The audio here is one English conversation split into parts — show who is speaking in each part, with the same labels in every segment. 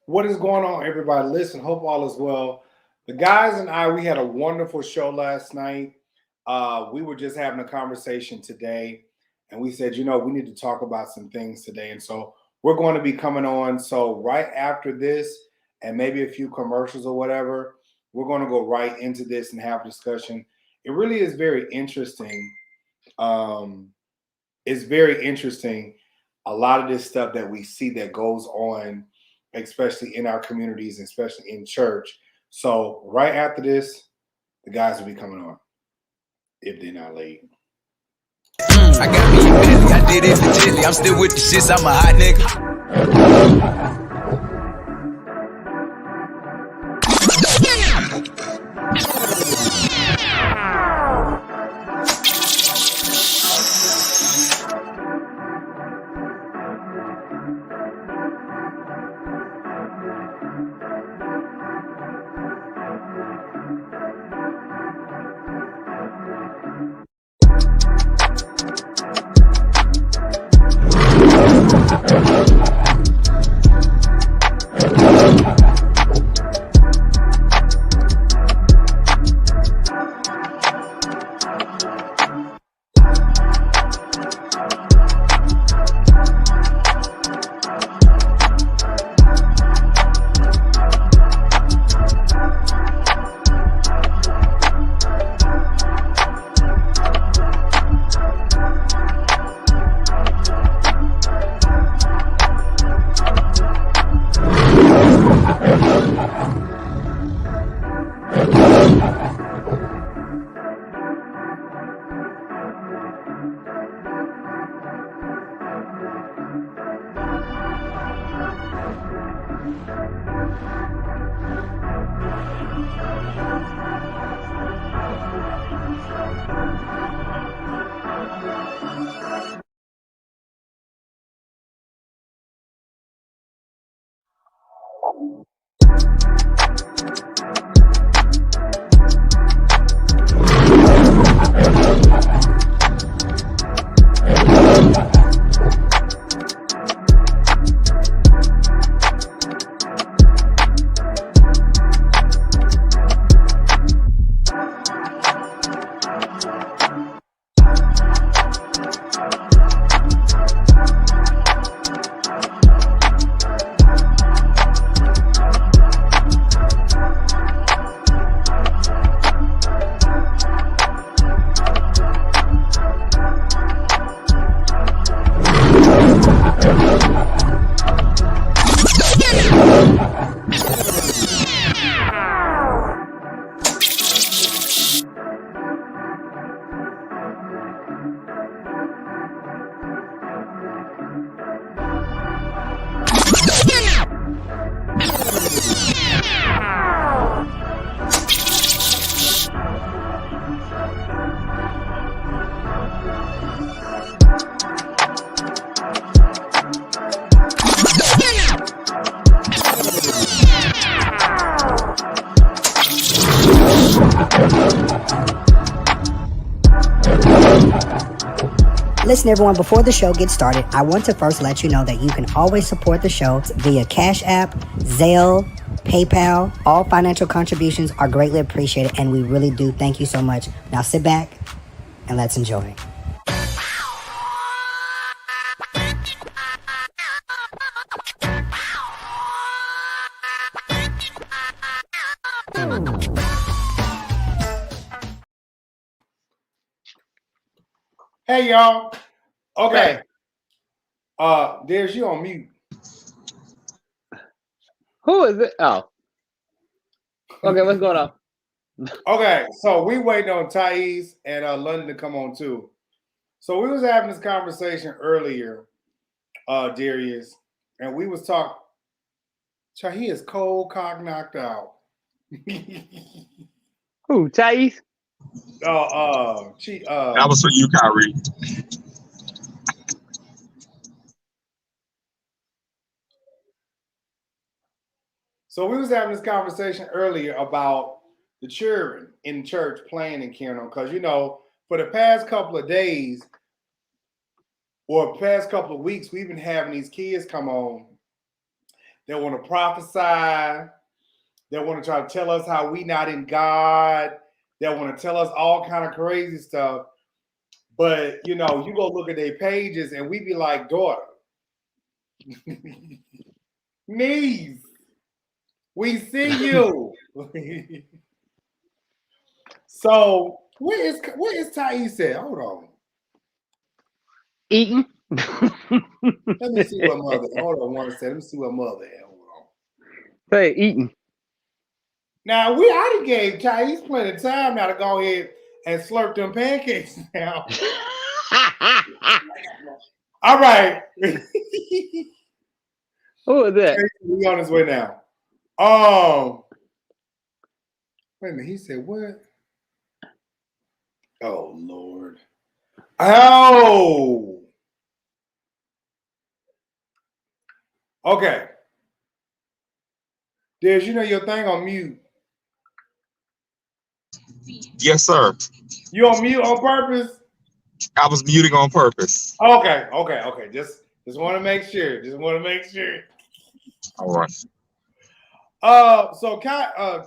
Speaker 1: What is going on, everybody? Listen, hope all is well. The guys and I, we had a wonderful show last night. We were just having a conversation today, and we said, we need to talk about some things today. And so we're going to be coming on. So right after this, and maybe a few commercials or whatever, we're going to go right into this and have a discussion. It really is very interesting. Um, it's very interesting. A lot of this stuff that we see that goes on, especially in our communities, especially in church. So right after this, the guys will be coming on if they're not late.
Speaker 2: I got me a Bentley, I did it legitly. I'm still with the shits, I'm a hot nigga.
Speaker 3: Listen, everyone, before the show gets started, I want to first let you know that you can always support the show via Cash App, Zelle, PayPal. All financial contributions are greatly appreciated, and we really do thank you so much. Now sit back and let's enjoy.
Speaker 1: Hey, y'all. Okay. There's you on mute.
Speaker 4: Who is it? Oh. Okay, what's going on?
Speaker 1: Okay, so we waiting on Thais and London to come on too. So we was having this conversation earlier, Darius, and we was talking. He is cold cock knocked out.
Speaker 4: Who? Thais?
Speaker 5: That was for you, Kyrie.
Speaker 1: So we was having this conversation earlier about the children in church playing and carrying on, because for the past couple of days or past couple of weeks, we've been having these kids come on They want to prophesy. They want to try to tell us how we not in God. They want to tell us all kind of crazy stuff. But, you know, you go look at their pages and we be like, daughter, niece, we see you. So, where is Thais at? Hold on.
Speaker 4: Eating.
Speaker 1: Let me see what mother. Hold on one second. Let me see what mother at. Hold on.
Speaker 4: Hey, eating.
Speaker 1: Now I done gave Thais plenty of time now to go ahead and slurp them pancakes now. All right.
Speaker 4: Who is that?
Speaker 1: We on his way now. Wait a minute. He said what? Oh Lord. Oh. Okay. Did you know your thing on mute?
Speaker 5: Yes, sir.
Speaker 1: You on mute on purpose?
Speaker 5: I was muting on purpose.
Speaker 1: Okay. Just want to make sure.
Speaker 5: All right.
Speaker 1: So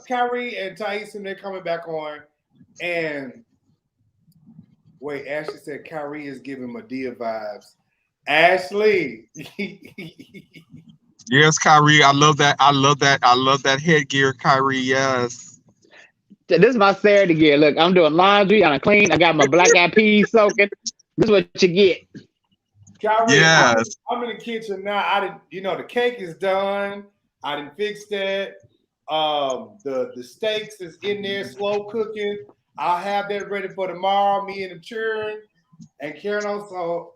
Speaker 1: Kyrie and Thais, they're coming back on, and wait, Ashley said Kyrie is giving Medea vibes. Ashley.
Speaker 5: Yes, Kyrie. I love that. I love that headgear, Kyrie. Yes.
Speaker 4: This is my Saturday gear. Look, I'm doing laundry. I'm clean. I got my black eyed peas soaking. This is what you get.
Speaker 1: Kyrie,
Speaker 5: Yes.
Speaker 1: I'm in the kitchen now. The cake is done. I didn't fix that. The steaks is in there, slow cooking. I'll have that ready for tomorrow. Me and the children and Karen also.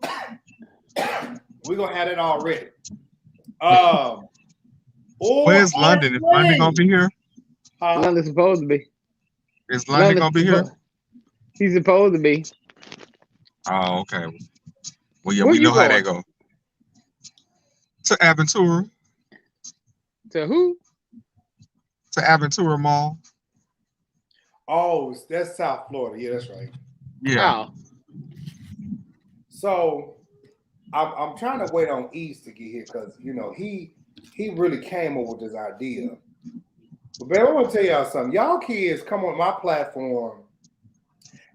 Speaker 1: We're gonna have it all ready.
Speaker 5: Where's London? Is London gonna be here?
Speaker 4: London's supposed to be.
Speaker 5: Is London gonna be here?
Speaker 4: He's supposed to be.
Speaker 5: Oh, okay. Well, yeah,
Speaker 4: Where
Speaker 5: we know
Speaker 4: you
Speaker 5: how
Speaker 4: going?
Speaker 5: that go. To Aventura.
Speaker 4: To who?
Speaker 5: To Aventura Mall.
Speaker 1: Oh, that's South Florida. Yeah, that's right.
Speaker 5: Yeah.
Speaker 4: Oh.
Speaker 1: So I'm trying to wait on East to get here because he really came up with this idea. But babe, I want to tell y'all something. Y'all kids come on my platform,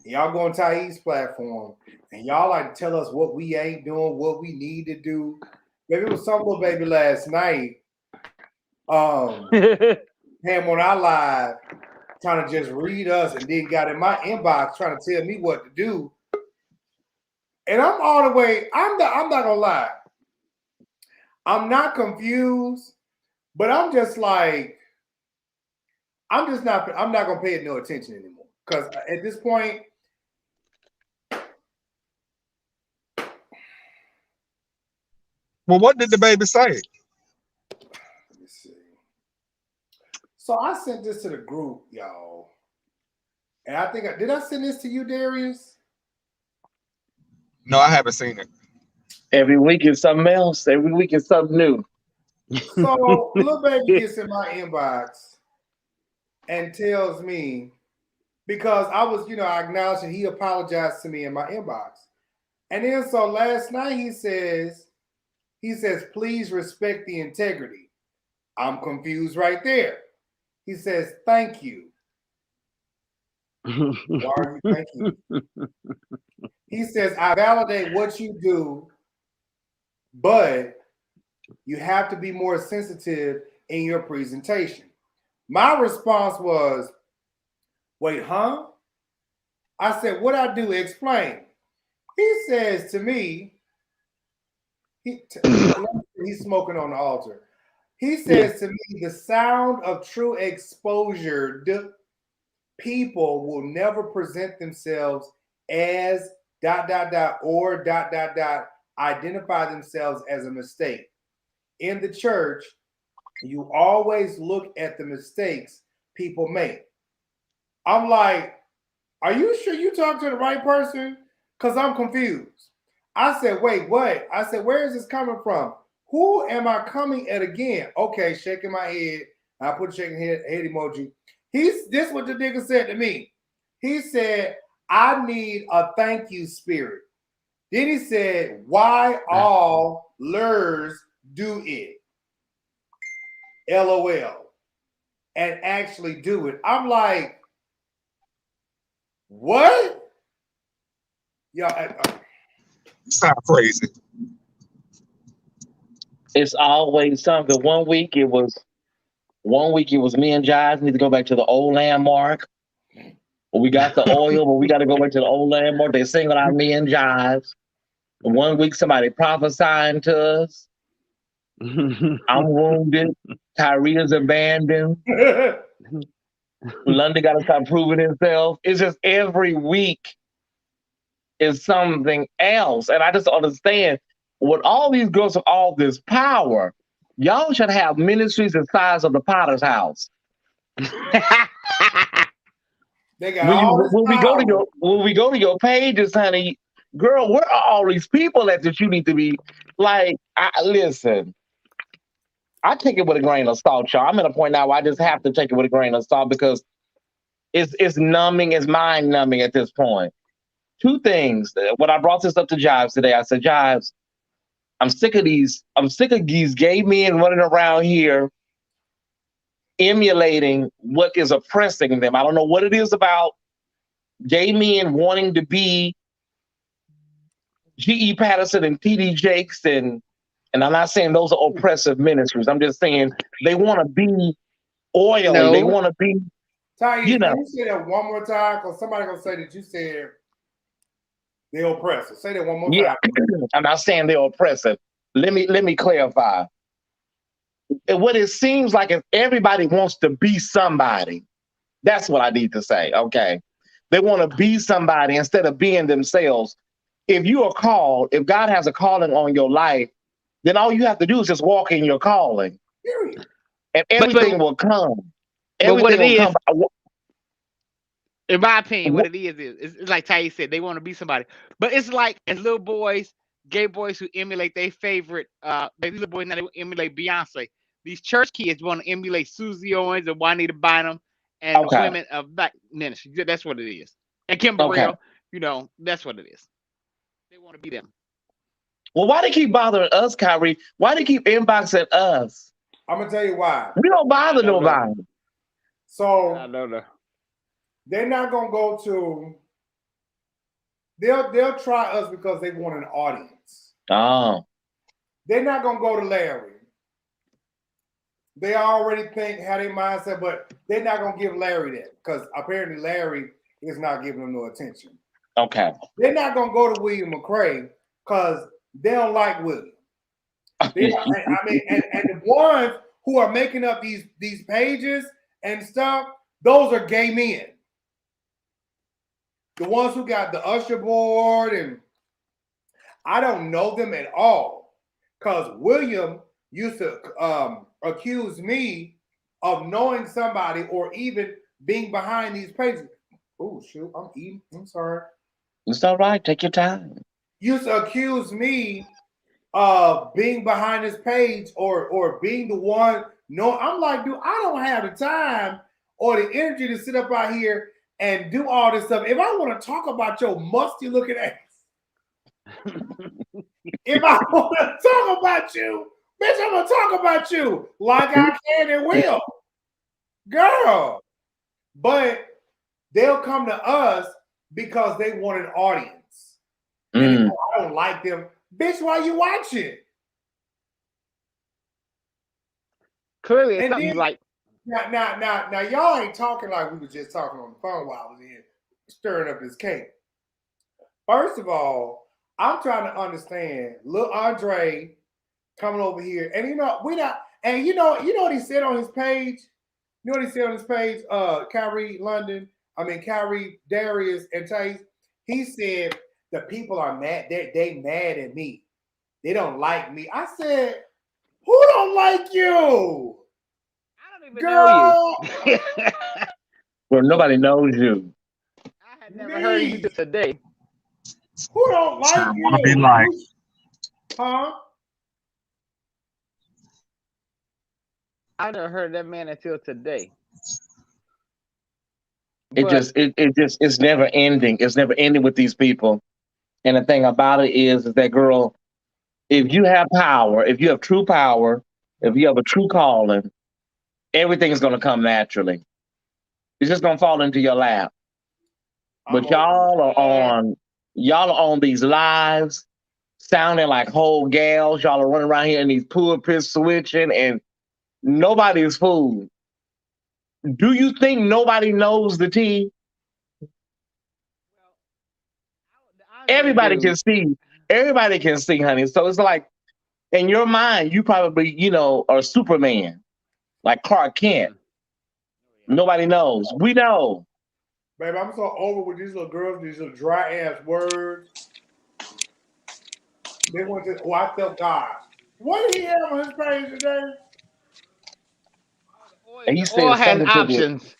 Speaker 1: and y'all go on Thais' platform, and y'all like to tell us what we ain't doing, what we need to do. Maybe it was some little baby last night. Him on our live trying to just read us and then got in my inbox trying to tell me what to do. And I'm all the way, I'm not gonna lie. I'm not confused, but I'm just like, I'm not gonna pay it no attention anymore. Because at this point,
Speaker 5: Well, what did the baby say?
Speaker 1: let me see. So I sent this to the group, y'all. And I think did I send this to you, Darius?
Speaker 5: No, I haven't seen it.
Speaker 6: Every week is something else. Every week is something new.
Speaker 1: So little baby gets in my inbox and tells me, because I was, I acknowledged and he apologized to me in my inbox. And then so last night he says, please respect the integrity. I'm confused right there. He says, thank you. Why are you thanking me? He says, I validate what you do, but you have to be more sensitive in your presentation. My response was, wait, huh? I said, what I do? Explain. He says to me, he's smoking on the altar. He says to me, the sound of true exposure, people will never present themselves as ... or ... identify themselves as a mistake. In the church, you always look at the mistakes people make. I'm like, are you sure you talk to the right person? Because I'm confused. I said, wait, what? I said, where is this coming from? Who am I coming at again? Okay, shaking my head. I put a shaking head emoji. This what the nigga said to me. He said, I need a thank you spirit. Then he said, why all lures do it? LOL, and actually do it. I'm like, what? Y'all,
Speaker 5: Sound crazy.
Speaker 6: It's always something. One week it was me and Jive need to go back to the old landmark. We got the oil, but we got to go back to the old landmark. They singled out me and Jive. One week somebody prophesying to us. I'm wounded. Tyree is abandoned. London got to start proving himself. It's just every week is something else. And I just understand with all these girls with all this power, y'all should have ministries the size of the Potter's house.
Speaker 1: They got all this
Speaker 6: when
Speaker 1: power.
Speaker 6: we go to your pages, honey, girl, where are all these people at that you need to be like? Listen, I take it with a grain of salt, y'all. I'm at a point now where I just have to take it with a grain of salt because it's numbing, it's mind numbing at this point. Two things. When I brought this up to Jives today, I said, Jives, I'm sick of these gay men running around here emulating what is oppressing them. I don't know what it is about gay men wanting to be G.E. Patterson and T.D. Jakes, and I'm not saying those are oppressive ministries. I'm just saying they want to be oily.
Speaker 4: No.
Speaker 6: They want to be,
Speaker 1: Ty,
Speaker 6: you know.
Speaker 1: can you say that one more time? Because somebody gonna say that you said they're oppressive. Say that one more time.
Speaker 6: I'm not saying they're oppressive. Let me clarify. What it seems like is everybody wants to be somebody. That's what I need to say. Okay. They want to be somebody instead of being themselves. If you are called, if God has a calling on your life, then all you have to do is just walk in your calling.
Speaker 1: Period.
Speaker 6: And everything will come.
Speaker 4: But what it
Speaker 6: Everything will
Speaker 4: is,
Speaker 6: come.
Speaker 4: in my opinion, what it is it's like Ty said, they want to be somebody. But it's like as little boys, gay boys who emulate their favorite, they little boys now they emulate Beyonce. These church kids want to emulate Susie Owens and Juanita Bynum and the
Speaker 6: Okay.
Speaker 4: women of black ministry. That's what it is. And Kim
Speaker 6: Okay.
Speaker 4: Burrell, that's what it is. They want to be them.
Speaker 6: Well, why they keep bothering us, Kyrie? Why they keep inboxing us?
Speaker 1: I'm gonna tell you why.
Speaker 6: We don't bother nobody.
Speaker 1: So
Speaker 4: I don't know.
Speaker 1: they're not gonna go to. They'll try us because they want an audience.
Speaker 6: Oh.
Speaker 1: They're not gonna go to Larry. They already think how their mindset, but they're not gonna give Larry that because apparently Larry is not giving them no attention.
Speaker 6: Okay.
Speaker 1: They're not gonna go to William McCrae because they don't like William. And the ones who are making up these pages and stuff, those are gay men. The ones who got the usher board, and I don't know them at all because William used to accuse me of knowing somebody or even being behind these pages. Oh, shoot, I'm eating. I'm sorry.
Speaker 6: It's all right. Take your time.
Speaker 1: Used to accuse me of being behind this page or being the one. No, I'm like, dude, I don't have the time or the energy to sit up out here and do all this stuff. If I want to talk about your musty looking ass, if I want to talk about you, bitch, I'm gonna talk about you like I can and will, girl. But they'll come to us because they want an audience. And I don't like them. Bitch, why you watching?
Speaker 4: Clearly, it's something like
Speaker 1: now, y'all ain't talking like we were just talking on the phone while I was here stirring up this cake. First of all, I'm trying to understand Lil Andre coming over here, and we not, and you know what he said on his page. You know what he said on his page? Kyrie Darius, and Chase. He said the people are mad. They mad at me. They don't like me. I said, who don't like you?
Speaker 4: I don't even know you.
Speaker 6: Well, nobody knows you.
Speaker 4: I had never heard you today.
Speaker 1: Who don't like you?
Speaker 5: Be like,
Speaker 1: huh?
Speaker 4: I never heard that man until today.
Speaker 6: It's never ending. It's never ending with these people. And the thing about it is that, girl, if you have power, if you have true power, if you have a true calling, everything's gonna come naturally. It's just gonna fall into your lap.
Speaker 1: I'm
Speaker 6: But
Speaker 1: over
Speaker 6: y'all are on these lives sounding like whole gals. Y'all are running around here in these pulpits switching, and nobody is fooled. Do you think nobody knows the tea? Everybody can see. Everybody can see, honey. So it's like in your mind, you probably, are Superman, like Clark Kent. Nobody knows. We know.
Speaker 1: Baby, I'm so over with these little girls, these little dry ass words. They want to, oh, I felt God. What did he have on his page today?
Speaker 6: And he
Speaker 4: The
Speaker 6: said
Speaker 4: oil has
Speaker 6: something to
Speaker 4: options.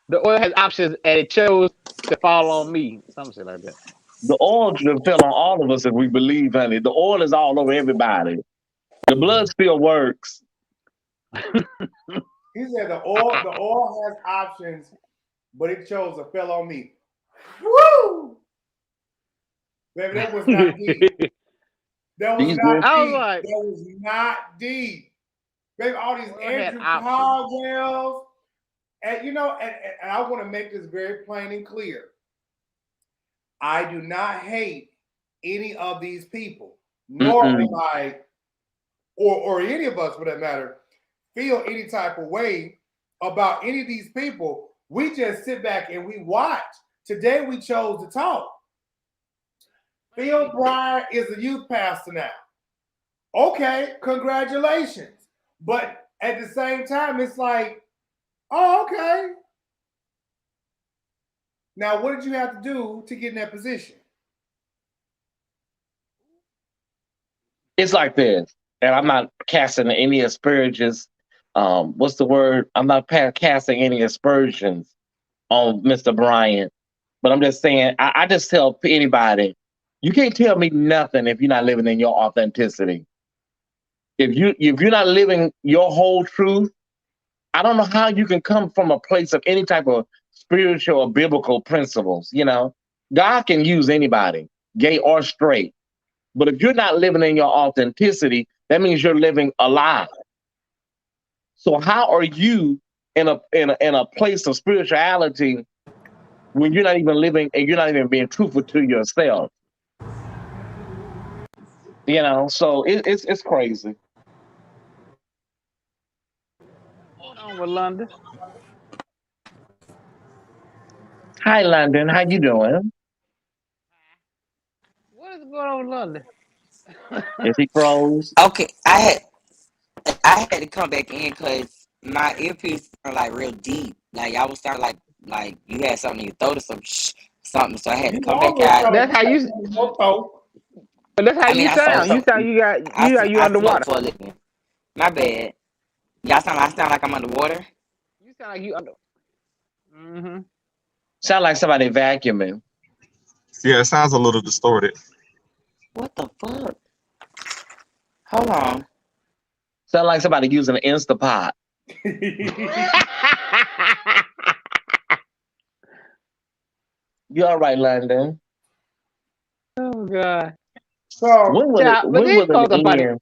Speaker 4: The oil has options, and it chose to fall on me. Some shit like that.
Speaker 6: the oil should fell on all of us if we believe, honey. The oil is all over everybody. The blood still works.
Speaker 1: He said the oil has options, but it chose to fell on me. Woo! Baby, that was not deep. That was
Speaker 6: These
Speaker 1: not
Speaker 6: good.
Speaker 4: I was
Speaker 1: deep.
Speaker 4: like,
Speaker 1: That was not deep. Baby, all these
Speaker 4: oil had
Speaker 1: Andrew
Speaker 4: options.
Speaker 1: Caldwells. And and I want to make this very plain and clear. I do not hate any of these people, nor
Speaker 6: Mm-mm.
Speaker 1: am I, or any of us for that matter, feel any type of way about any of these people. We just sit back and we watch. Today we chose to talk. Phil Bryant is a youth pastor now. Okay, congratulations. But at the same time, it's like, oh, okay. Now, what did you have to do to get in that position?
Speaker 6: It's like this, and I'm not casting any aspersions. What's the word? I'm not casting any aspersions on Mr. Bryant, but I'm just saying. I just tell anybody, you can't tell me nothing if you're not living in your authenticity. If you're not living your whole truth, I don't know how you can come from a place of any type of spiritual or biblical principles. God can use anybody, gay or straight. But if you're not living in your authenticity, that means you're living a lie. So how are you in a place of spirituality when you're not even living and you're not even being truthful to yourself? So it's crazy.
Speaker 4: What's going on with London?
Speaker 6: Hi, London. How you doing?
Speaker 4: What is going on with London?
Speaker 6: Is he froze?
Speaker 7: Okay, I had to come back in because my earpiece sounded like real deep. Like y'all was sounding like you had something in your throat or something. So I had to
Speaker 1: You
Speaker 7: come back
Speaker 1: always
Speaker 7: out.
Speaker 1: tell
Speaker 4: That's
Speaker 1: me
Speaker 4: how you. But that's how
Speaker 7: I mean,
Speaker 4: you
Speaker 7: I smoke
Speaker 4: sound. You
Speaker 7: so
Speaker 4: sound. You
Speaker 7: I smoke
Speaker 4: underwater.
Speaker 7: for a living. My bad. I sound like I'm underwater.
Speaker 4: You sound like you under. Mm-hmm.
Speaker 6: Sound like somebody vacuuming.
Speaker 5: Yeah, it sounds a little distorted.
Speaker 7: What the fuck? Hold on.
Speaker 6: Sound like somebody using an Instapot. You all right, London?
Speaker 4: Oh God.
Speaker 1: So
Speaker 6: When will it?
Speaker 4: Yeah, but
Speaker 6: When
Speaker 4: these
Speaker 6: will
Speaker 4: folks
Speaker 6: it
Speaker 4: about it.
Speaker 6: end?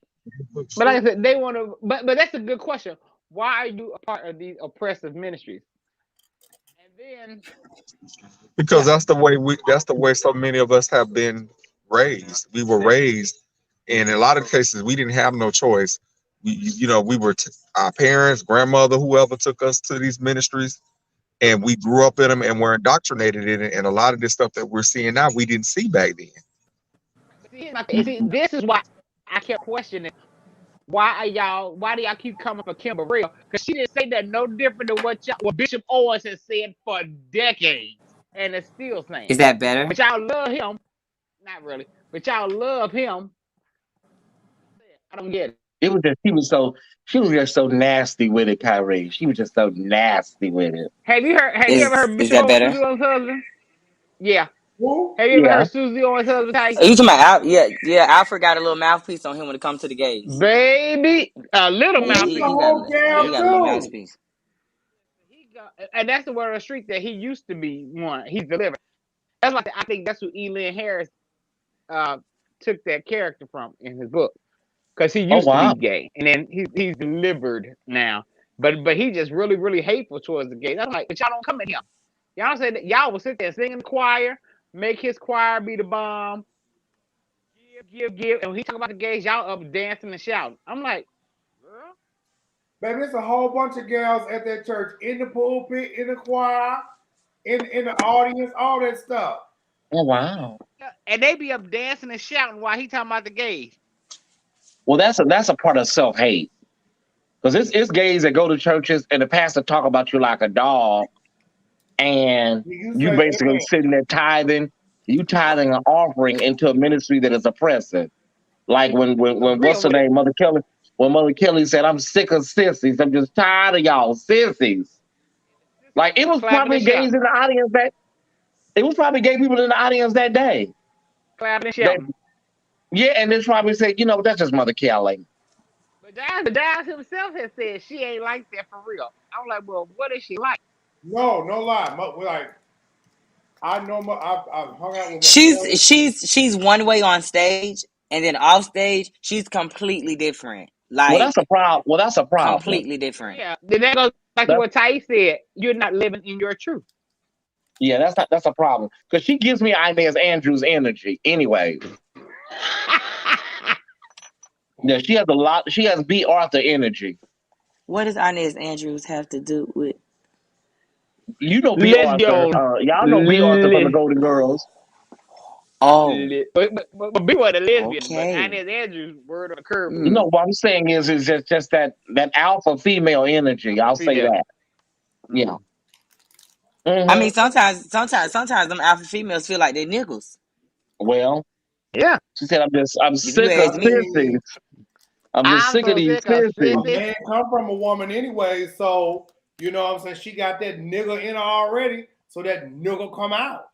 Speaker 4: But like I said, they want to. But that's a good question. Why are you a part of these oppressive ministries? And then,
Speaker 5: Because
Speaker 4: yeah,
Speaker 5: that's the way so many of us have been raised. We were raised, and in a lot of cases, we didn't have no choice. We were our parents, grandmother, whoever took us to these ministries, and we grew up in them and were indoctrinated in it. And a lot of this stuff that we're seeing now, we didn't see back then.
Speaker 4: but see, this is why I kept questioning. Why do y'all keep coming for Kimber Real? Because she didn't say that no different than what Bishop Owens has said for decades, and it's still saying.
Speaker 7: Is that better?
Speaker 4: But y'all love him, not really. But y'all love him. I don't get it.
Speaker 6: It was just she was just so nasty with it, Kyrie. She was just so nasty with it.
Speaker 4: Have you heard? Have you ever heard
Speaker 7: Is
Speaker 4: Bishop
Speaker 7: that
Speaker 4: Owens,
Speaker 7: better?
Speaker 4: Susie Owens' husband? Yeah.
Speaker 1: who?
Speaker 4: Have you ever
Speaker 6: Yeah.
Speaker 4: heard Susie Owens' husband?
Speaker 7: Are you talking about Al? Yeah. Alfred got a little mouthpiece on him when it comes to the gays.
Speaker 4: Baby, a little
Speaker 1: Well, he's a
Speaker 7: He
Speaker 4: mouthpiece.
Speaker 7: got
Speaker 1: whole
Speaker 7: yeah, he
Speaker 1: gal
Speaker 7: got a little
Speaker 1: too.
Speaker 7: mouthpiece.
Speaker 4: And that's the word of the street that he used to be one. He's delivered. That's why I think that's who Elin Harris uh, took that character from in his book, because he
Speaker 6: Oh
Speaker 4: used to
Speaker 6: wow.
Speaker 4: be gay, and then he's delivered now. But he just really, really hateful towards the gays. I'm like, but y'all don't come at him. Y'all said that y'all will sit there sing in the choir, make his choir be the bomb, give. And when he talk about the gays, y'all up dancing and shouting. I'm like, girl.
Speaker 1: Baby, there's a whole bunch of gals at that church in the pulpit, in the choir, in the audience, all that stuff.
Speaker 6: Oh wow.
Speaker 4: And they be up dancing and shouting while he talking about the gays.
Speaker 6: Well, that's a part of self hate. Because it's gays that go to churches and the pastor talk about you like a dog, and
Speaker 1: You
Speaker 6: you
Speaker 1: say,
Speaker 6: basically
Speaker 1: amen.
Speaker 6: sitting there tithing an offering into a ministry that is oppressive. Like when what's her name, Mother Kelly, when Mother Kelly said, "I'm sick of sissies. I'm just tired of y'all sissies." Like it was probably gays in the audience it was probably gay people in the audience that day.
Speaker 4: Clapping and shouting.
Speaker 6: Yeah, and they probably said, that's just Mother Kelly.
Speaker 4: But Daz himself has said she ain't like that for real. I'm like, well, what is she like?
Speaker 1: No lie. Like, I know I've hung out with
Speaker 7: She's one way on stage, and then off stage, she's completely different.
Speaker 6: Well, that's a problem.
Speaker 7: Completely different.
Speaker 4: Yeah, then that goes back to what Thais said. You're not living in your truth.
Speaker 6: Yeah, that's a problem. Because she gives me Inez Andrews energy anyway. Yeah, she has B. Arthur energy.
Speaker 7: What does Inez Andrews have to do with?
Speaker 6: You know B. Arthur. Y'all know B. Arthur from the Golden Girls.
Speaker 7: Oh.
Speaker 4: But B was a lesbian,
Speaker 7: Okay.
Speaker 4: but Inez Andrews word on the curb.
Speaker 6: You know what I'm saying is just that alpha female energy. I'll say that. Yeah.
Speaker 7: Mm-hmm. I mean, sometimes them alpha females feel like they're niggles.
Speaker 6: Well,
Speaker 4: yeah.
Speaker 6: She said, I'm sick of sissies. I'm just sick of these sissies.
Speaker 1: A man come from a woman anyway, so you know what I'm saying? She got that nigga in her already, so that nigga come out.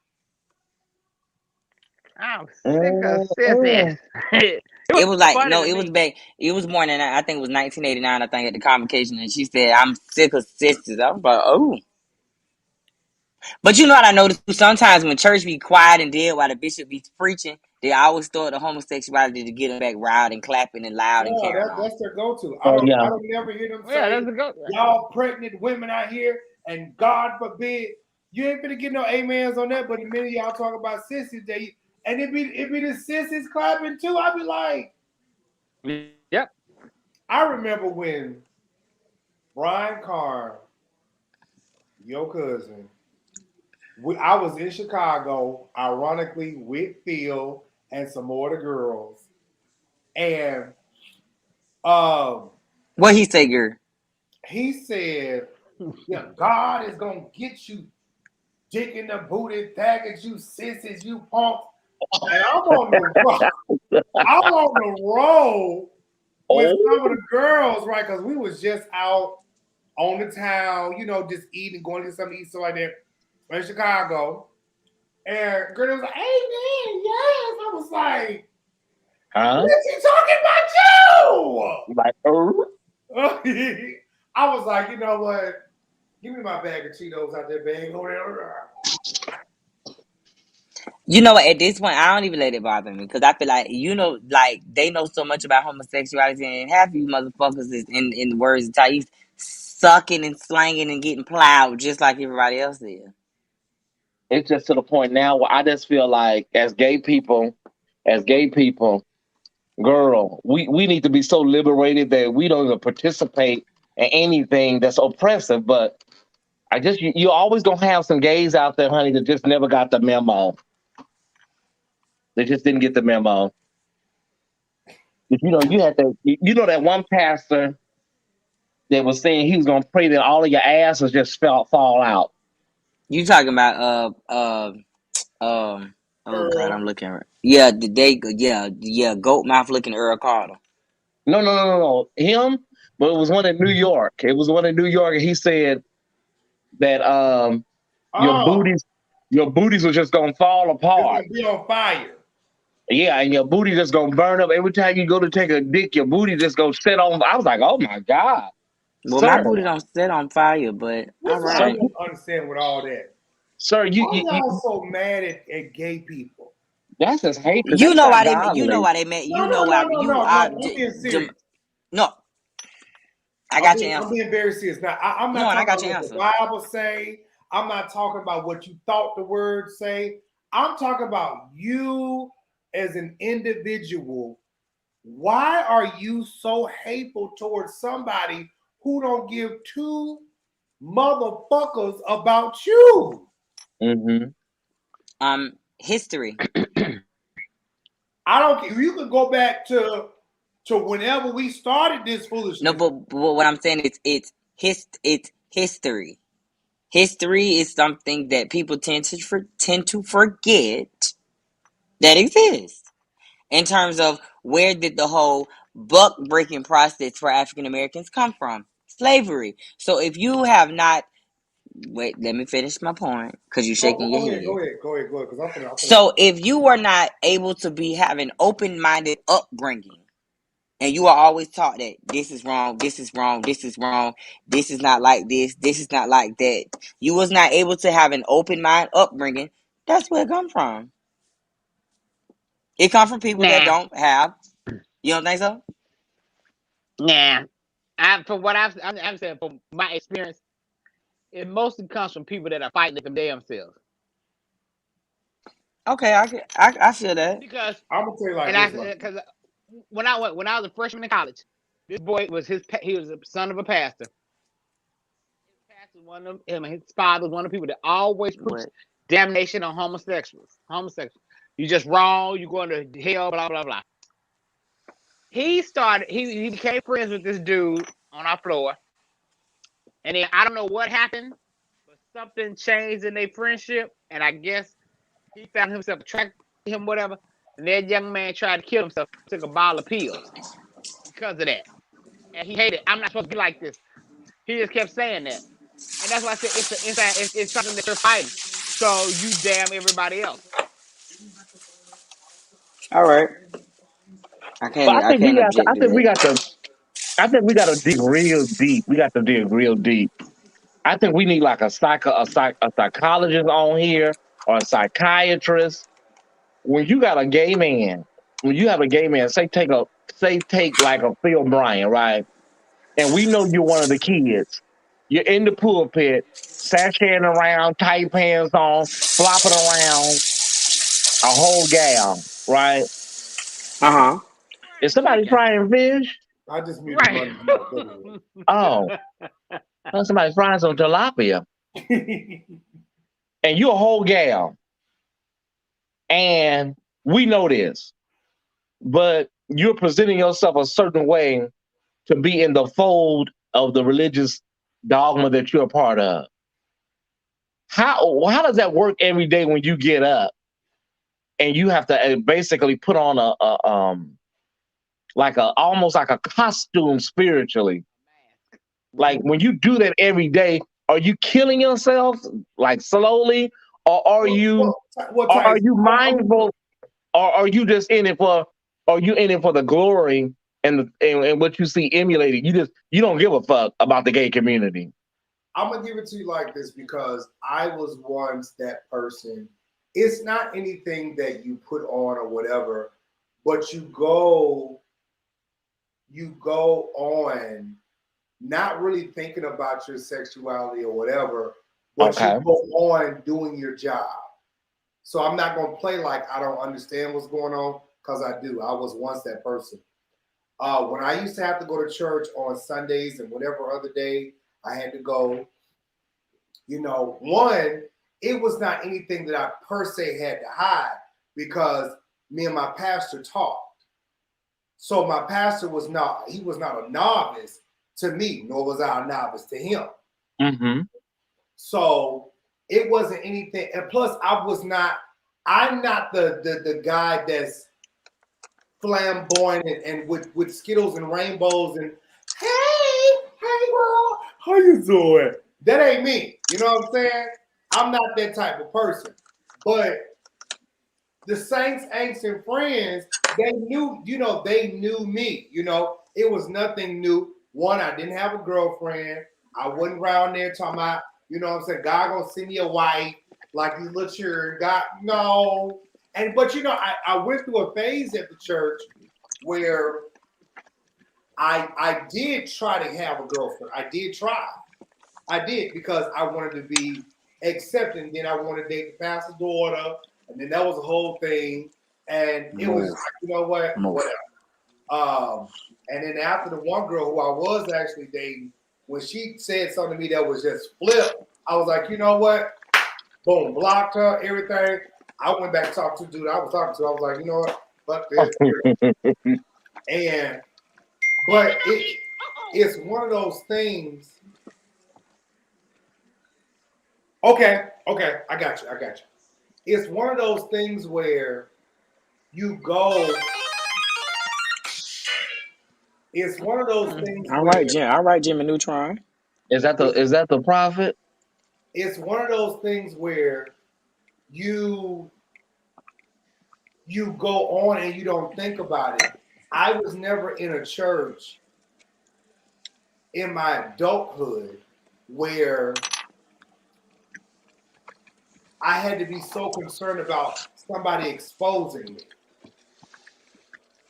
Speaker 4: I'm sick of sissies.
Speaker 7: It was like, no, it was back. It was more than, I think it was 1989, I think, at the convocation. And she said, I'm sick of sisters. I was like, oh. But you know what I noticed? Sometimes when church be quiet and dead while the bishop be preaching, they always throw the homosexuality to get them back riled and clapping and loud and carrying on.
Speaker 1: That's their go-to. I don't never hear them say, y'all pregnant women out here, and God forbid, you ain't gonna get no amens on that, but the minute y'all talk about sissies, and it be the sissies clapping too. I be like,
Speaker 4: yep.
Speaker 1: I remember when Brian Carr, your cousin, I was in Chicago, ironically, with Phil and some more of the girls. And
Speaker 7: what he say, girl?
Speaker 1: He said, yeah, God is gonna get you, dick in the booty, faggots, you sissies, you punks. And I'm on the road with some of the girls, right? Because we was just out on the town, just eating, going to get something to eat, so like that in Chicago. And girl was like, hey man, yes. I was like, what you talking about you? Like, I was like, you know what? Give me my bag of Cheetos out there, bag over there.
Speaker 7: You know what? At this point, I don't even let it bother me because I feel like, like they know so much about homosexuality, and half of you motherfuckers is, in the words of Thais, sucking and slanging and getting plowed just like everybody else is.
Speaker 6: It's just to the point now where I just feel like as gay people, girl, we need to be so liberated that we don't even participate in anything that's oppressive. But you always gonna have some gays out there, honey, that just never got the memo. They just didn't get the memo. You had that one pastor that was saying he was gonna pray that all of your asses just fall out.
Speaker 7: You talking about oh God, I'm looking right. Yeah, goat mouth looking Earl Carter.
Speaker 6: No. Him, but it was one in New York. And he said that your booties are just gonna fall apart.
Speaker 1: It's gonna be on fire.
Speaker 6: Yeah, and your booty just gonna burn up. Every time you go to take a dick, your booty just gonna set on. I was like, oh my God.
Speaker 7: Well, my booty don't set on fire, but all right.
Speaker 1: I don't understand with all that.
Speaker 6: Sir,
Speaker 1: why y'all so mad at gay people?
Speaker 6: That's just hate.
Speaker 7: You know why they met. You know why they met.
Speaker 1: No. I'm being serious.
Speaker 7: No. I got your
Speaker 1: I'm
Speaker 7: answer.
Speaker 1: being very serious. Now, I'm not
Speaker 7: No, and I
Speaker 1: talking
Speaker 7: got
Speaker 1: about
Speaker 7: your
Speaker 1: what
Speaker 7: answer.
Speaker 1: the Bible say. I'm not talking about what you thought the word say. I'm talking about you as an individual. Why are you so hateful towards somebody who don't give two motherfuckers about you?
Speaker 7: History.
Speaker 1: I don't care. You can go back to whenever we started this
Speaker 7: No,
Speaker 1: foolishness.
Speaker 7: but what I'm saying is it's history. History is something that people tend to forget that exists. In terms of where did the whole buck breaking process for African Americans come from? Slavery. So if you have not, wait, let me finish my point because you're shaking your head.
Speaker 1: Go ahead. Because I'm
Speaker 7: So if you were not able to be having open-minded upbringing, and you are always taught that this is wrong, this is wrong, this is wrong, this is not like this is not like that. You was not able to have an open mind upbringing. That's where it come from. It come from people that
Speaker 4: Nah,
Speaker 7: don't have. You don't think so?
Speaker 4: nah. From what I'm saying, from my experience, it mostly comes from people that are fighting them damn selves.
Speaker 7: Okay, I feel that.
Speaker 4: Because
Speaker 1: gonna tell you like
Speaker 4: and
Speaker 1: this.
Speaker 4: because when I was a freshman in college, this boy was he was the son of a pastor. His pastor, one of him and his father was one of the people that always preached
Speaker 7: What?
Speaker 4: damnation on homosexuals. You just wrong. You going to hell. Blah blah blah. He became friends with this dude on our floor, and then I don't know what happened, but something changed in their friendship, and I guess he found himself attracted to him, whatever. And that young man tried to kill himself. Took a bottle of pills because of that, and he hated. I'm not supposed to be like this. He just kept saying that, and that's why I said it's an inside. It's something that you're fighting. So you damn everybody else.
Speaker 7: All right.
Speaker 6: But I
Speaker 7: I
Speaker 6: think we
Speaker 7: can't
Speaker 6: got to,
Speaker 7: object to that.
Speaker 6: I think we got to dig real deep. We got to dig real deep. I think we need like a psychologist on here or a psychiatrist. When you got a gay man, when you have a gay man, take like a Phil Bryant, right? And we know you're one of the kids. You're in the pulpit, sashaying around, tight pants on, flopping around, a whole gal, right?
Speaker 7: Uh-huh.
Speaker 6: Is
Speaker 4: Frying
Speaker 6: somebody
Speaker 4: chicken,
Speaker 6: frying fish?
Speaker 1: I just muted
Speaker 4: right?
Speaker 1: London. Go
Speaker 6: Oh, somebody's frying some tilapia.
Speaker 1: ahead.
Speaker 6: And you're a whole gal. And we know this. But you're presenting yourself a certain way to be in the fold of the religious dogma that you're a part of. How does that work every day when you get up and you have to basically put on like a almost like a costume spiritually? Like when you do that every day, are you killing yourself like slowly, or are
Speaker 1: Tyson,
Speaker 6: you mindful, or are you just in it for? Are you in it for the glory and what you see emulated? You don't give a fuck about the gay community.
Speaker 1: I'm gonna give it to you like this because I was once that person. It's not anything that you put on or whatever, but you go on not really thinking about your sexuality or whatever, but you
Speaker 6: Okay.
Speaker 1: go on doing your job. So I'm not gonna play like I don't understand what's going on because I do. I was once that person. When I used to have to go to church on Sundays and whatever other day I had to go, one, it was not anything that I per se had to hide because me and my pastor talked. So my pastor was not a novice to me, nor was I a novice to him.
Speaker 6: Mm-hmm.
Speaker 1: So it wasn't anything. And plus, I'm not the guy that's flamboyant and with Skittles and rainbows and hey girl, how you doing? That ain't me. You know what I'm saying? I'm not that type of person. But the Saints, Aints, and Friends, they knew me. It was nothing new. One, I didn't have a girlfriend. I wasn't around there talking about, what I'm saying, God gonna send me a wife, like you look here, God, no. But I went through a phase at the church where I did try to have a girlfriend. I did try. I did because I wanted to be accepted. And then I wanted to date the pastor's daughter. And then that was a whole thing. And it was, you know what? Whatever. And then after the one girl who I was actually dating, when she said something to me that was just flip, I was like, you know what? Boom, blocked her, everything. I went back to talk to the dude I was talking to. I was like, you know what? Fuck this. But it's one of those things. Okay, I got you. It's one of those things where you go. It's one of those things.
Speaker 7: All right, Jim. All right, Jimmy Neutron.
Speaker 6: Is that the prophet?
Speaker 1: It's one of those things where you go on and you don't think about it. I was never in a church in my adulthood where I had to be so concerned about somebody exposing me.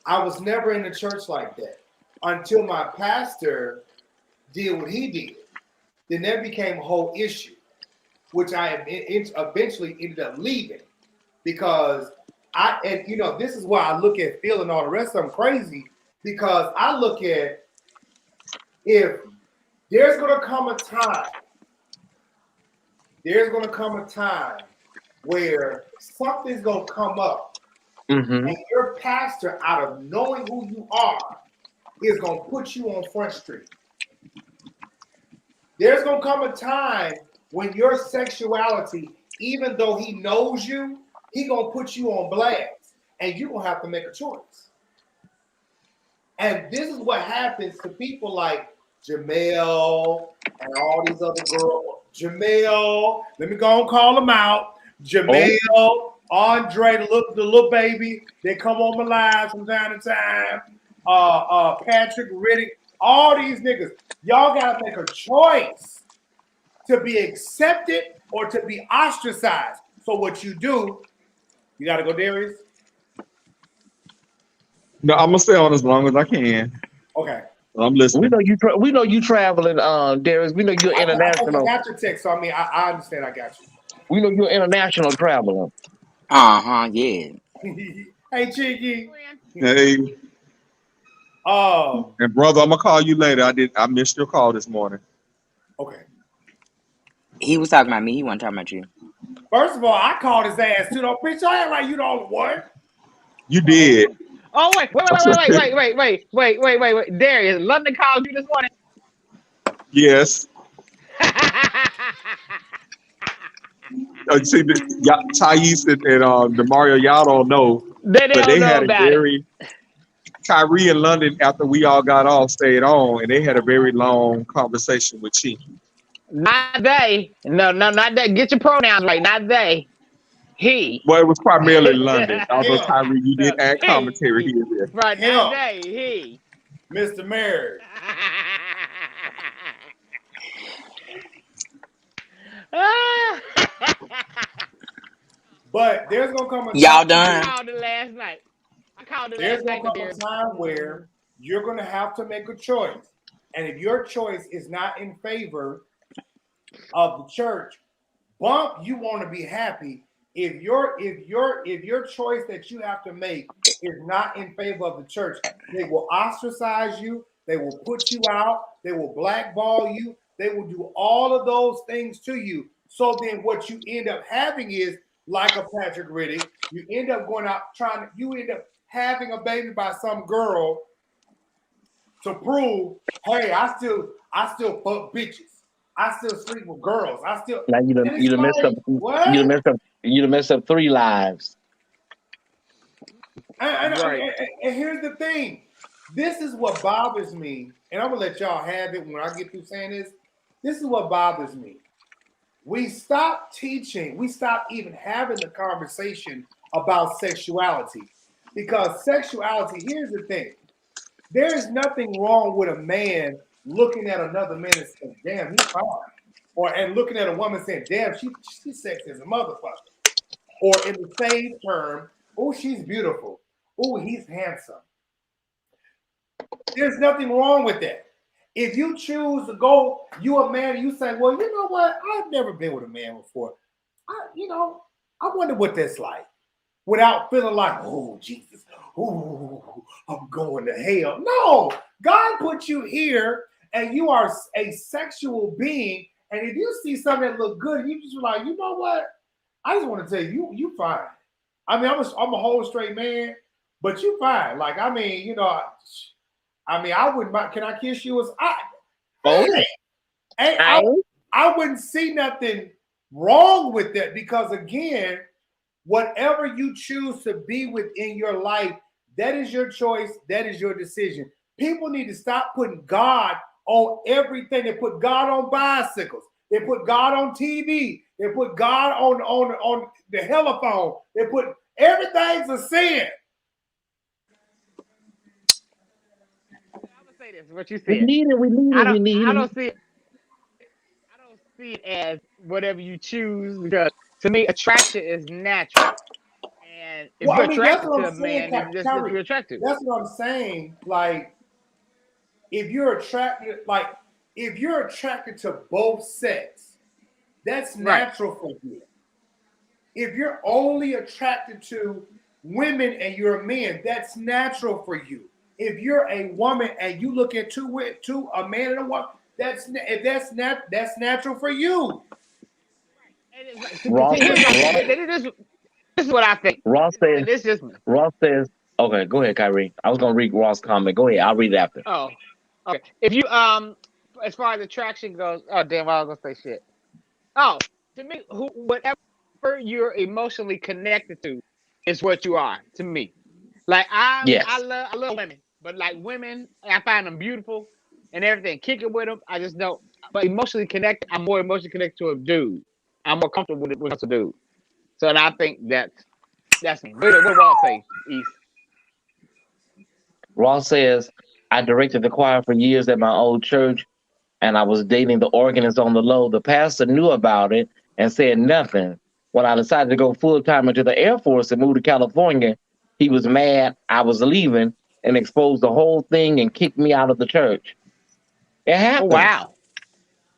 Speaker 1: I was never in a church like that until my pastor did what he did. Then that became a whole issue, which I eventually ended up leaving because this is why I look at Phil and all the rest of them crazy, because I look at if there's going to come a time where something's going to come up and your pastor, out of knowing who you are, is going to put you on Front Street. There's going to come a time when your sexuality, even though he knows you, he going to put you on blast and you're going to have to make a choice. And this is what happens to people like Jamel and all these other girls. Jamel, let me go and call them out. Jamel, Andre, the little baby, they come on my live from time to time. Patrick Riddick, all these niggas. Y'all gotta make a choice to be accepted or to be ostracized. So what you do, you gotta go, Darius?
Speaker 5: No, I'm gonna stay on as long as I can.
Speaker 1: Okay.
Speaker 5: I'm listening.
Speaker 6: We know you traveling, Darius. We know you're international.
Speaker 1: I got your text, so I mean, I understand. I got you.
Speaker 6: We know you're international traveler.
Speaker 7: Yeah.
Speaker 1: Hey, Cheeky.
Speaker 5: Hey. And brother, I'm gonna call you later. I missed your call this morning.
Speaker 1: Okay.
Speaker 7: He was talking about me. He wasn't talking about you.
Speaker 1: First of all, I called his ass too. Don't bitch, I ain't like you the only one.
Speaker 5: You did.
Speaker 4: Oh wait. Darius, London called you this morning.
Speaker 5: Yes. See, Thais and Demario, y'all don't know. They had a very Kyrie and London, after we all got off, stayed on, and they had a very long conversation with Chi.
Speaker 4: Not they. No, not they. Get your pronouns right. Not they. He.
Speaker 5: Well, it was primarily London. Although Kyrie, you did add commentary here and there.
Speaker 4: Right, not they. He.
Speaker 1: Mr. Married. But there's gonna come a time.
Speaker 7: Y'all done?
Speaker 4: I called it last night.
Speaker 1: There's gonna come a time where you're gonna have to make a choice, and if your choice is not in favor of the church, bump, you want to be happy. If your choice that you have to make is not in favor of the church, they will ostracize you. They will put you out. They will blackball you. They will do all of those things to you. So then what you end up having is, like a Patrick Riddick, you end up going out you end up having a baby by some girl to prove, hey, I still fuck bitches. I still sleep with girls.
Speaker 6: Now you done messed up 3 lives.
Speaker 1: And here's the thing. This is what bothers me, and I'm gonna let y'all have it when I get through saying this. This is what bothers me. We stop teaching, we stop even having the conversation about sexuality. Because sexuality, here's the thing. There is nothing wrong with a man looking at another man and saying, damn, he's fine. And looking at a woman saying, damn, she's sexy as a motherfucker. Or in the same term, oh, she's beautiful. Oh, he's handsome. There's nothing wrong with that. If you choose to go, you a man, and you say, well, you know what? I've never been with a man before. I wonder what that's like without feeling like, oh, Jesus, oh, I'm going to hell. No, God put you here and you are a sexual being. And if you see something that look good, you just like, you know what? I just want to tell you, you fine. I mean, I'm a whole straight man, but you fine. Like, I mean, I wouldn't mind. Can I kiss you? I wouldn't see nothing wrong with that because, again, whatever you choose to be within your life, that is your choice. That is your decision. People need to stop putting God on everything. They put God on bicycles. They put God on TV. They put God on the telephone. They put everything's a sin.
Speaker 4: I'm gonna say this. What you said.
Speaker 6: We need it.
Speaker 4: I don't see it as whatever you choose because to me, attraction is natural. And if you're
Speaker 1: that's
Speaker 4: attracted
Speaker 1: what
Speaker 4: to a
Speaker 1: I'm saying,
Speaker 4: man, then that's what you're attracted to.
Speaker 1: That's what I'm saying. Like, if you're attracted to both sex, that's natural for you. If you're only attracted to women and you're a man, that's natural for you. If you're a woman and you look at two a man and a woman, that's natural for you.
Speaker 4: This is what I think.
Speaker 6: Ross says.
Speaker 4: This is me.
Speaker 6: Ross says. Okay, go ahead, Kyrie. I was gonna read Ross' comment. Go ahead. I'll read it after.
Speaker 4: Oh, okay. If you as far as attraction goes, oh damn, I was gonna say shit. Oh, to me, whatever you're emotionally connected to is what you are. To me, like I love women, but like women, I find them beautiful and everything. Kicking with them, I just don't. But emotionally connected, I'm more emotionally connected to a dude. I'm more comfortable with a dude. So, and I think that's me. What do Walt say, East?
Speaker 6: Ross says, I directed the choir for years at my old church, and I was dating the organist on the low. The pastor knew about it and said nothing. When I decided to go full-time into the Air Force and move to California, he was mad I was leaving and exposed the whole thing and kicked me out of the church. It happens.
Speaker 4: Oh, wow.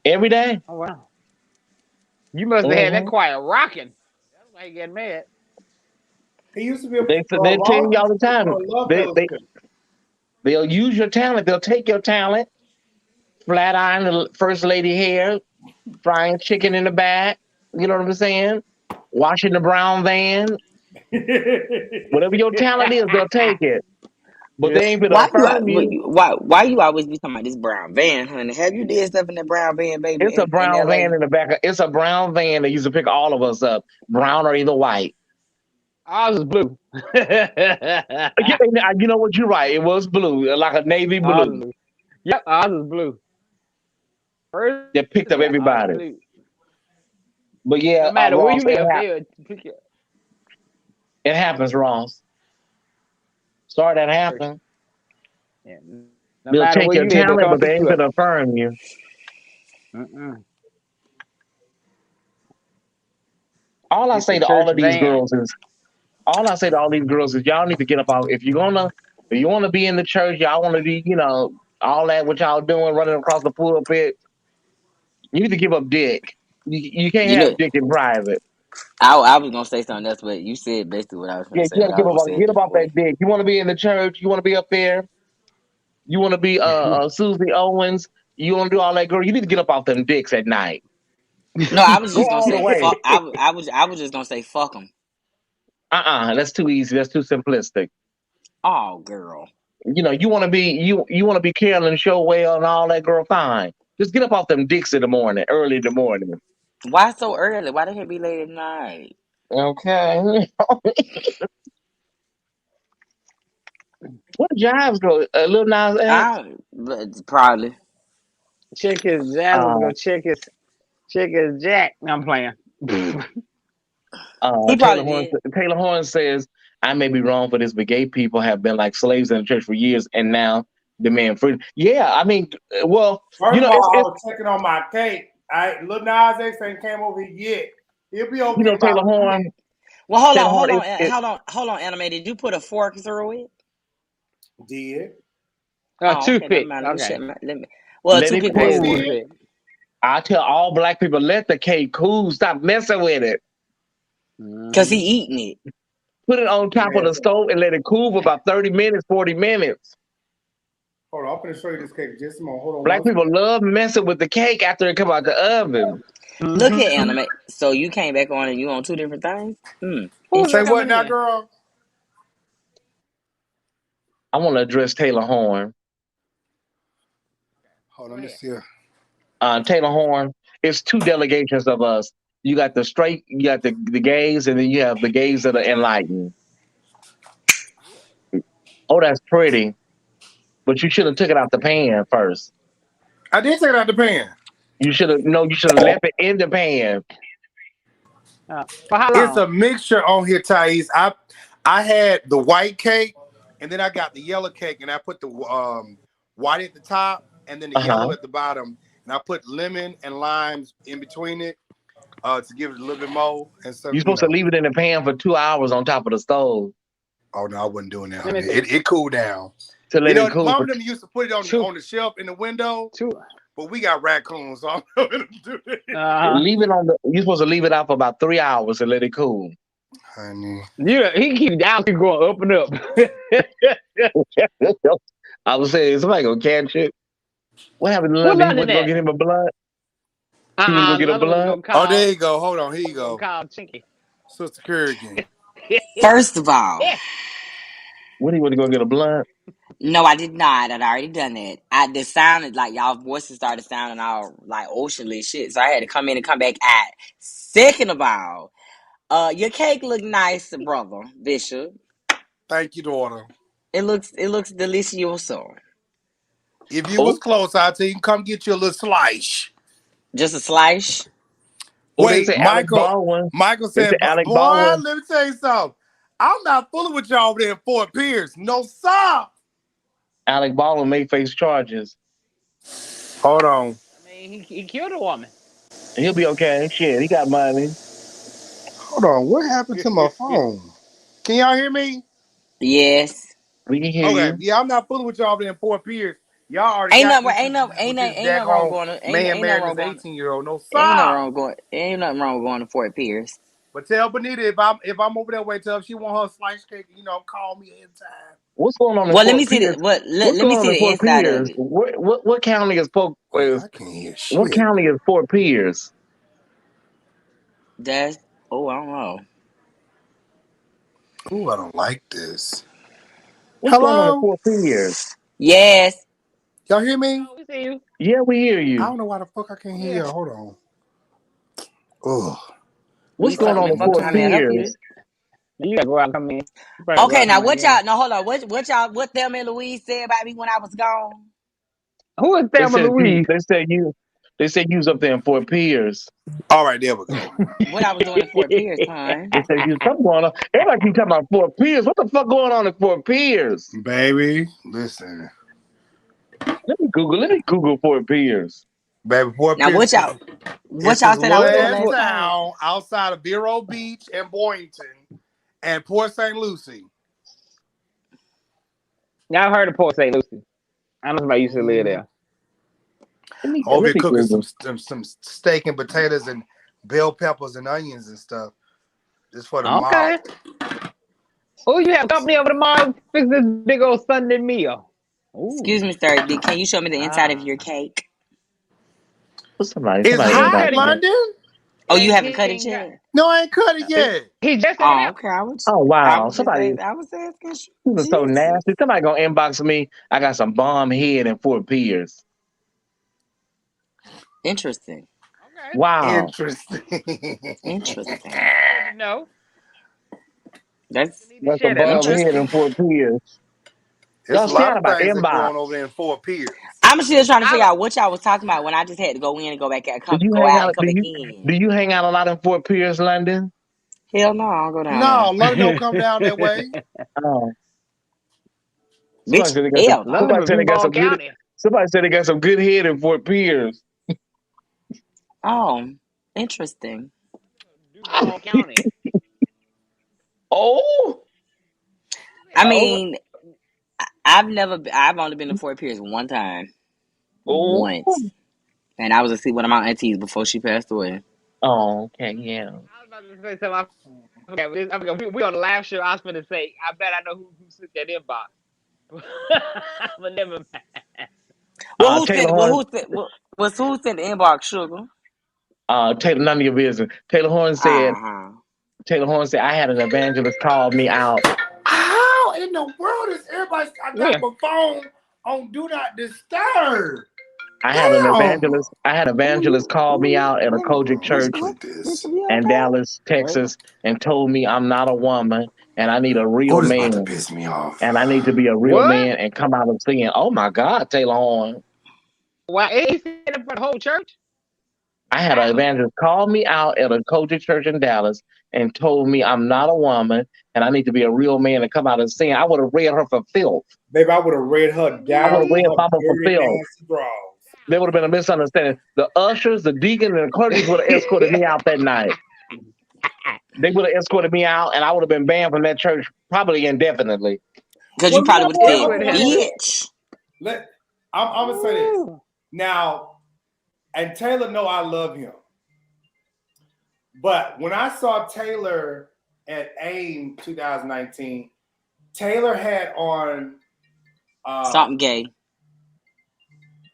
Speaker 6: Every day.
Speaker 4: Oh, wow. You must have had that choir rocking. That's why you get mad.
Speaker 1: He used to be
Speaker 6: they tell you all the time. They'll use your talent. They'll take your talent, flat iron the first lady hair, frying chicken in the back. You know what I'm saying? Washing the brown van. Whatever your talent is, they'll take it. But they ain't gonna affirm you.
Speaker 7: Why you always be talking about this brown van, honey? Have you did stuff in that brown van, baby?
Speaker 6: It's a brown van in the back. It's a brown van that used to pick all of us up, brown or either white.
Speaker 4: Ours is blue.
Speaker 6: You know what? You're right. It was blue, like a navy blue.
Speaker 4: Yep, ours is blue.
Speaker 6: They picked up everybody. But yeah,
Speaker 4: no matter
Speaker 6: Ross,
Speaker 4: where you live,
Speaker 6: it happens, Ross. Sorry that happened.
Speaker 4: Yeah.
Speaker 6: They'll take your talent, but they ain't gonna affirm you. All I say to all these girls is, y'all need to get up off. If you want to be in the church, y'all want to be, all that what y'all doing, running across the pulpit. You need to give up dick. You can't have dick in private.
Speaker 7: I was gonna say something else, but you said basically what I was gonna say.
Speaker 6: Yeah, get up off that dick. You want to be in the church? You want to be up there? You want to be Susie Owens? You want to do all that, girl? You need to get up off them dicks at night.
Speaker 7: No, I was just gonna say fuck. I was just gonna say fuck them.
Speaker 6: That's too easy. That's too simplistic.
Speaker 7: Oh, girl.
Speaker 6: You want to be you want to be Carolyn Showell and all that, girl. Fine. Just get up off them dicks in the morning, early in the morning.
Speaker 7: Why so early? Why they can't be late at night?
Speaker 6: Okay. What jobs go? Lil Nas X?
Speaker 7: Probably.
Speaker 4: Check his jazz. Go check his jack. I'm playing.
Speaker 6: Taylor Horn says, I may be wrong for this, but gay people have been like slaves in the church for years and now demand freedom. Yeah, I mean, well,
Speaker 1: first of all, I was checking on my tape. Lil Nas X ain't came over here yet. He'll be over here.
Speaker 6: Taylor Horn.
Speaker 7: Well, hold on, Anime. Did you put a fork through it?
Speaker 1: Did.
Speaker 7: Okay, never
Speaker 4: Toothpick.
Speaker 7: mind.
Speaker 4: Okay.
Speaker 7: Well,
Speaker 6: Let it
Speaker 7: toothpick may
Speaker 6: cool.
Speaker 7: work.
Speaker 4: Toothpick.
Speaker 6: I tell all black people, let the cake cool. Stop messing with it.
Speaker 7: Cause he eating it.
Speaker 6: Put it on top of the stove and let it cool for about 30 minutes, 40 minutes.
Speaker 1: Hold on, I'm gonna show you this cake. Just a moment. Hold on.
Speaker 6: Black people love messing with the cake after it come out the oven.
Speaker 7: Look at Anime. So you came back on and you on two different things?
Speaker 1: Say what now, girl?
Speaker 6: I want to address Taylor Horn.
Speaker 1: Hold on, let's see her.
Speaker 6: Taylor Horn, it's two delegations of us. You got the straight, you got the gays, and then you have the gays that are enlightened. Oh, that's pretty. But you should have took it out the pan first.
Speaker 1: I did take it out the pan.
Speaker 6: You should have left it in the pan.
Speaker 4: For how long?
Speaker 1: It's a mixture on here, Thais. I had the white cake, and then I got the yellow cake, and I put the white at the top, and then the yellow at the bottom, and I put lemon and limes in between it to give it a little bit more. And so
Speaker 6: You're supposed to leave it in the pan for 2 hours on top of the stove.
Speaker 1: Oh no, I wasn't doing that. It cooled down.
Speaker 6: To let it cool.
Speaker 1: Mom and them used to put it on the shelf in the window. But we got raccoons, so I'm not gonna do that.
Speaker 6: Leave it on the. You're supposed to leave it out for about 3 hours and let it cool.
Speaker 1: Honey,
Speaker 4: he keep going up and up.
Speaker 6: I was saying somebody gonna catch it. What happened to London? He went to go get him a blunt. He went to go get a blunt.
Speaker 1: Oh, there you go. Hold on, here you go.
Speaker 4: Chinky.
Speaker 1: Sister Kerrigan.
Speaker 7: First of all,
Speaker 6: What, he went to go get a blunt?
Speaker 7: no, I did not. I'd already done that. This sounded like y'all voices started sounding all like oceanly shit. So I had to come in and come back at. Second of all, your cake look nice, brother Bishop.
Speaker 1: Thank you, daughter.
Speaker 7: It looks delicious.
Speaker 1: If you was close, I'd tell you come get you a little slice.
Speaker 7: Just a slice.
Speaker 1: Wait, Michael said, boy, let me tell you something. I'm not fooling with y'all over there in Fort Pierce. No, sir.
Speaker 6: Alec Baldwin may face charges.
Speaker 1: Hold on.
Speaker 4: I mean, he killed a woman.
Speaker 6: He'll be okay. Shit, he got money.
Speaker 1: Hold on. What happened to my phone? Can y'all hear me?
Speaker 7: Yes.
Speaker 6: We can hear you.
Speaker 1: Yeah, I'm not fooling with y'all over there in Fort Pierce. Y'all already
Speaker 7: ain't nothing wrong going to
Speaker 1: 18-year-old. No, sir.
Speaker 7: Ain't nothing wrong with going to Fort Pierce.
Speaker 1: But tell Benita if I'm over that way, tell her if she want her slice cake, call me anytime.
Speaker 6: What's going on?
Speaker 7: Well, let me see the inside of it.
Speaker 6: What county is Fort?
Speaker 1: I can't hear shit.
Speaker 6: What county is Fort Pierce?
Speaker 7: I don't know.
Speaker 1: Ooh, I don't like this.
Speaker 6: What's going on in Fort Pierce?
Speaker 7: Yes.
Speaker 1: Y'all hear me?
Speaker 4: We see you.
Speaker 6: Yeah, we hear you.
Speaker 1: I don't know why the fuck I can't hear y'all. Hold on. Oh.
Speaker 6: What's going on in Fort Pierce?
Speaker 4: You gotta go out and come in.
Speaker 7: Okay, now what y'all? No, hold on. What Thelma and Louise said about me when I was gone?
Speaker 4: Who is Thelma Louise?
Speaker 6: They said you was up there in Fort Pierce.
Speaker 1: All right, there we go.
Speaker 7: What I was doing in Fort Pierce, hon?
Speaker 6: They said you something going on. Everybody keep talking about Fort Pierce. What the fuck going on in Fort Pierce?
Speaker 1: Baby, listen.
Speaker 6: Let me Google Fort Pierce.
Speaker 1: Baby, Fort
Speaker 7: Pierce. Now what y'all said I was doing
Speaker 1: town outside of Vero Beach and Boynton and Port St. Lucie.
Speaker 4: Y'all heard of Port St. Lucie? I know somebody used to live there.
Speaker 1: Over here cooking some steak and potatoes and bell peppers and onions and stuff. Just for the mom.
Speaker 4: Oh, you have company over the mall. Fix this big old Sunday meal.
Speaker 7: Ooh. Excuse me, sir. Can you show me the inside of your cake?
Speaker 1: It's hot, London.
Speaker 7: Oh, you haven't cut it yet?
Speaker 1: No, I ain't cut it yet.
Speaker 4: He just
Speaker 7: okay.
Speaker 6: Wow.
Speaker 7: I was asking.
Speaker 6: This is so nasty. Somebody gonna inbox me. I got some bomb head in Fort Pierce.
Speaker 7: Interesting.
Speaker 4: Okay.
Speaker 6: Wow.
Speaker 7: Interesting.
Speaker 4: No.
Speaker 7: That's
Speaker 6: some bomb head in Fort Pierce.
Speaker 1: There's a lot of things that going over there in Fort Pierce.
Speaker 7: I'm still trying to figure out what y'all was talking about when I just had to go in and go back out. Go out and come back in.
Speaker 6: Do you hang out a lot in Fort Pierce, London?
Speaker 7: Hell no, I don't go down there.
Speaker 1: No, London don't come down that way.
Speaker 6: Oh.
Speaker 7: Bitch,
Speaker 6: somebody said they got some good head in Fort Pierce.
Speaker 7: Oh, interesting.
Speaker 4: Duval County.
Speaker 6: Oh.
Speaker 7: I mean, I've only been to Fort Pierce one time.
Speaker 6: Oh,
Speaker 7: Once. And I was to see one of my aunties before she passed away.
Speaker 6: oh, okay, yeah.
Speaker 4: I was about to say something. We on the live show. I was going to say, I bet I know who sent that inbox. But never mind.
Speaker 7: Well, who
Speaker 6: Taylor
Speaker 7: sent?
Speaker 6: Horn.
Speaker 7: Who sent the inbox, sugar?
Speaker 6: Taylor, none of your business. Taylor Horn said. Taylor Horn said, I had an evangelist call me out.
Speaker 1: How in the world is everybody? I got my phone on Do Not Disturb.
Speaker 6: I had an evangelist call me out at a Kojic church in Dallas, Texas, and told me I'm not a woman and I need a real man.
Speaker 1: About to piss me off.
Speaker 6: And I need to be a real man and come out and sing. Oh my God, Taylor Horn.
Speaker 4: Why he said it for the whole church?
Speaker 6: I had an evangelist call me out at a Kojic church in Dallas and told me I'm not a woman and I need to be a real man and come out and sing. I would have read her for filth.
Speaker 1: Baby, I would have read her down.
Speaker 6: I would have read Mama for filth. There would have been a misunderstanding. The ushers, the deacon, and the clergy would have escorted me out that night. They would have escorted me out, and I would have been banned from that church probably indefinitely.
Speaker 7: Because you probably would have said, bitch.
Speaker 1: I'm going to say this. Now, and Taylor know I love him. But when I saw Taylor at AIM 2019, Taylor had on...
Speaker 7: something gay.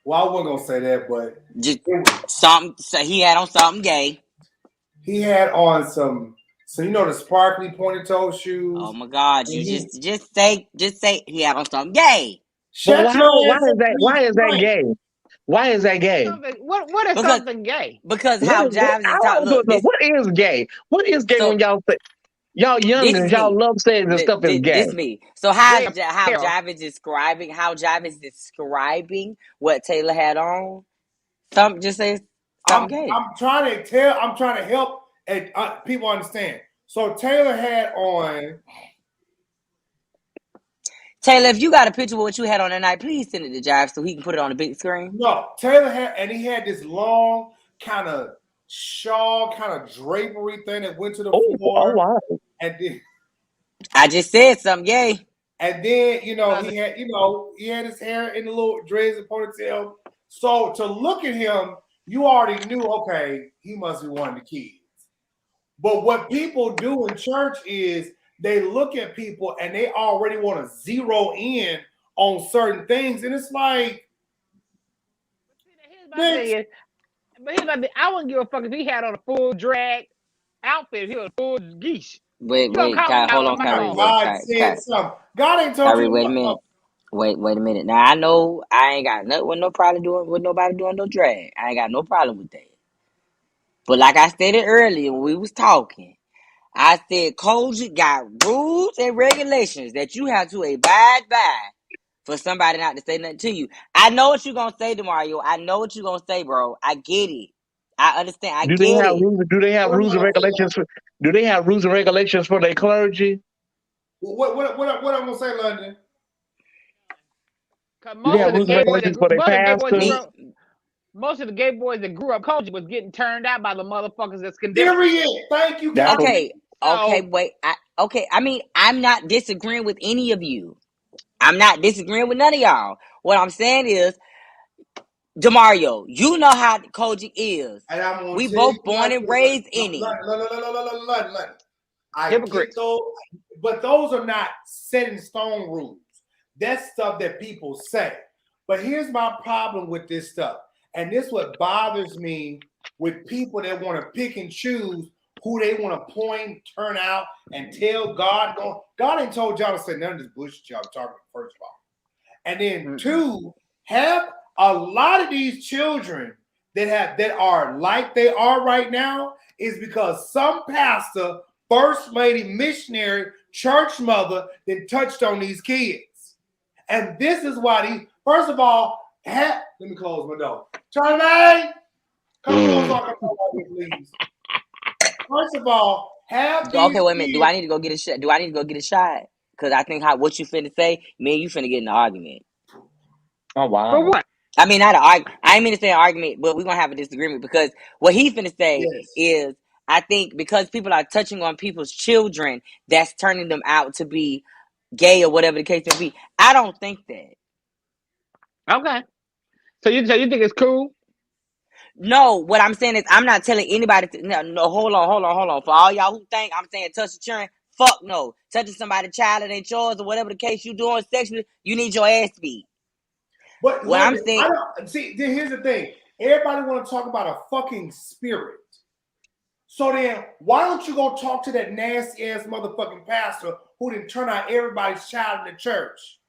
Speaker 1: Well, I wasn't going to say that, but...
Speaker 7: Just something... So he had on something gay.
Speaker 1: He had on some... So you know the sparkly pointed toe shoes.
Speaker 7: Oh my God! You just say he had on something gay.
Speaker 6: Why is that gay? Why is that gay?
Speaker 4: What is something gay?
Speaker 7: Because how Jives is talking.
Speaker 6: What is gay? What is gay when y'all say y'all young and y'all love saying this stuff is gay?
Speaker 7: This me. So how Jive is describing what Taylor had on? Something just says something gay.
Speaker 1: I'm trying to help and people understand. So Taylor had on.
Speaker 7: Taylor, if you got a picture of what you had on that night, please send it to Jive so he can put it on the big screen.
Speaker 1: No, Taylor he had this long kind of shawl, kind of drapery thing that went to the floor.
Speaker 6: Oh wow!
Speaker 1: And then
Speaker 7: I just said something gay.
Speaker 1: And then he had his hair in the little dreads and ponytail. So to look at him, you already knew, okay, he must be one of the kids. But what people do in church is they look at people and they already want to zero in on certain things. And it's like,
Speaker 4: I wouldn't give a fuck if he had on a full drag outfit. If he was full geese.
Speaker 7: Wait, God, hold on, Kyrie.
Speaker 1: God said something. God ain't told you.
Speaker 7: Wait a minute. Wait a minute. Now I know I ain't got nothing with nobody doing no drag. I ain't got no problem with that. But like I stated earlier when we was talking, I said Kojic got rules and regulations that you have to abide by for somebody not to say nothing to you. I know what you're gonna say, DeMario. I know what you're gonna say, bro. I get it. I understand.
Speaker 6: Do they have rules and regulations? Do they have rules and regulations for their clergy?
Speaker 1: What I'm gonna say, London?
Speaker 4: Most of the gay boys that grew up Kojic was getting turned out by the motherfuckers that's condemned.
Speaker 1: Period. Thank you.
Speaker 7: Okay, wait. I mean, I'm not disagreeing with any of you. I'm not disagreeing with none of y'all. What I'm saying is, DeMario, you know how Kojic is. We both born and raised in it.
Speaker 1: I get those, but those are not set in stone rules. That's stuff that people say. But here's my problem with this stuff. And this is what bothers me with people that want to pick and choose who they want to point, turn out, and tell God. God ain't told y'all to say none of this bullshit y'all talking about, first of all. And then two, have a lot of these children that are like they are right now is because some pastor, first lady, missionary, church mother that touched on these kids. And this is why first of all, let me close my door. Charlie, come on, please. First of all, have these
Speaker 7: okay, wait a minute.
Speaker 1: kids.
Speaker 7: Do I need to go get a shot? Because I think what you finna say, me and you finna get in an argument.
Speaker 6: Oh wow.
Speaker 4: For what?
Speaker 7: I mean, not an argument. I ain't mean to say an argument, but we're gonna have a disagreement because what he finna say is, I think because people are touching on people's children, that's turning them out to be gay or whatever the case may be. I don't think that.
Speaker 4: Okay. So you think it's cool?
Speaker 7: No, what I'm saying is I'm not telling anybody no, hold on. For all y'all who think I'm saying touch the children, fuck no. Touching somebody's child that ain't yours or whatever the case you doing sexually, you need your ass beat.
Speaker 1: But
Speaker 7: what I'm saying,
Speaker 1: I don't see. Here's the thing: everybody want to talk about a fucking spirit. So then, why don't you go talk to that nasty ass motherfucking pastor who didn't turn out everybody's child in the church?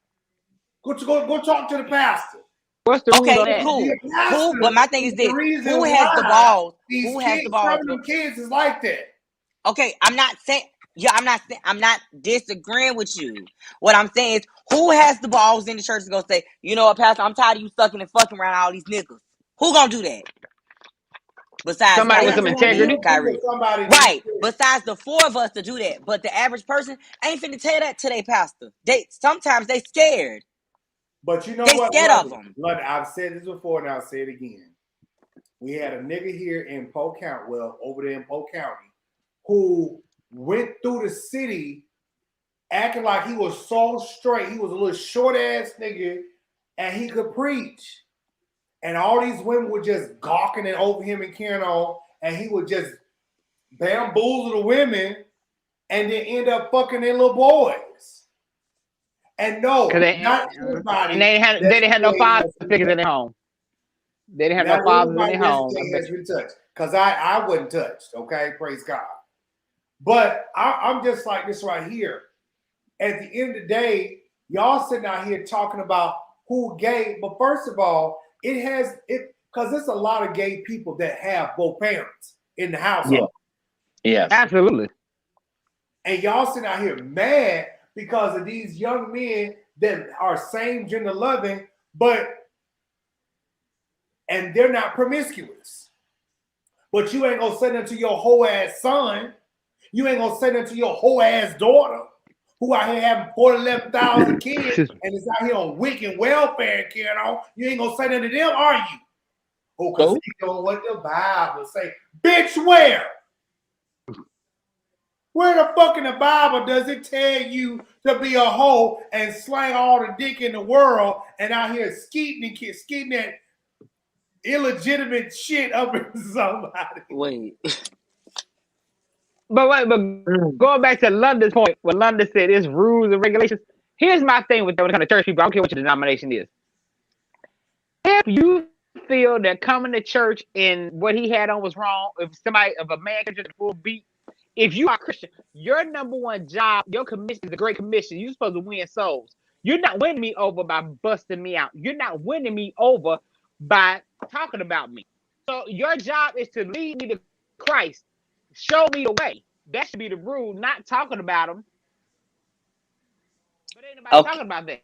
Speaker 1: Go talk to the pastor.
Speaker 4: What's the
Speaker 7: okay,
Speaker 4: rules
Speaker 7: cool. But my thing is this: who has the balls? Who has the balls?
Speaker 1: Some of them kids is like that.
Speaker 7: Okay, I'm not disagreeing with you. What I'm saying is, who has the balls in the church to go say, you know what, Pastor, I'm tired of you sucking and fucking around all these niggas. Who gonna do that? Besides
Speaker 4: somebody with some integrity,
Speaker 7: Kyrie. Right. Besides the four of us to do that, but the average person ain't finna tell that to their pastor. Sometimes they scared.
Speaker 1: But you know
Speaker 7: they
Speaker 1: what?
Speaker 7: Scared of them.
Speaker 1: London, I've said this before, and I'll say it again. We had a nigga here in Polk County, over there in Polk County, who went through the city acting like he was so straight. He was a little short ass nigga, and he could preach. And all these women were just gawking and over him and carrying on, and he would just bamboozle the women, and then end up fucking their little boys. And no, not everybody.
Speaker 4: And they didn't have no father figures in their home. They didn't have no fathers in their home.
Speaker 1: Has been touched because I wasn't touched. Okay, praise God. But I'm just like this right here. At the end of the day, y'all sitting out here talking about who gay. But first of all, because there's a lot of gay people that have both parents in the household.
Speaker 6: Yeah,
Speaker 4: absolutely.
Speaker 1: And y'all sitting out here mad because of these young men that are same gender loving, and they're not promiscuous. But you ain't gonna say that to your whole ass son. You ain't gonna say that to your whole ass daughter who out here having 11,000 kids and is out here on WIC and welfare and carrying on. You ain't gonna say that to them, are you? Oh, because you know what the Bible say. Bitch, where? Where the fuck in the Bible does it tell you to be a hoe and slang all the dick in the world and out here skeeting that illegitimate shit up into somebody?
Speaker 7: Wait.
Speaker 4: But going back to London's point, when London said it's rules and regulations, here's my thing with when it comes to church people. I don't care what your denomination is. If you feel that coming to church and what he had on was wrong, if a man can just full beat, if you are a Christian, your number one job, your commission is the Great Commission. You're supposed to win souls. You're not winning me over by busting me out. You're not winning me over by talking about me. So your job is to lead me to Christ. Show me the way. That should be the rule, not talking about them. But ain't nobody talking about that.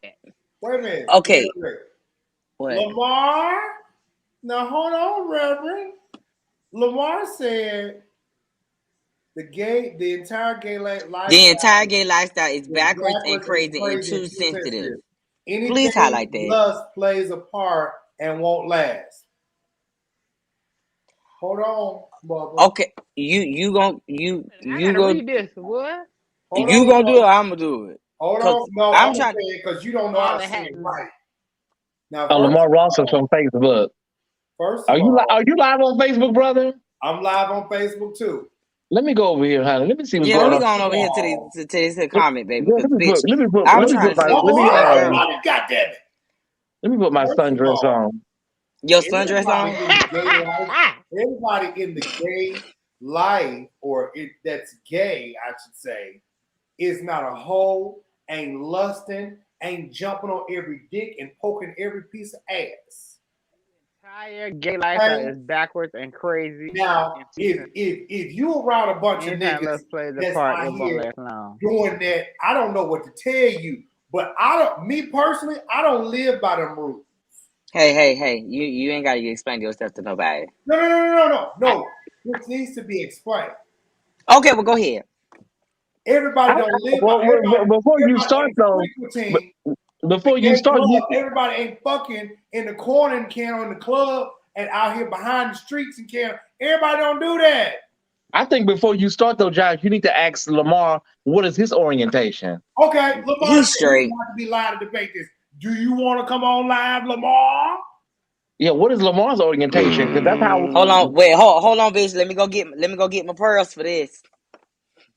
Speaker 1: Wait a minute.
Speaker 7: Okay.
Speaker 1: What? Lamar? Now hold on, Reverend. Lamar said the entire gay lifestyle
Speaker 7: is backwards and crazy and too sensitive.
Speaker 1: Anything
Speaker 7: please highlight that.
Speaker 1: Lust plays a part and won't last. Hold on, Bubba.
Speaker 7: Okay, you gonna
Speaker 4: read this. What?
Speaker 7: You gonna do it? I'm gonna do it.
Speaker 1: Hold on, no, I'm trying because you don't know how to say it right. Now,
Speaker 6: Lamar Ross is on Facebook.
Speaker 1: First,
Speaker 6: are you live on Facebook, brother?
Speaker 1: I'm live on Facebook too.
Speaker 6: Let me go over here, honey. Let me see what's going on.
Speaker 7: Let me go on over here to this comment, baby.
Speaker 6: Let me put
Speaker 1: Let me put
Speaker 6: my sundress on.
Speaker 7: Your sundress on?
Speaker 1: Everybody in the gay life, that's gay, I should say, is not a hoe, ain't lusting, ain't jumping on every dick and poking every piece of ass.
Speaker 4: Entire gay lifestyle is backwards and crazy.
Speaker 1: Now, if you around a bunch of niggas that's out here doing that, I don't know what to tell you. But me personally, I don't live by them rules.
Speaker 7: Hey, you ain't gotta explain yourself to nobody.
Speaker 1: No. This needs to be explained.
Speaker 7: Okay, well, go ahead.
Speaker 1: Everybody don't live
Speaker 6: before you start though. Before you start,
Speaker 1: everybody ain't fucking in the corner and can in the club and out here behind the streets and can. Everybody don't do that.
Speaker 6: I think before you start though, Josh, you need to ask Lamar what is his orientation.
Speaker 1: Okay, Lamar,
Speaker 7: He's straight.
Speaker 1: you have to be live to debate this. Do you want to come on live, Lamar?
Speaker 6: Yeah, what is Lamar's orientation? Because that's how.
Speaker 7: Hold on, wait, hold on, bitch. Let me go get my pearls for this.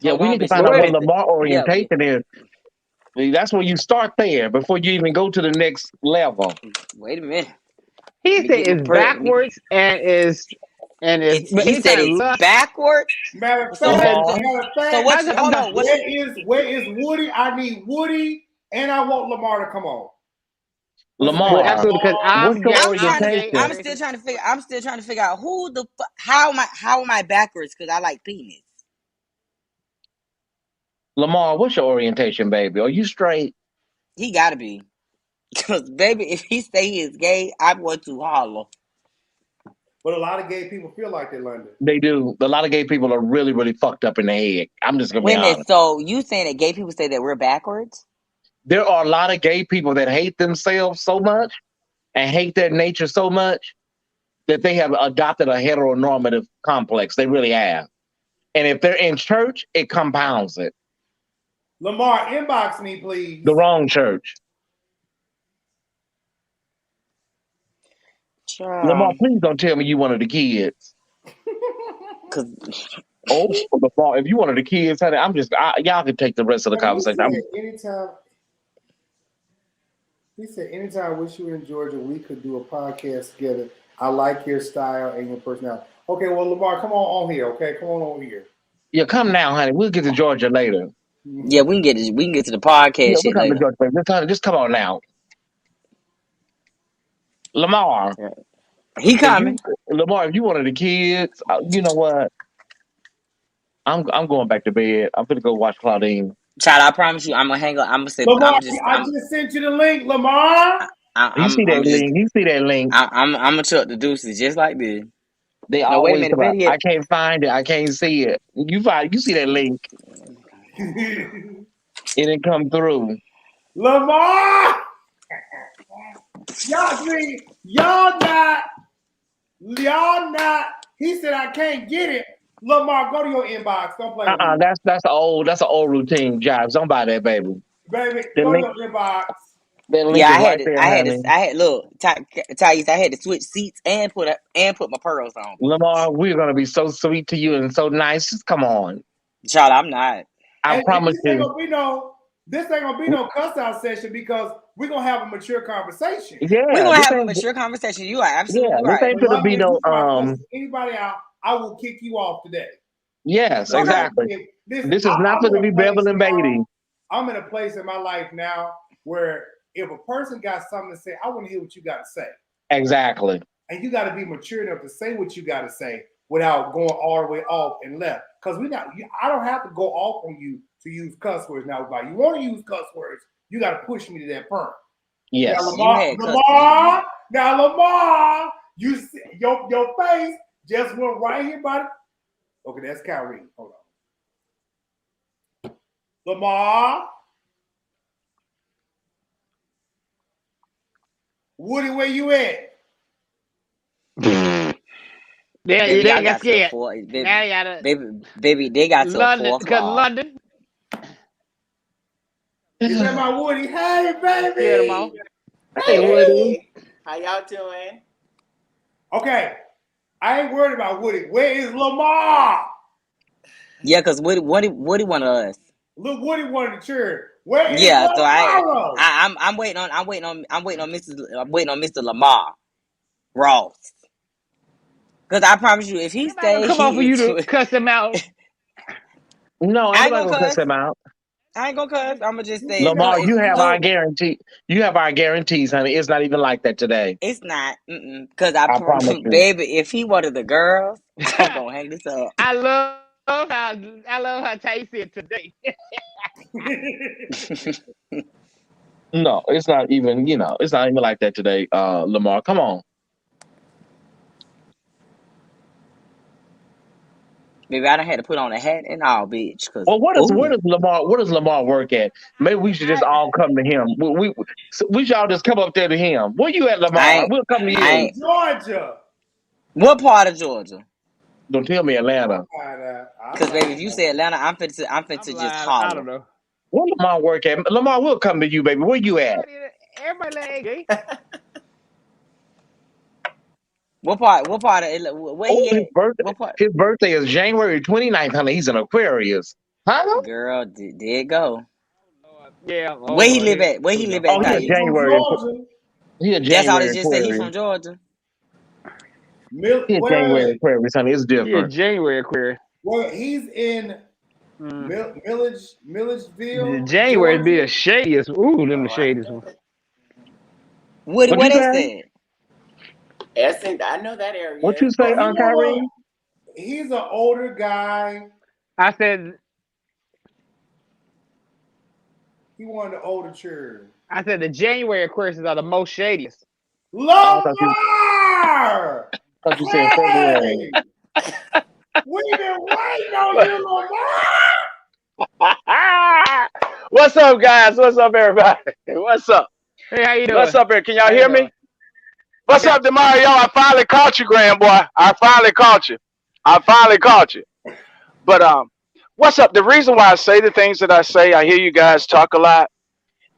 Speaker 6: Yeah,
Speaker 7: Hold
Speaker 6: we
Speaker 7: on,
Speaker 6: need to
Speaker 7: bitch.
Speaker 6: find
Speaker 7: Let
Speaker 6: out
Speaker 7: me
Speaker 6: what
Speaker 7: get the-
Speaker 6: Lamar
Speaker 7: yeah,
Speaker 6: orientation is. That's where you start there before you even go to the next level.
Speaker 7: Wait a minute.
Speaker 4: He
Speaker 7: Let me
Speaker 4: said
Speaker 7: get my
Speaker 4: it's
Speaker 7: pearl.
Speaker 4: backwards but
Speaker 7: He said
Speaker 4: anytime
Speaker 7: it's
Speaker 4: love.
Speaker 7: backwards.
Speaker 1: Matter of
Speaker 7: So
Speaker 1: fact,
Speaker 6: Lamar.
Speaker 7: so what's hold on? What's
Speaker 1: where is Woody? I need Woody, and I want Lamar to come on.
Speaker 6: Lamar,
Speaker 4: absolutely, because
Speaker 6: what's your
Speaker 7: I'm
Speaker 6: orientation?
Speaker 7: still trying to figure. I'm still trying to figure out who the how am I backwards? Because I like penis.
Speaker 6: Lamar, what's your orientation, baby? Are you straight?
Speaker 7: He gotta be. Because baby, if he say he is gay, I'm going to holler.
Speaker 1: But a lot of gay people feel like they're London.
Speaker 6: They do. A lot of gay people are really, really fucked up in the head. I'm just gonna
Speaker 7: Wait
Speaker 6: be
Speaker 7: a minute.
Speaker 6: honest.
Speaker 7: So you saying that gay people say that we're backwards?
Speaker 6: There are a lot of gay people that hate themselves so much and hate their nature so much that they have adopted a heteronormative complex. They really have. And if they're in church, it compounds it.
Speaker 1: Lamar, inbox me, please.
Speaker 6: The wrong church. Lamar, please don't tell me you one of the kids. Oh, Lamar, if you one of the kids, honey, y'all can take the rest of the conversation.
Speaker 1: He said, anytime I wish you were in Georgia, we could do a podcast together. I like your style and your personality. Okay, well, Lamar, come on here, okay? Come on over here.
Speaker 6: Yeah, come now, honey. We'll get to Georgia later.
Speaker 7: Yeah, we can get to the podcast shit
Speaker 6: we'll
Speaker 7: later.
Speaker 6: To Georgia. Just come on now. Lamar.
Speaker 7: He coming.
Speaker 6: Lamar, if you one of the kids, you know what? I'm going back to bed. I'm gonna go watch Claudine.
Speaker 7: Child, I promise you, I'm gonna hang up. I'm gonna say,
Speaker 1: Lamar, I just sent you the link, Lamar.
Speaker 6: You see that link?
Speaker 7: I'm gonna chuck the deuces just like this.
Speaker 6: They always come out. I can't find it. I can't see it. You see that link? It didn't come through.
Speaker 1: Lamar, y'all not. He said I can't get it. Lamar, go to your inbox. Don't play with me.
Speaker 6: That's an old routine, Jives. Don't buy that, baby.
Speaker 1: Baby, go to your inbox.
Speaker 7: Yeah, I had look, Thais, I had to switch seats and put my pearls on.
Speaker 6: Lamar, we're gonna be so sweet to you and so nice. Just come on.
Speaker 7: Child, I'm not.
Speaker 6: I promise you.
Speaker 1: This ain't gonna be no cuss out session because we're gonna have a mature conversation.
Speaker 6: Yeah,
Speaker 7: we're gonna have a mature conversation. You are absolutely right.
Speaker 6: This ain't gonna be no
Speaker 1: anybody out, I will kick you off today.
Speaker 6: Yes, exactly. This is not going to be Beverly Beatty.
Speaker 1: I'm in a place in my life now where if a person got something to say, I want to hear what you got to say.
Speaker 6: Exactly.
Speaker 1: And you got to be mature enough to say what you got to say without going all the way off and left. Because I don't have to go off on you to use cuss words now. If you want to use cuss words, you got to push me to that point.
Speaker 6: Yes.
Speaker 1: Now Lamar, you see, your face just went right here by the. Okay, that's Kyrie. Hold on. Lamar. Woody, where you at?
Speaker 7: They got scared. Baby, they got to
Speaker 4: London,
Speaker 7: 4 o'clock.
Speaker 4: London.
Speaker 1: Is that my Woody? Hey, baby.
Speaker 4: Yeah, Lamar.
Speaker 6: Hey, Woody.
Speaker 8: How y'all doing?
Speaker 1: Okay, I ain't worried about Woody. Where is Lamar?
Speaker 7: Yeah, because Woody one of us.
Speaker 1: Look, Woody wanted the chair. Where is
Speaker 7: so
Speaker 1: Lamar?
Speaker 7: I'm waiting on Mr. Lamar Ross. Because I promise you, if he stays,
Speaker 4: come on for you to cuss him out.
Speaker 6: No, I'm not gonna cuss him out.
Speaker 7: I ain't gonna cuss. I'm gonna just say,
Speaker 6: Lamar, you have our guarantee. You have our guarantees, honey. It's not even like that today.
Speaker 7: It's not, because I promise you, baby. If he one of the girls, I'm gonna hang this up.
Speaker 4: I love how Tay said today.
Speaker 6: No, it's not even. It's not even like that today. Lamar, come on.
Speaker 7: Baby, I done had to put on a hat and all, bitch.
Speaker 6: Well, where does Lamar work at? Maybe we should just all come to him. We should all just come up there to him. Where you at, Lamar? We'll come to you.
Speaker 1: Georgia.
Speaker 7: What part of Georgia?
Speaker 6: Don't tell me Atlanta.
Speaker 7: Because baby, if you say Atlanta, I'm fit to just
Speaker 4: I don't
Speaker 7: holler.
Speaker 4: know.
Speaker 6: Where Lamar work at? Lamar will come to you, baby. Where you at?
Speaker 4: Everybody like AJ.
Speaker 7: What part of where he at? What part?
Speaker 6: His birthday is January 29th, honey. He's an Aquarius. Huh?
Speaker 7: Girl, there it go.
Speaker 4: Yeah.
Speaker 7: Where he live at? Where he live at?
Speaker 6: Oh, he's a January. He's a January.
Speaker 7: That's all they just say.
Speaker 6: Aquarius.
Speaker 7: He's from Georgia.
Speaker 6: He's January Aquarius, honey. It's different.
Speaker 4: Yeah, January Aquarius.
Speaker 1: Well, he's in Milledgeville.
Speaker 4: January be the shadiest. Ooh, them the shadiest one.
Speaker 7: What is
Speaker 8: that? I know that area.
Speaker 6: What you say, Kyrie?
Speaker 1: He's an older guy.
Speaker 4: I said
Speaker 1: he wanted the older children.
Speaker 4: I said the January Aquarius are the most shadiest.
Speaker 1: Lamar!
Speaker 6: I thought you said February.
Speaker 1: We've been waiting on you, Lamar!
Speaker 9: What's up, guys? What's up, everybody? What's up?
Speaker 4: Hey, how you doing?
Speaker 9: What's up here? Can y'all hear me? What's up, Demario? I finally caught you, Grand Boy. I finally caught you. But what's up? The reason why I say the things that I say, I hear you guys talk a lot.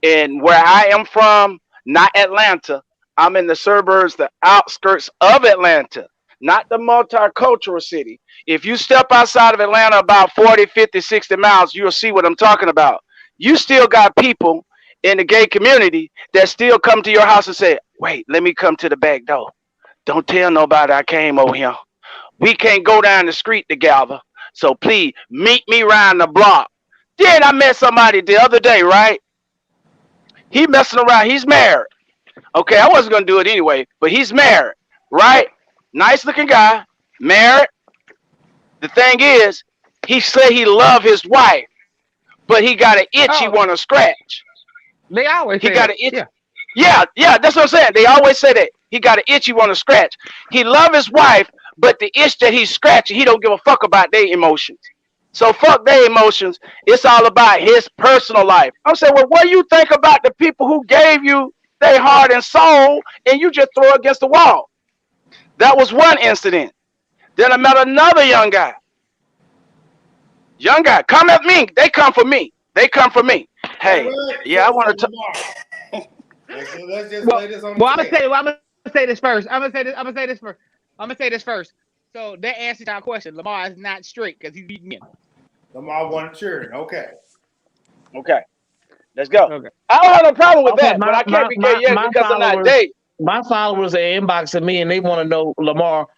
Speaker 9: And where I am from, not Atlanta. I'm in the suburbs, the outskirts of Atlanta, not the multicultural city. If you step outside of Atlanta about 40, 50, 60 miles, you'll see what I'm talking about. You still got people in the gay community that still come to your house and say, wait, let me come to the back door. Don't tell nobody I came over here. We can't go down the street together. So please meet me around the block. Then I met somebody the other day, right? He messing around. He's married. Okay, I wasn't going to do it anyway, but he's married, right? Nice looking guy, married. The thing is, he said he loved his wife, but he got an itch he want to scratch.
Speaker 4: They always say
Speaker 9: got an itch. Yeah, that's what I'm saying. They always say that. He got an itch he want to scratch. He love his wife, but the itch that he's scratching, he don't give a fuck about their emotions. So fuck their emotions. It's all about his personal life. I'm saying, well, what do you think about the people who gave you their heart and soul and you just throw it against the wall? That was one incident. Then I met another young guy. Come at me. They come for me. Hey, yeah, I want to talk.
Speaker 1: Let's just lay this on the
Speaker 4: I'm gonna say this first. I'm gonna say this first. So that answers our question. Lamar is not straight because he's beating men.
Speaker 1: Lamar wanted children. Okay.
Speaker 9: Let's go. Okay. I don't have no problem with that, but I can't be gay yet because I'm not dating.
Speaker 6: My followers are inboxing me and they want to know, Lamar.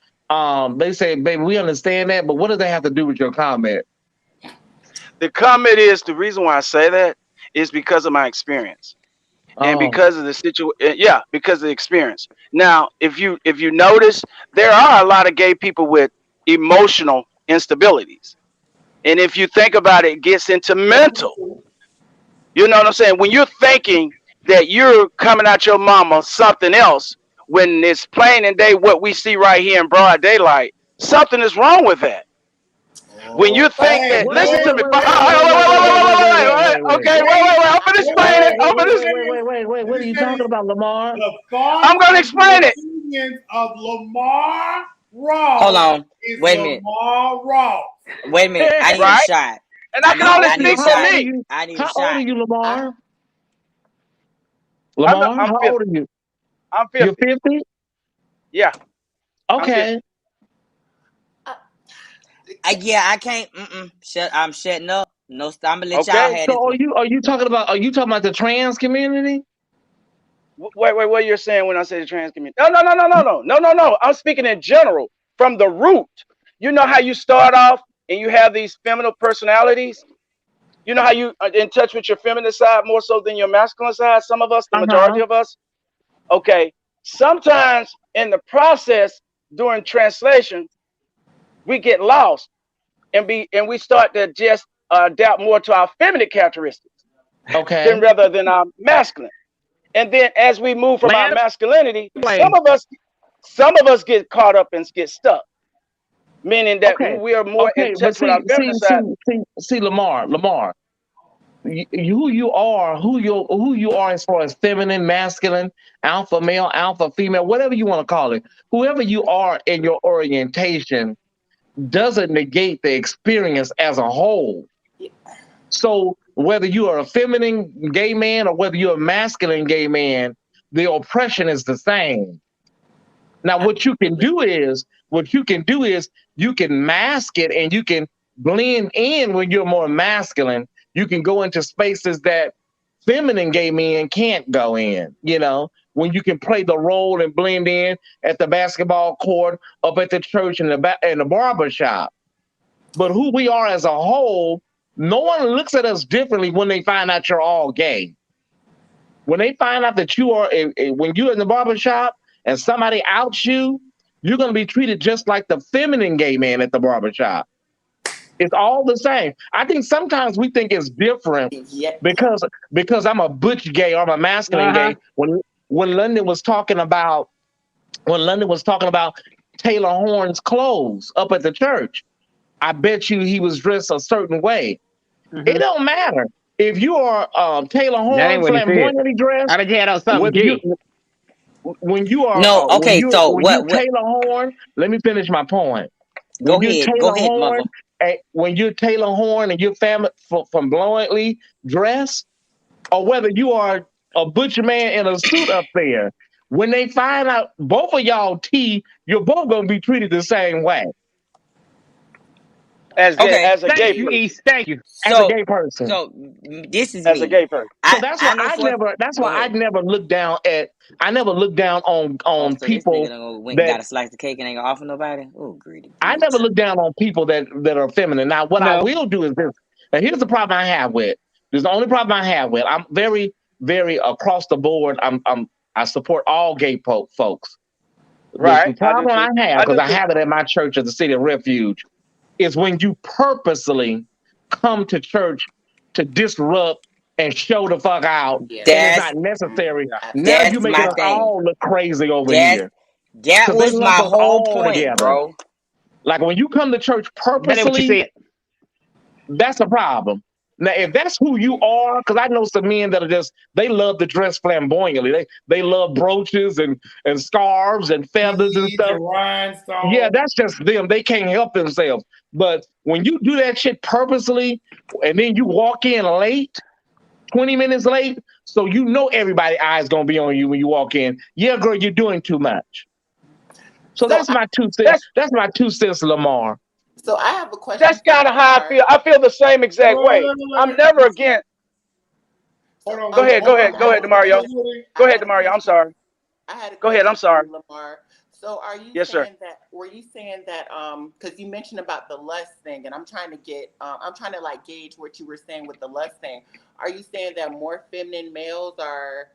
Speaker 6: They say, baby, we understand that, but what does that have to do with your comment?
Speaker 9: The comment is the reason why I say that is because of my experience. And because of the situation, because of the experience. Now, if you notice, there are a lot of gay people with emotional instabilities, and if you think about it, it gets into mental. You know what I'm saying? When you're thinking that you're coming out your mama something else, when it's plain and day what we see right here in broad daylight, something is wrong with that. When you think that, listen to me. Okay, wait. I'm gonna explain it.
Speaker 6: Wait. What are you talking about, Lamar?
Speaker 9: I'm gonna explain it.
Speaker 1: Of Lamar Ross.
Speaker 7: Hold on. Wait a minute.
Speaker 1: Lamar Ross.
Speaker 7: Wait a minute. I need a shot.
Speaker 9: And I can only speak for me.
Speaker 7: I need a shot.
Speaker 6: How old are you, Lamar? Lamar, how old are you?
Speaker 9: I'm 50.
Speaker 6: You're 50?
Speaker 9: Yeah.
Speaker 6: Okay.
Speaker 7: I can't. I'm shutting up. No, I'm gonna let y'all have
Speaker 6: so
Speaker 7: it.
Speaker 6: are you talking about the trans community?
Speaker 9: Wait, what you're saying when I say the trans community? No. I'm speaking in general from the root. You know how you start off and you have these feminine personalities? You know how you are in touch with your feminine side more so than your masculine side? Some of us, the majority of us. Okay. Sometimes in the process during translation, we get lost and we start to just adapt more to our feminine characteristics.
Speaker 6: Okay.
Speaker 9: Rather than our masculine. And then as we move from our masculinity, some of us get caught up and get stuck. Meaning that we are more in touch with our feminine side.
Speaker 6: See, Lamar, who you are as far as feminine, masculine, alpha male, alpha female, whatever you want to call it, whoever you are in your orientation, doesn't negate the experience as a whole. So whether you are a feminine gay man or whether you're a masculine gay man, the oppression is the same. Now, what you can do is you can mask it and you can blend in when you're more masculine. You can go into spaces that feminine gay men can't go in, when you can play the role and blend in at the basketball court, up at the church, and the barber shop. But who we are as a whole, no one looks at us differently when they find out you're all gay. When they find out that you are, when you're in the barber shop and somebody outs you, you're going to be treated just like the feminine gay man at the barber shop. It's all the same. I think sometimes we think it's different because I'm a butch gay or I'm a masculine gay. When London was talking about Taylor Horn's clothes up at the church, I bet you he was dressed a certain way. It don't matter if you are Taylor Horn flamboyantly dressed.
Speaker 4: I bet you had on something gay.
Speaker 6: When you are Taylor Horn, let me finish my point.
Speaker 7: Go ahead, mother.
Speaker 6: When you're Taylor Horn and you're flamboyantly dressed, or whether you are a butcher man in a suit up there, when they find out both of y'all you're both gonna be treated the same way.
Speaker 9: As a gay person.
Speaker 4: Thank you.
Speaker 6: As a gay person.
Speaker 7: So this is
Speaker 9: as a gay person.
Speaker 6: So that's why I never look down on people
Speaker 7: that got a slice of cake and ain't gonna offer nobody. Oh, greedy.
Speaker 6: I never look down on people that are feminine. Now, what I will do is this. Now, here's the problem I have with. There's the only problem I have with. I'm very, very across the board. I support all gay folks.
Speaker 9: Right.
Speaker 6: The problem I have, because I have it at my church at the City of Refuge, is when you purposely come to church to disrupt and show the fuck out. And it's not necessary. Now you making us all look crazy over here.
Speaker 7: That was my whole point, together. Bro.
Speaker 6: Like when you come to church purposely, that's a problem. Now, if that's who you are, because I know some men that are they love to dress flamboyantly. They love brooches and scarves and feathers and stuff. Yeah, that's just them. They can't help themselves. But when you do that shit purposely and then you walk in late, 20 minutes late, so you know everybody's eyes going to be on you when you walk in. Yeah, girl, you're doing too much. So that's my 2 cents. That's my 2 cents, Lamar.
Speaker 8: So I have a question.
Speaker 9: That's kind of how I feel. I feel the same exact way. I'm never against. Go ahead, Demario. Go ahead, Demario. I'm sorry. Go ahead. I'm sorry.
Speaker 8: Lamar. So are you were you saying that because you mentioned about the lust thing, and I'm trying to like gauge what you were saying with the lust thing. Are you saying that more feminine males are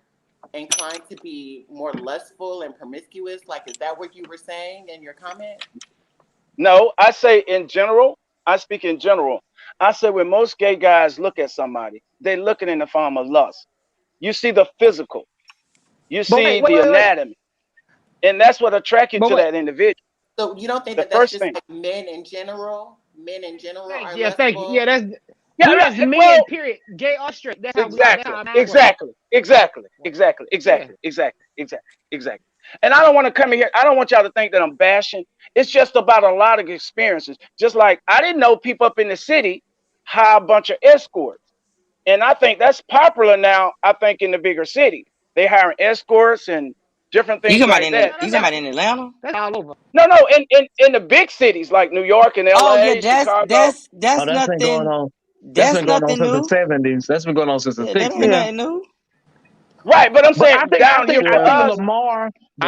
Speaker 8: inclined to be more lustful and promiscuous? Like, is that what you were saying in your comment?
Speaker 9: No, I say in general. I speak in general. I say when most gay guys look at somebody, they looking in the form of lust. You see the physical. You see the anatomy. And that's what attracts you to that individual.
Speaker 8: So you don't think that's just like men in general? Men in general are lustful?
Speaker 4: Thank you. Yeah, that's men, period. Gay or straight. That's
Speaker 9: exactly. And I don't want to come in here. I don't want y'all to think that I'm bashing. It's just about a lot of experiences. Just like I didn't know people up in the city hire a bunch of escorts. And I think that's popular now, I think, in the bigger city. They hire escorts and different things like that.
Speaker 7: You talking about in Atlanta?
Speaker 4: That's all over.
Speaker 9: No, in the big cities like New York and LA, Chicago.
Speaker 7: That's
Speaker 6: nothing. Been going on. That's been going on since the 70s. That's been going on since the 60s.
Speaker 7: That ain't nothing new.
Speaker 9: Right, but I'm saying
Speaker 6: I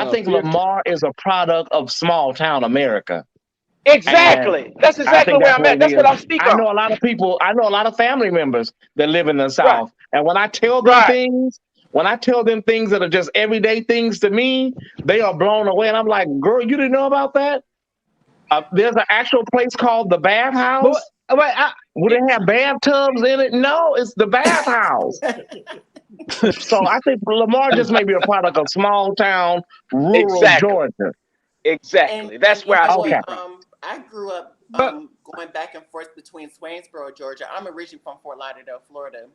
Speaker 6: think Lamar is a product of small town America.
Speaker 9: Exactly. That's exactly where I'm at. That's what I'm speaking on.
Speaker 6: I know a lot of people, I know a lot of family members that live in the South. Right. And when I tell them things that are just everyday things to me, they are blown away. And I'm like, girl, you didn't know about that? There's an actual place called the Bathhouse. Would it have bathtubs in it? No, it's the Bathhouse. So I think Lamar just may be a product of small town, rural Georgia.
Speaker 9: Exactly. That's where I speak
Speaker 8: from. I grew up going back and forth between Swainsboro, Georgia. I'm originally from Fort Lauderdale, Florida.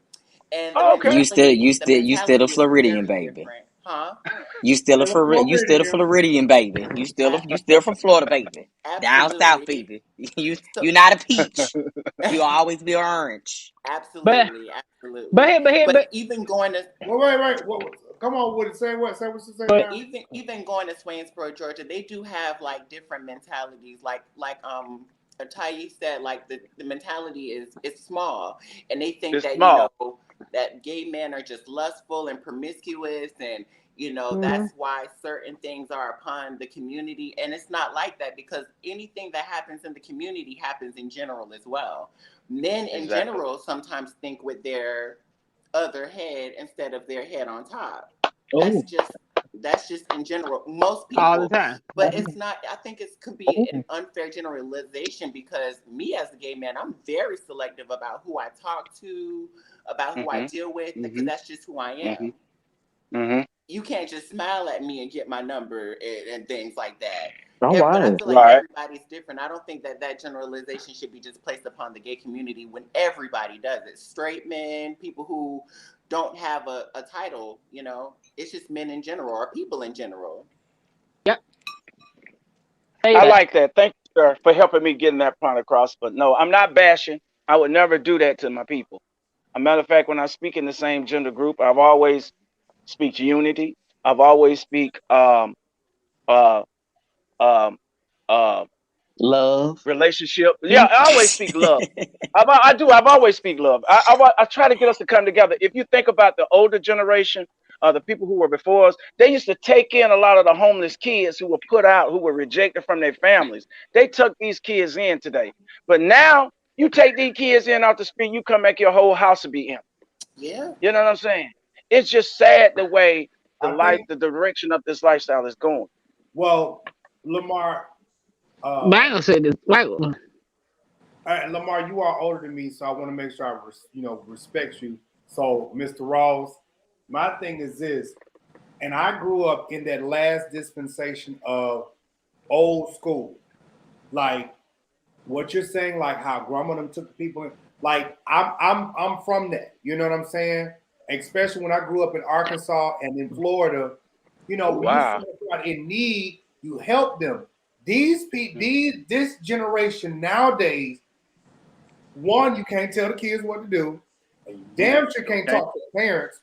Speaker 8: And
Speaker 7: you still a Floridian, baby.
Speaker 8: Huh?
Speaker 7: You still a Floridian baby. You still from Florida, baby. Down south, baby. You're not a peach. You always be orange.
Speaker 8: Absolutely. But even going to
Speaker 1: wait. Come on, Woody. Say what you say now.
Speaker 8: Even going to Swainsboro, Georgia, they do have like different mentalities. Like Tayi said, like the mentality is small, and they think that that gay men are just lustful and promiscuous, and that's why certain things are upon the community, and it's not like that, because anything that happens in the community happens in general as well. Men in general sometimes think with their other head instead of their head on top. That's just in general. Most people
Speaker 4: all the time.
Speaker 8: But it's not. I think it could be an unfair generalization, because me as a gay man, I'm very selective about who I talk to, about who I deal with, because that's just who I am. You can't just smile at me and get my number and things like that. But I feel like everybody's different. I don't think that generalization should be just placed upon the gay community when everybody does it. Straight men, people who don't have a title, it's just men in general, or people in general.
Speaker 4: Yep.
Speaker 9: I like that. Thank you, sir, for helping me getting that point across. But no, I'm not bashing. I would never do that to my people. As a matter of fact, when I speak in the same gender group, I've always speak unity. I've always speak
Speaker 6: love,
Speaker 9: relationship. Yeah, I always speak love. I do. I've always speak love. I try to get us to come together. If you think about the older generation, the people who were before us, they used to take in a lot of the homeless kids who were put out, who were rejected from their families. They took these kids in today. But now you take these kids in off the street, you come back, your whole house will be empty.
Speaker 8: Yeah.
Speaker 9: You know what I'm saying? It's just sad the way the direction of this lifestyle is going.
Speaker 1: Well, Lamar.
Speaker 4: I gonna say this.
Speaker 1: Lamar, you are older than me, so I want to make sure I respect you. So, Mr. Ross, my thing is this, and I grew up in that last dispensation of old school, like what you're saying, like how grandma them took people in. Like I'm from that. You know what I'm saying? Especially when I grew up in Arkansas and in Florida, when you see somebody in need, you help them. These people, this generation nowadays, one, you can't tell the kids what to do, and you damn sure can't talk to the parents.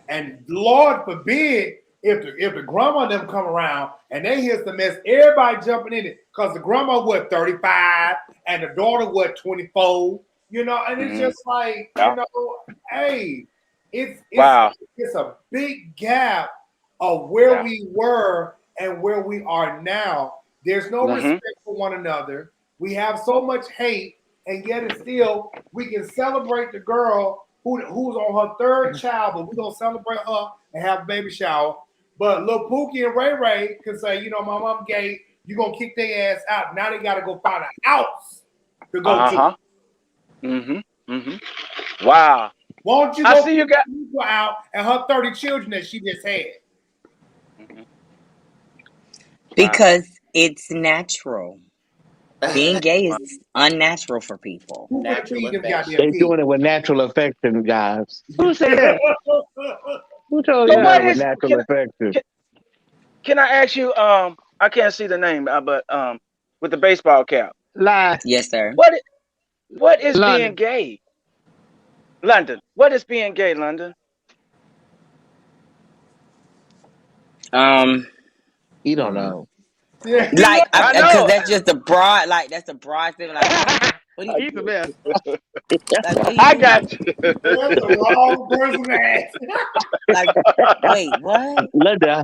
Speaker 1: And Lord forbid if the grandma and them come around and they hear some mess, everybody jumping in it, because the grandma was 35 and the daughter was 24. And it's just like, hey, it's a big gap of where we were and where we are now. There's no respect for one another. We have so much hate, and yet it's still, we can celebrate the girl who's on her third child, but we're going to celebrate her and have a baby shower. But Lil Pookie and Ray Ray can say, my mom gay, you're going to kick their ass out. Now they got to go find a house to go to.
Speaker 9: Wow.
Speaker 1: Won't you go see you got out and her 30 children that she just had?
Speaker 7: Because it's natural. Being gay is unnatural for people.
Speaker 6: They doing it with natural affection, guys.
Speaker 4: Who said that?
Speaker 6: Who told you that with natural affection?
Speaker 9: Can I ask you? I can't see the name, but with the baseball cap.
Speaker 4: Lie.
Speaker 7: Yes, sir.
Speaker 9: What is
Speaker 4: London.
Speaker 9: being gay? London. What is being gay, London?
Speaker 6: You don't know.
Speaker 7: Like, because that's just a broad, that's a broad thing. Like, what do you
Speaker 4: the best.
Speaker 9: I got you.
Speaker 1: That's the wrong person to ask.
Speaker 7: Like, wait, what?
Speaker 6: London,
Speaker 4: I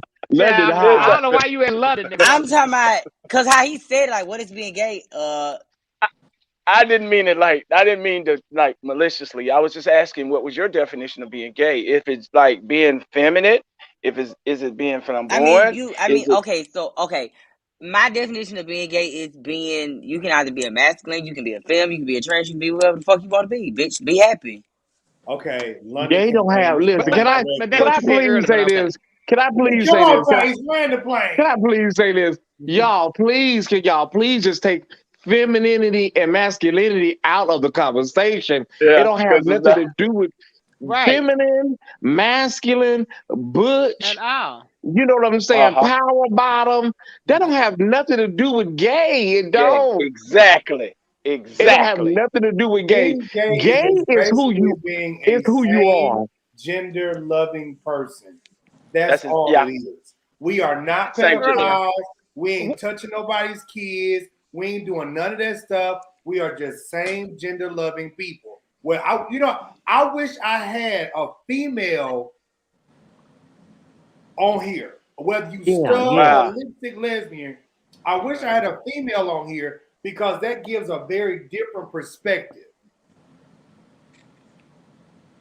Speaker 4: don't know why you in London.
Speaker 7: I'm talking about, because how he said, like, what is being gay?
Speaker 9: I didn't mean it I didn't mean to maliciously. I was just asking, what was your definition of being gay? If it's like being feminine, is it being flamboyant?
Speaker 7: Okay. My definition of being gay is you can either be a masculine, you can be a femme, you can be a trans, you can be whatever the fuck you want to be, bitch. Be happy.
Speaker 1: Okay, London.
Speaker 6: Gay don't have. Listen, can I please say this? Can I please say this? Can I please say this? Can y'all please just take femininity and masculinity out of the conversation? It don't have nothing to do with feminine, masculine, butch.
Speaker 4: And all.
Speaker 6: You know what I'm saying?
Speaker 9: Uh-huh.
Speaker 6: Power bottom. That don't have nothing to do with gay. It
Speaker 9: Yeah,
Speaker 6: don't.
Speaker 9: exactly.
Speaker 6: It don't have
Speaker 9: Exactly.
Speaker 6: nothing to do with gay.
Speaker 1: Being gay is
Speaker 6: Gay
Speaker 1: just
Speaker 6: is who
Speaker 1: basically
Speaker 6: you
Speaker 1: being
Speaker 6: is
Speaker 1: a
Speaker 6: who you
Speaker 1: same
Speaker 6: are.
Speaker 1: gender loving person. That's
Speaker 9: That's it.
Speaker 1: all
Speaker 9: Yeah.
Speaker 1: it is. We are not
Speaker 9: Same gender.
Speaker 1: pedophiles. We ain't touching nobody's kids. We ain't doing none of that stuff. We are just same gender loving people. Well, I wish I had a female on here, whether you stud or
Speaker 9: Wow.
Speaker 1: lipstick lesbian. I wish I had a female on here because that gives a very different perspective.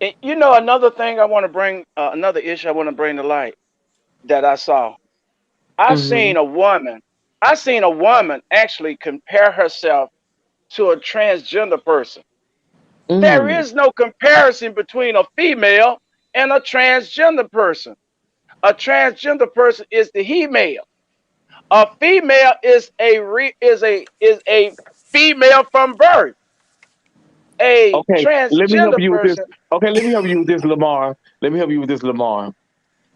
Speaker 9: And you know, another thing I want to bring, another issue I want to bring to light that I saw. I
Speaker 6: Mm-hmm.
Speaker 9: seen a woman. I seen a woman actually compare herself to a transgender person. There
Speaker 6: Mm.
Speaker 9: is no comparison between a female and a transgender person. A transgender person is the he male. A female is a female from birth. A
Speaker 6: Okay, let me help
Speaker 9: transgender
Speaker 6: you with this.
Speaker 9: person.
Speaker 6: Okay, let me help you with this, Lamar. Let me help you with this, Lamar.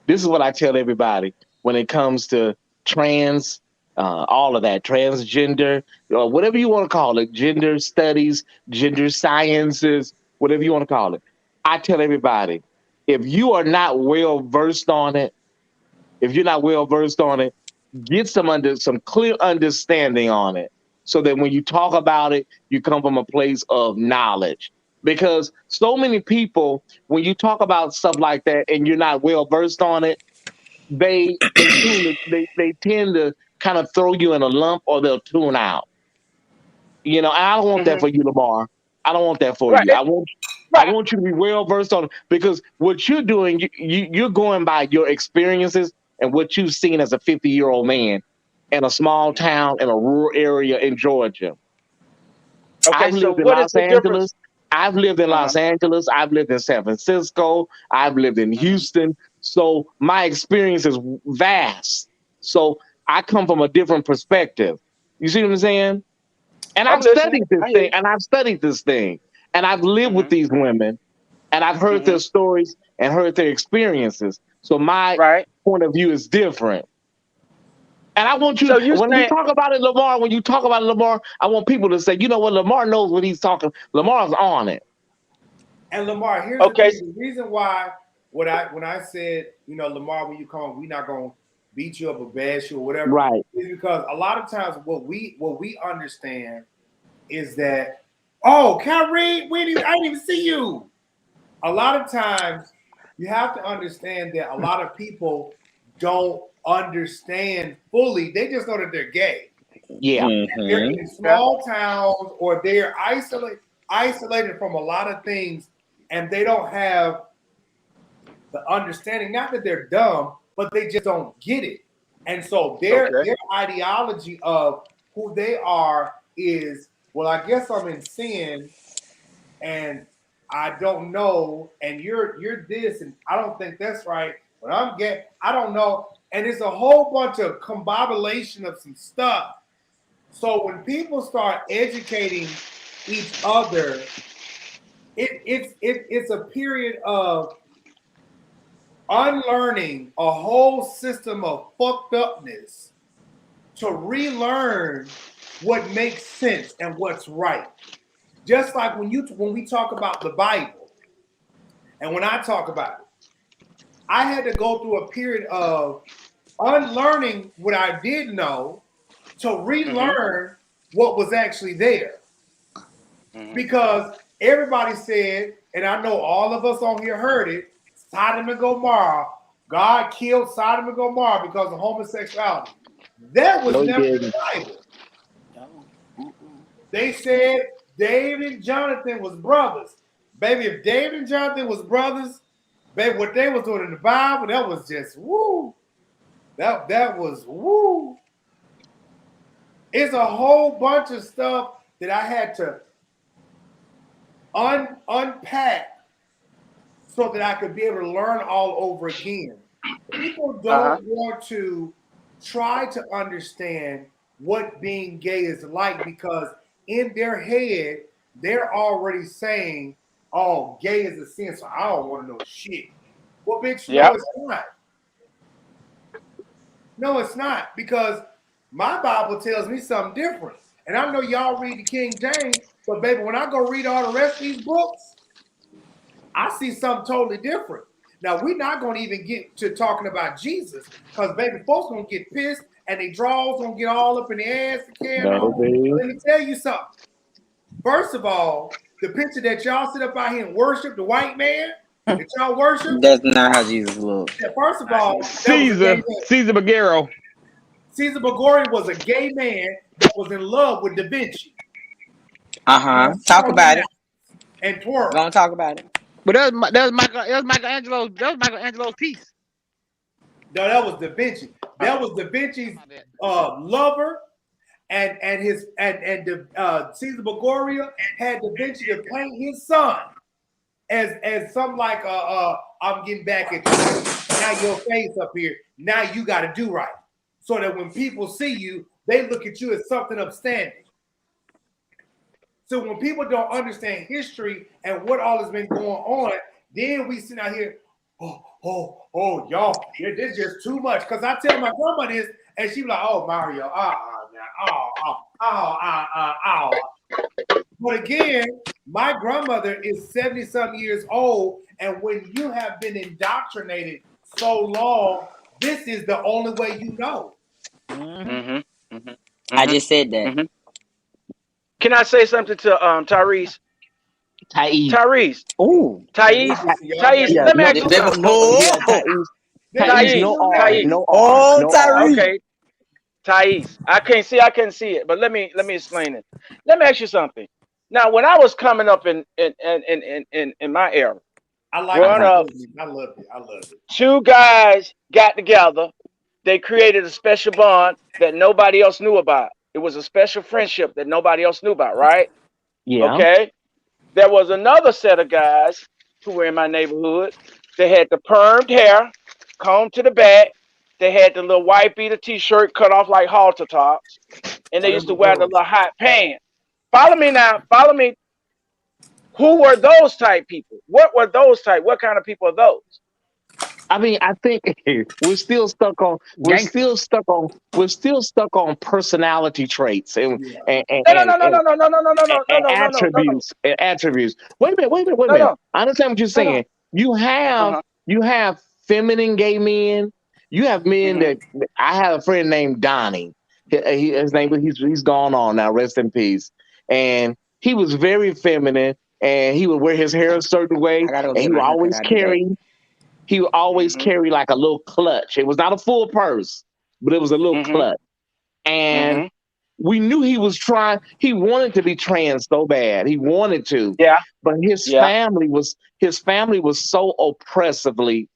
Speaker 6: This is what I tell everybody when it comes to trans, all of that, transgender, whatever you want to call it, gender studies, gender sciences, whatever you want to call it. I tell everybody, if you are not well versed on it, get some clear understanding on it, so that when you talk about it, you come from a place of knowledge. Because so many people, when you talk about stuff like that and you're not well versed on it, they tend to kind of throw you in a lump, or they'll tune out. And I don't want that
Speaker 9: Hmm.
Speaker 6: for you, Lamar. I don't want that for
Speaker 9: Right.
Speaker 6: you. I
Speaker 9: Right.
Speaker 6: want you to be well versed on it, because what you're doing, you're going by your experiences and what you've seen as a 50-year-old man in a small town in a rural area in Georgia.
Speaker 9: Okay.
Speaker 6: I've
Speaker 9: So
Speaker 6: lived in
Speaker 9: what is
Speaker 6: Los
Speaker 9: the difference?
Speaker 6: Angeles. I've lived in
Speaker 9: Uh huh.
Speaker 6: Los Angeles. I've lived in San Francisco. I've lived in
Speaker 9: Hmm.
Speaker 6: Houston. So my experience is vast. So I come from a different perspective. You see what I'm saying? And
Speaker 9: I'm
Speaker 6: I've
Speaker 9: listening.
Speaker 6: studied this
Speaker 9: I hear
Speaker 6: thing,
Speaker 9: you.
Speaker 6: and I've studied this thing, and I've lived with
Speaker 9: Hmm.
Speaker 6: these women, and I've heard
Speaker 9: Hmm.
Speaker 6: their stories and heard their experiences. So my
Speaker 9: Right.
Speaker 6: point of view is different. And I want you,
Speaker 9: So you
Speaker 6: when we
Speaker 9: saying
Speaker 6: talk about it, Lamar, when you talk about it, Lamar, I want people to say, you know what, Lamar knows what he's talking. Lamar's on it.
Speaker 1: And Lamar, here's the
Speaker 9: okay?
Speaker 1: thing: the reason why when I said, Lamar, when you come on, we're not gonna beat you up or bash you or whatever,
Speaker 6: Right.
Speaker 1: is because a lot of times what we understand is that, oh, Kyrie, I didn't even see you. A lot of times you have to understand that a lot of people don't understand fully. They just know that they're gay.
Speaker 6: Yeah.
Speaker 1: They're
Speaker 7: Mm-hmm.
Speaker 1: in
Speaker 9: Yeah.
Speaker 1: small towns, or they're isolated from a lot of things, and they don't have the understanding. Not that they're dumb, but they just don't get it. And so their
Speaker 9: Okay.
Speaker 1: ideology of who they are is, well, I guess I'm in sin, and I don't know, and you're this, and I don't think that's right, but I'm gay. I don't know, and it's a whole bunch of combobulation of some stuff. So when people start educating each other, it's a period of unlearning a whole system of fucked upness to relearn what makes sense and what's right. Just like when we talk about the Bible, and when I talk about it, I had to go through a period of unlearning what I did know to
Speaker 9: Hmm.
Speaker 1: relearn what was actually there.
Speaker 9: Hmm.
Speaker 1: Because everybody said, and I know all of us on here heard it, Sodom and Gomorrah, God killed Sodom and Gomorrah because of homosexuality. That was
Speaker 6: No, he
Speaker 1: never in
Speaker 6: didn't.
Speaker 1: the Bible.
Speaker 8: No. Mm-mm.
Speaker 1: They said David and Jonathan was brothers. Baby, if David and Jonathan was brothers, baby, what they was doing in the Bible, that was just woo. That was woo. It's a whole bunch of stuff that I had to unpack so that I could be able to learn all over again. People
Speaker 9: Uh-huh.
Speaker 1: don't want to try to understand what being gay is like, because in their head, they're already saying, oh, gay is a sin, so I don't want to know shit. Well, bitch,
Speaker 9: Yep.
Speaker 1: no, it's not. No, it's not, because my Bible tells me something different. And I know y'all read the King James, but baby, when I go read all the rest of these books, I see something totally different. Now, we're not going to even get to talking about Jesus, because baby, folks going to get pissed and their drawers going to get all up in the ass and carrying on. Let me tell you something. First of all, the picture that y'all sit up out here and worship the white man, that y'all worship.
Speaker 7: That's not how Jesus looked.
Speaker 1: Yeah, first of all,
Speaker 4: Caesar Borgia.
Speaker 1: Caesar Borgia was a gay man that was in love with Da Vinci.
Speaker 7: Talk about it.
Speaker 1: And twerk.
Speaker 7: Gonna talk about it.
Speaker 4: But that was Michelangelo's piece.
Speaker 1: No, that was Da Vinci. That was Da Vinci's lover, and Caesar Borgia had Da Vinci to paint his son as something like I'm getting back at you. Now your face up here. Now you got to do right, so that when people see you, they look at you as something upstanding. So when people don't understand history and what all has been going on, then we sit out here, y'all, this is just too much. Because I tell my grandma this, and she be like, oh, Mario, But again, my grandmother is 70-something years old, and when you have been indoctrinated so long, this is the only way you know.
Speaker 7: I just said that.
Speaker 9: Can I say something to Tyrese? Tyrese.
Speaker 7: Ooh.
Speaker 9: Thais. Let me ask you something. Thais. Okay. Thais. I can't see it, but let me explain it. Let me ask you something. Now, when I was coming up in my era,
Speaker 1: I loved it.
Speaker 9: Two guys got together. They created a special bond that nobody else knew about. It was a special friendship that nobody else knew about, right?
Speaker 6: Yeah.
Speaker 9: Okay. There was another set of guys who were in my neighborhood. They had the permed hair, combed to the back. They had the little white beater t-shirt cut off like halter tops. And they used to wear the little hot pants. Follow me now. Follow me. Who were those type people? What were those type? What kind of people are those?
Speaker 6: I mean, I think we're still stuck on personality traits and attributes. Wait a minute. I understand what you're saying. You have feminine gay men. You have men that I have a friend named Donnie. His name, he's gone on now. Rest in peace. And he was very feminine, and he would wear his hair a certain way, and he would always carry. He would always carry like a little clutch. It was not a full purse, but it was a little clutch. And we knew he was trying. He wanted to be trans so bad. He wanted to.
Speaker 9: Yeah.
Speaker 6: But his family was so oppressively,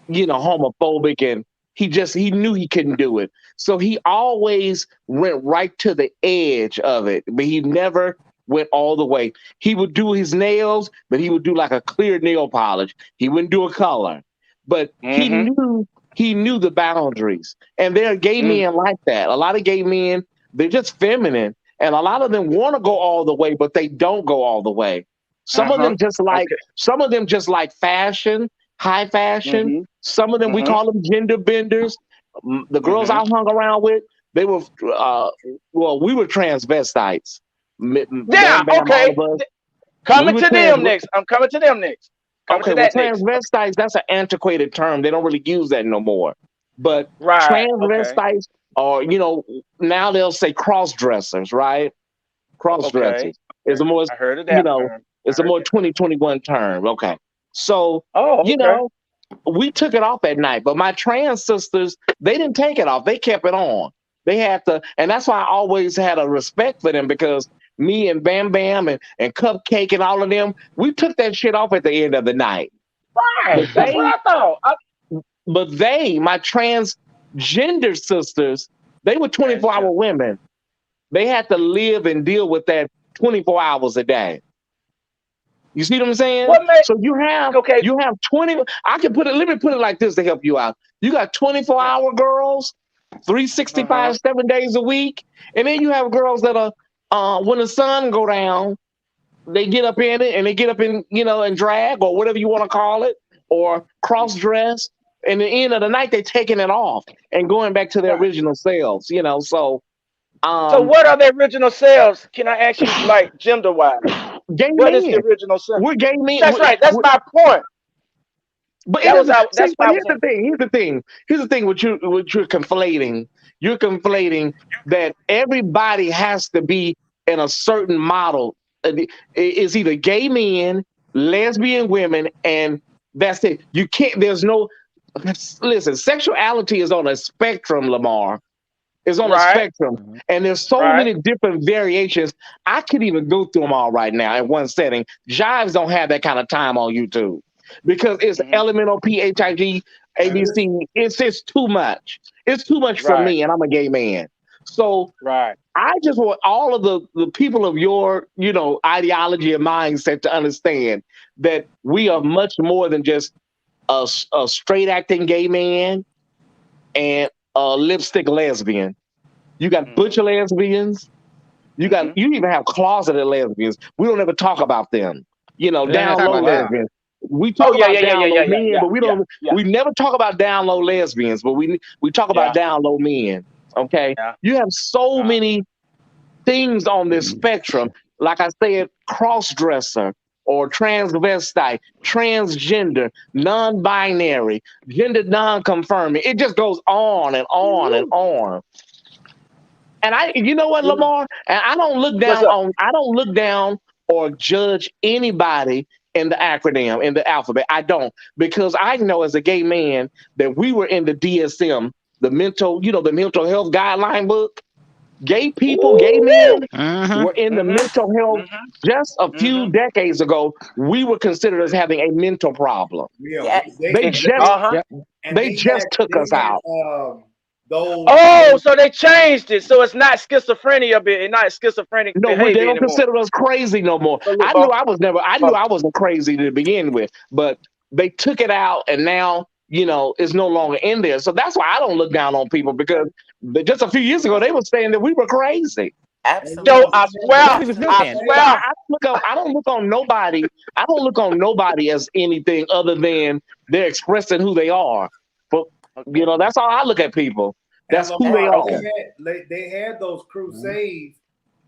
Speaker 6: homophobic, and he knew he couldn't do it. So he always went right to the edge of it, but he never went all the way. He would do his nails, but he would do like a clear nail polish. He wouldn't do a color, but he knew the boundaries. And there are gay men like that. A lot of gay men, they're just feminine, and a lot of them want to go all the way, but they don't go all the way. Some of them just like fashion, high fashion. Some of them we call them gender benders. The girls I hung around with, they were we were transvestites.
Speaker 9: Okay. Coming to them next. I'm coming to them next.
Speaker 6: Transvestites, that's an antiquated term. They don't really use that no more. But transvestites are, now they'll say cross-dressers, right? Cross-dressers. It's a more,
Speaker 9: I heard of that.
Speaker 6: It's a more 2021 term. Okay. So, we took it off at night, but my trans sisters, they didn't take it off. They kept it on. They had to, and that's why I always had a respect for them, because me and Bam Bam and Cupcake and all of them, we took that shit off at the end of the night.
Speaker 9: Right. That's what I thought.
Speaker 6: But my transgender sisters, they were 24-hour women. They had to live and deal with that 24 hours a day. You see what I'm saying? So you have 20. Let me put it like this to help you out. You got 24-hour girls, 365, 7 days a week, and then you have girls that are when the sun go down, they get up in it and they get up in, and drag or whatever you want to call it, or cross dress. And at the end of the night, they're taking it off and going back to their original selves, So,
Speaker 9: So what are the original selves? Can I ask you, like, gender wise?
Speaker 6: gay
Speaker 9: What is the
Speaker 6: men.
Speaker 9: original self?
Speaker 6: We're gay men.
Speaker 9: That's right. That's my point.
Speaker 6: But it
Speaker 9: That was
Speaker 6: doesn't
Speaker 9: out.
Speaker 6: see.
Speaker 9: That's what
Speaker 6: But
Speaker 9: I
Speaker 6: here's
Speaker 9: was
Speaker 6: the
Speaker 9: saying.
Speaker 6: thing. Here's the thing. What you're conflating. You're conflating that everybody has to be in a certain model. It's either gay men, lesbian women, and that's it. You can't. There's no. Listen, sexuality is on a spectrum, Lamar. It's on a
Speaker 9: Right.
Speaker 6: spectrum, and there's so
Speaker 9: Right.
Speaker 6: many different variations. I could even go through them all right now in one setting. Jives don't have that kind of time on YouTube because it's elemental PHIG ABC. It's too much. It's too much for
Speaker 9: Right.
Speaker 6: me, and I'm a gay man. So
Speaker 9: Right.
Speaker 6: I just want all of the people of your ideology and mindset to understand that we are much more than just a straight acting gay man and a lipstick lesbian. You got butcher lesbians. You even have closeted lesbians. We don't ever talk about them. Down low lesbians. We
Speaker 9: Oh
Speaker 6: talk
Speaker 9: yeah,
Speaker 6: about
Speaker 9: yeah, yeah,
Speaker 6: down
Speaker 9: yeah,
Speaker 6: low
Speaker 9: yeah, yeah,
Speaker 6: men,
Speaker 9: yeah,
Speaker 6: but we
Speaker 9: yeah,
Speaker 6: don't.
Speaker 9: yeah,
Speaker 6: We never talk about down low lesbians, but we talk about
Speaker 9: yeah,
Speaker 6: down low men. Okay,
Speaker 9: yeah.
Speaker 6: you have so many things on this spectrum. Like I said, cross dresser or transvestite, transgender, non-binary, gender non-confirming. It just goes on and on and on. And you know what, Lamar? And I don't look
Speaker 9: What's
Speaker 6: down
Speaker 9: up?
Speaker 6: or judge anybody in the acronym, in the alphabet. I don't, because I know as a gay man that we were in the DSM, the mental health guideline book. Gay people, gay men were in the mental health just a few decades ago. We were considered as having a mental problem.
Speaker 8: Yeah.
Speaker 6: They just took us out.
Speaker 1: Those.
Speaker 9: Oh, so they changed it, so it's not schizophrenia, it's not schizophrenic
Speaker 6: No, they
Speaker 9: behavior
Speaker 6: don't
Speaker 9: anymore.
Speaker 6: consider us crazy no more.
Speaker 9: So look,
Speaker 6: I knew
Speaker 9: boss.
Speaker 6: I knew I wasn't crazy to begin with, but they took it out and now, it's no longer in there. So that's why I don't look down on people, because just a few years ago, they were saying that we were crazy.
Speaker 9: Yo,
Speaker 8: Absolutely.
Speaker 9: I swear, I
Speaker 6: So
Speaker 9: swear.
Speaker 6: I don't look on nobody. I don't look on nobody as anything other than they're expressing who they are. But that's all I look at people. That's
Speaker 1: And
Speaker 6: who they
Speaker 1: Lamar,
Speaker 6: are.
Speaker 1: they had those crusades,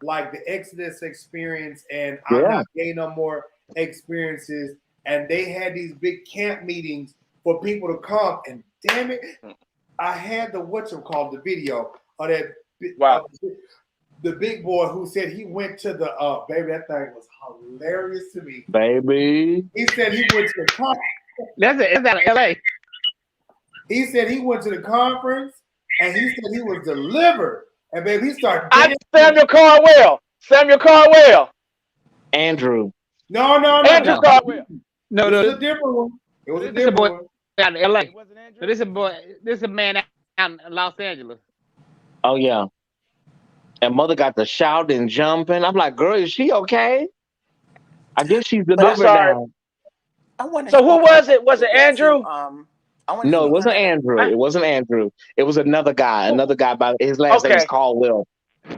Speaker 1: like the Exodus experience and I'm
Speaker 6: Yeah.
Speaker 1: not gay no more experiences. And they had these big camp meetings for people to come. And damn it, I had the the video of that the big boy who said he went to the baby. That thing was hilarious to me.
Speaker 6: Baby.
Speaker 1: He said he went to the conference.
Speaker 4: That's out of LA.
Speaker 1: He said he went to the conference and he said he was delivered. And baby, he started
Speaker 9: dancing. Samuel Caldwell. Samuel Caldwell.
Speaker 6: Andrew.
Speaker 1: No.
Speaker 9: Andrew Caldwell.
Speaker 1: No, this is a different one. It was a different one.
Speaker 4: Out of LA. So this is a man out in Los Angeles.
Speaker 6: Oh yeah. And mother got to shout and jumping. I'm like, girl, is she okay? I guess she's delivered now.
Speaker 9: So who was it? Was it Andrew?
Speaker 6: No, it wasn't Andrew. It wasn't Andrew. It was another guy. Another guy by his last name is Caldwell.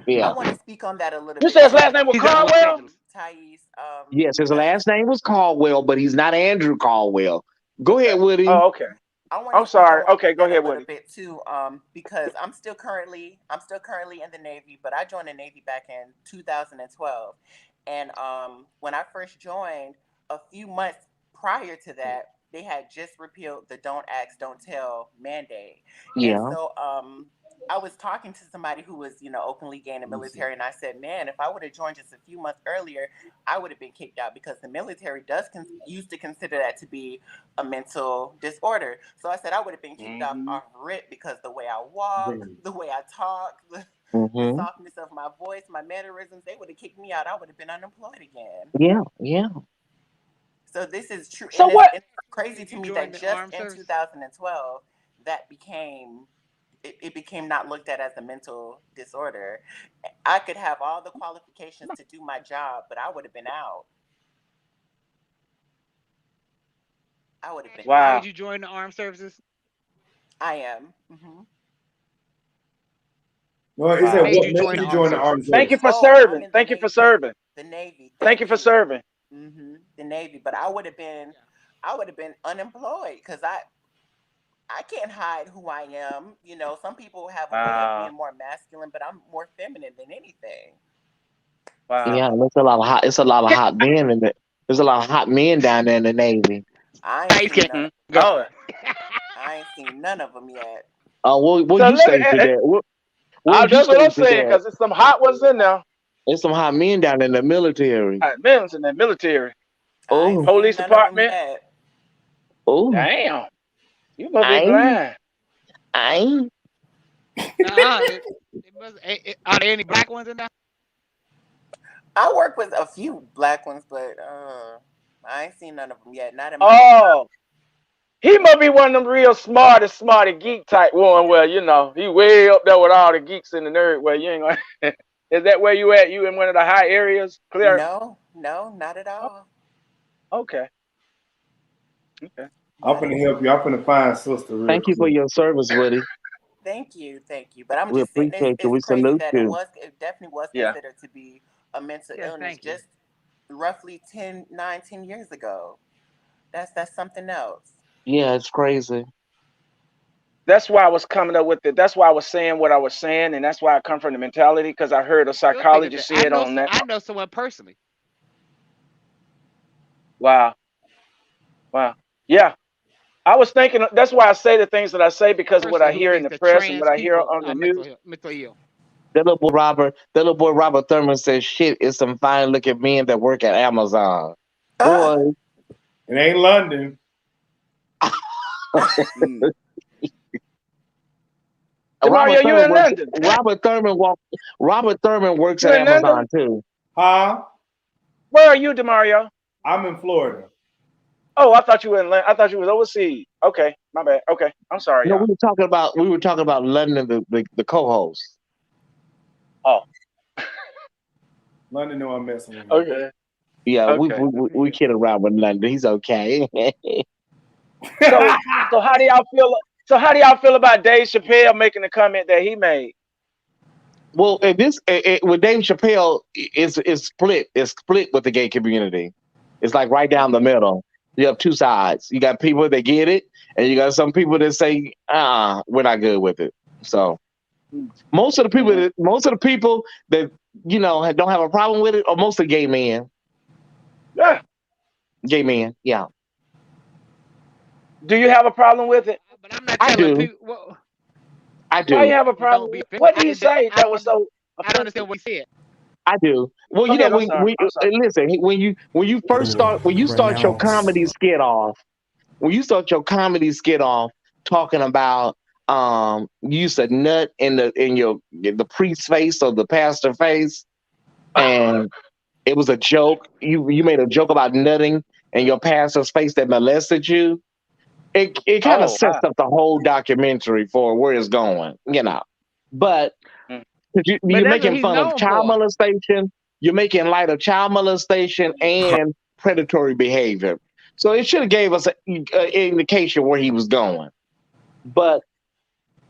Speaker 6: Yeah.
Speaker 8: I want to speak on that a little bit.
Speaker 9: You said his last name was Caldwell?
Speaker 8: Thais,
Speaker 6: yes, his last name was Caldwell, but he's not Andrew Caldwell. Go ahead, Woody.
Speaker 9: Oh, okay. I'm sorry. Okay, go ahead, Woody.
Speaker 8: A bit too, because I'm still currently in the Navy, but I joined the Navy back in 2012, and when I first joined, a few months prior to that, they had just repealed the "Don't Ask, Don't Tell" mandate.
Speaker 6: Yeah.
Speaker 8: And so I was talking to somebody who was, openly gay in the military, and I said, man, if I would have joined just a few months earlier, I would have been kicked out, because the military does used to consider that to be a mental disorder. So I said I would have been kicked off rip, because the way I walk, the way I talk, the softness of my voice, my mannerisms, they would have kicked me out. I would have been unemployed again.
Speaker 6: Yeah.
Speaker 8: So this is true.
Speaker 9: So
Speaker 8: and
Speaker 9: what?
Speaker 8: It's crazy to me that just in 2012 that became not looked at as a mental disorder. I could have all the qualifications to do my job, but I would have been out. I would have been.
Speaker 9: Wow.
Speaker 4: Why did you join the armed services?
Speaker 8: I am. Mm-hmm.
Speaker 1: No, it said, what made you join the armed services?
Speaker 9: Thank you for serving. Thank you for serving.
Speaker 8: The Navy.
Speaker 9: Thank you for serving.
Speaker 8: The Navy, but I would have been unemployed because I can't hide who I am. You know, some people have a way of being more masculine, but I'm more feminine than anything.
Speaker 9: Wow.
Speaker 6: Yeah, there's a lot of hot. It's a lot of hot men in it. There's a lot of hot men down there in the Navy.
Speaker 8: I ain't seen none. I ain't seen none of them yet.
Speaker 6: What
Speaker 9: So
Speaker 6: you say to that?
Speaker 9: That's what I'm saying, because there's some hot ones in there.
Speaker 6: There's some hot men down in the military.
Speaker 9: Hot men's in the military.
Speaker 6: Oh,
Speaker 9: police department.
Speaker 6: Oh,
Speaker 9: damn! You must be blind.
Speaker 6: I ain't.
Speaker 4: Are there any black ones in there?
Speaker 8: I work with a few black ones, but I ain't seen none of them yet. Not in my
Speaker 9: He must be one of them real smarty geek type one where, you know, he way up there with all the geeks in the nerd where you ain't gonna Is that where you at? You in one of the high areas? Clear?
Speaker 8: No, not at all.
Speaker 9: Okay.
Speaker 1: I'm finna help you. I'm finna find sister real
Speaker 6: Thank you for
Speaker 1: quick.
Speaker 6: your service, Woody.
Speaker 8: Thank you. But I'm
Speaker 6: We
Speaker 8: just saying
Speaker 6: appreciate you. We
Speaker 8: it's crazy
Speaker 6: salute
Speaker 8: that
Speaker 6: you.
Speaker 8: it definitely was considered to be a mental illness just roughly 10 years ago. That's something else.
Speaker 6: Yeah, it's crazy.
Speaker 9: That's why I was coming up with it. That's why I was saying what I was saying, and that's why I come from the mentality, because I heard a psychologist say it on that.
Speaker 4: I know someone personally.
Speaker 9: Wow. Yeah. I was thinking, that's why I say the things that I say, because of what I hear in the press and what I hear on the news.
Speaker 4: Mental ill.
Speaker 6: That little boy Robert Thurman says, "Shit, it's some fine looking men that work at Amazon." Boy,
Speaker 1: it ain't London.
Speaker 9: Mario, you in London?
Speaker 6: Robert Thurman works at Amazon too.
Speaker 1: Huh?
Speaker 9: Where are you, DeMario?
Speaker 1: I'm in Florida.
Speaker 9: Oh, I thought you were in. I thought you was overseas. Okay, my bad. Okay, I'm sorry.
Speaker 6: No, we were talking about London, the co-host.
Speaker 9: Oh,
Speaker 1: London knew I'm messing with him.
Speaker 9: Okay.
Speaker 6: Yeah, okay. we kid around with London. He's okay.
Speaker 9: So how do y'all feel? So how do y'all feel about Dave Chappelle making the comment that he made?
Speaker 6: Well, with Dave Chappelle, it's split. It's split with the gay community. It's like right down the middle. You have two sides. You got people that get it, and you got some people that say, we're not good with it. So most of the people that you know don't have a problem with it are mostly gay men.
Speaker 9: Yeah.
Speaker 6: Gay men, yeah.
Speaker 9: Do you have a problem with it?
Speaker 4: But I'm not telling people.
Speaker 6: Well, I do.
Speaker 9: Why you have a problem? What did he say that was so?
Speaker 4: I don't understand what he said.
Speaker 6: I do. Well, you know, listen. When you start your comedy skit off, talking about you used to nut in the priest's face or the pastor face, and it was a joke. You made a joke about nutting in your pastor's face that molested you. It kind of sets up the whole documentary for where it's going, you know. But you're making fun of child molestation. You're making light of child molestation and predatory behavior. So it should have gave us an indication where he was going. But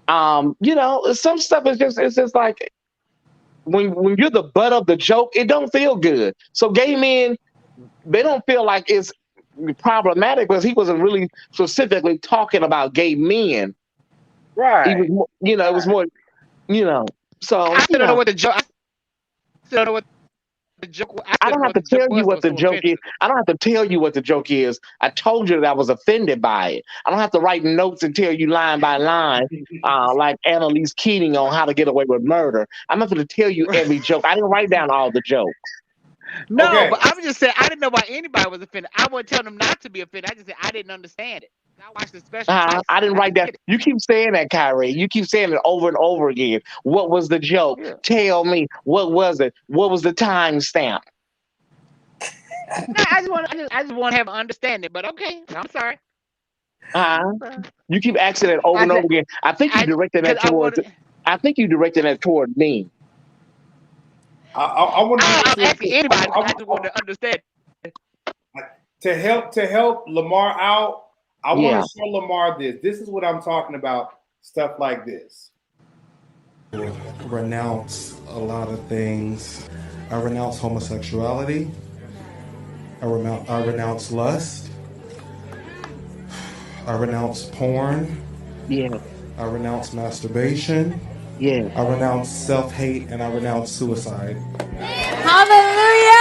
Speaker 6: you know, some stuff is just like when you're the butt of the joke, it don't feel good. So gay men, they don't feel like it's problematic because he wasn't really specifically talking about gay men.
Speaker 9: Right.
Speaker 6: He was more, you know, it was more, you know. So
Speaker 4: I still don't know what the joke. I still don't know what the joke.
Speaker 6: I don't have to tell you what the joke is. I don't have to tell you what the joke is. I told you that I was offended by it. I don't have to write notes and tell you line by line, like Annalise Keating on How to Get Away with Murder. I'm not going to tell you every joke. I didn't write down all the jokes.
Speaker 4: No, but I'm just saying I didn't know why anybody was offended. I wouldn't tell them not to be offended. I just said I didn't understand it. I watched the special.
Speaker 6: I didn't write that. You keep saying that, Kyrie. You keep saying it over and over again. What was the joke? Yeah. Tell me. What was it? What was the time stamp?
Speaker 4: I just want to have an understanding. But okay, I'm sorry.
Speaker 6: You keep asking it over and over again. I think you directed that towards. I think you directed that toward me.
Speaker 1: I want to
Speaker 4: ask anybody. I just want to understand.
Speaker 1: To help Lamar out, I want to show Lamar this. This is what I'm talking about. Stuff like this.
Speaker 10: renounce a lot of things. I renounce homosexuality. I renounce lust. I renounce porn.
Speaker 6: Yeah.
Speaker 10: I renounce masturbation.
Speaker 6: Yeah.
Speaker 10: I renounce self-hate, and I renounce suicide.
Speaker 11: Hallelujah!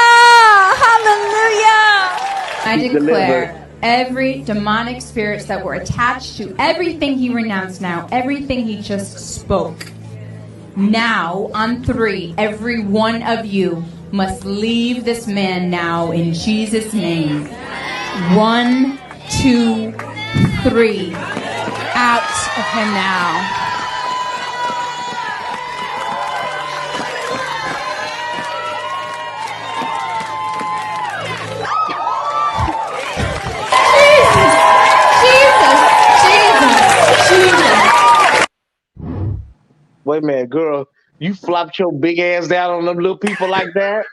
Speaker 11: Hallelujah! I declare every demonic spirits that were attached to everything he renounced now, everything he just spoke. Now, on 3, every one of you must leave this man now in Jesus' name. 1, 2, 3. Out of him now.
Speaker 6: Wait a minute, girl. You flopped your big ass down on them little people like that?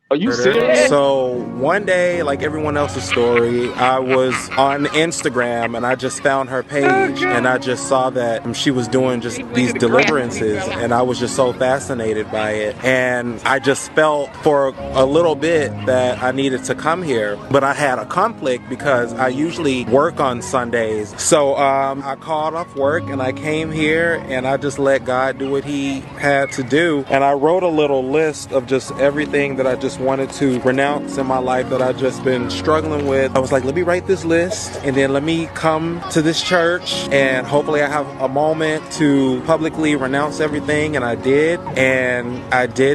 Speaker 6: Are you serious?
Speaker 10: So one day, like everyone else's story, I was on Instagram and I just found her page and I just saw that she was doing just these deliverances and I was just so fascinated by it. And I just felt for a little bit that I needed to come here, but I had a conflict because I usually work on Sundays. So I called off work and I came here and I just let God do what he had to do. And I wrote a little list of just everything that I just wanted to renounce in my life that I've just been struggling with. I was like, let me write this list and then let me come to this church and hopefully I have a moment to publicly renounce everything. And I did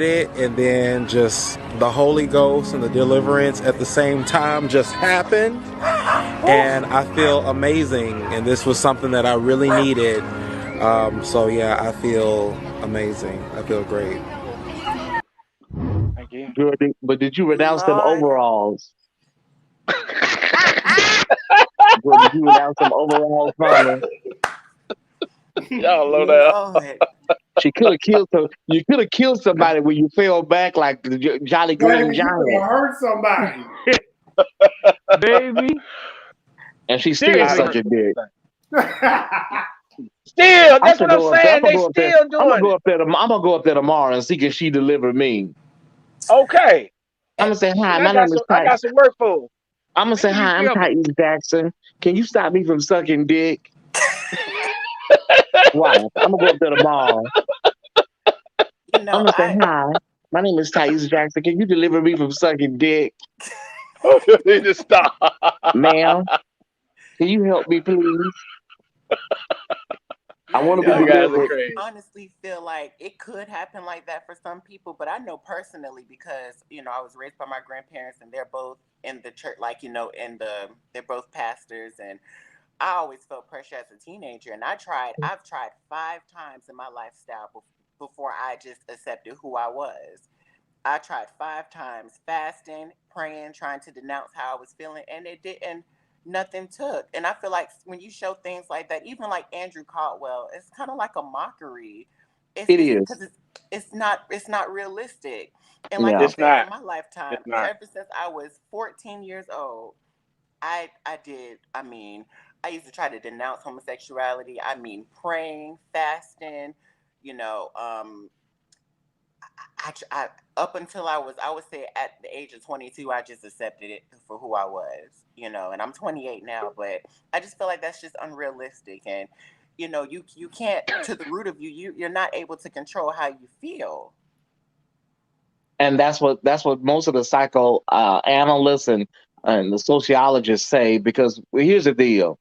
Speaker 10: it, and then just the Holy Ghost and the deliverance at the same time just happened, and I feel amazing, and this was something that I really needed. So yeah, I feel amazing. I feel great.
Speaker 9: Thank you.
Speaker 6: Girl, but did you renounce them overalls? Girl, did you renounce them overalls from her?
Speaker 9: Y'all low down.
Speaker 6: She could have killed her. You could have killed somebody when you fell back like the Jolly Green Giant.
Speaker 1: You hurt somebody.
Speaker 6: Baby. And she still such a dick.
Speaker 9: Still, that's what I'm saying. They still doing it.
Speaker 6: I'm gonna go up there tomorrow and see can she deliver me.
Speaker 9: Okay.
Speaker 6: I'm gonna say hi.
Speaker 9: I got some work for her.
Speaker 6: I'm gonna say hi. I'm Tyrese Jackson. Can you stop me from sucking dick? Why? I'm gonna go up there tomorrow. I'm gonna say hi. My name is Tyrese Jackson. Can you deliver me from sucking dick?
Speaker 9: You need to stop,
Speaker 6: ma'am. Can you help me, please? I want to be delivered.
Speaker 8: I honestly feel like it could happen like that for some people, but I know personally because I was raised by my grandparents and they're both in the church, they're both pastors, and I always felt pressure as a teenager. And I've tried 5 times in my lifestyle before I just accepted who I was. I tried 5 times fasting, praying, trying to denounce how I was feeling, and it didn't. Nothing took. And I feel like when you show things like that, even like Andrew Caldwell, it's kind of like a mockery.
Speaker 6: It is
Speaker 8: because it's not realistic. And like I said, in my lifetime, ever since I was 14 years old, I used to try to denounce homosexuality. I mean, praying, fasting, I up until I would say at the age of 22, I just accepted it for who I was, and I'm 28 now, but I just feel like that's just unrealistic. And, you can't, to the root of you're not able to control how you feel.
Speaker 6: And that's what most of the psychoanalysts and the sociologists say, because here's the deal.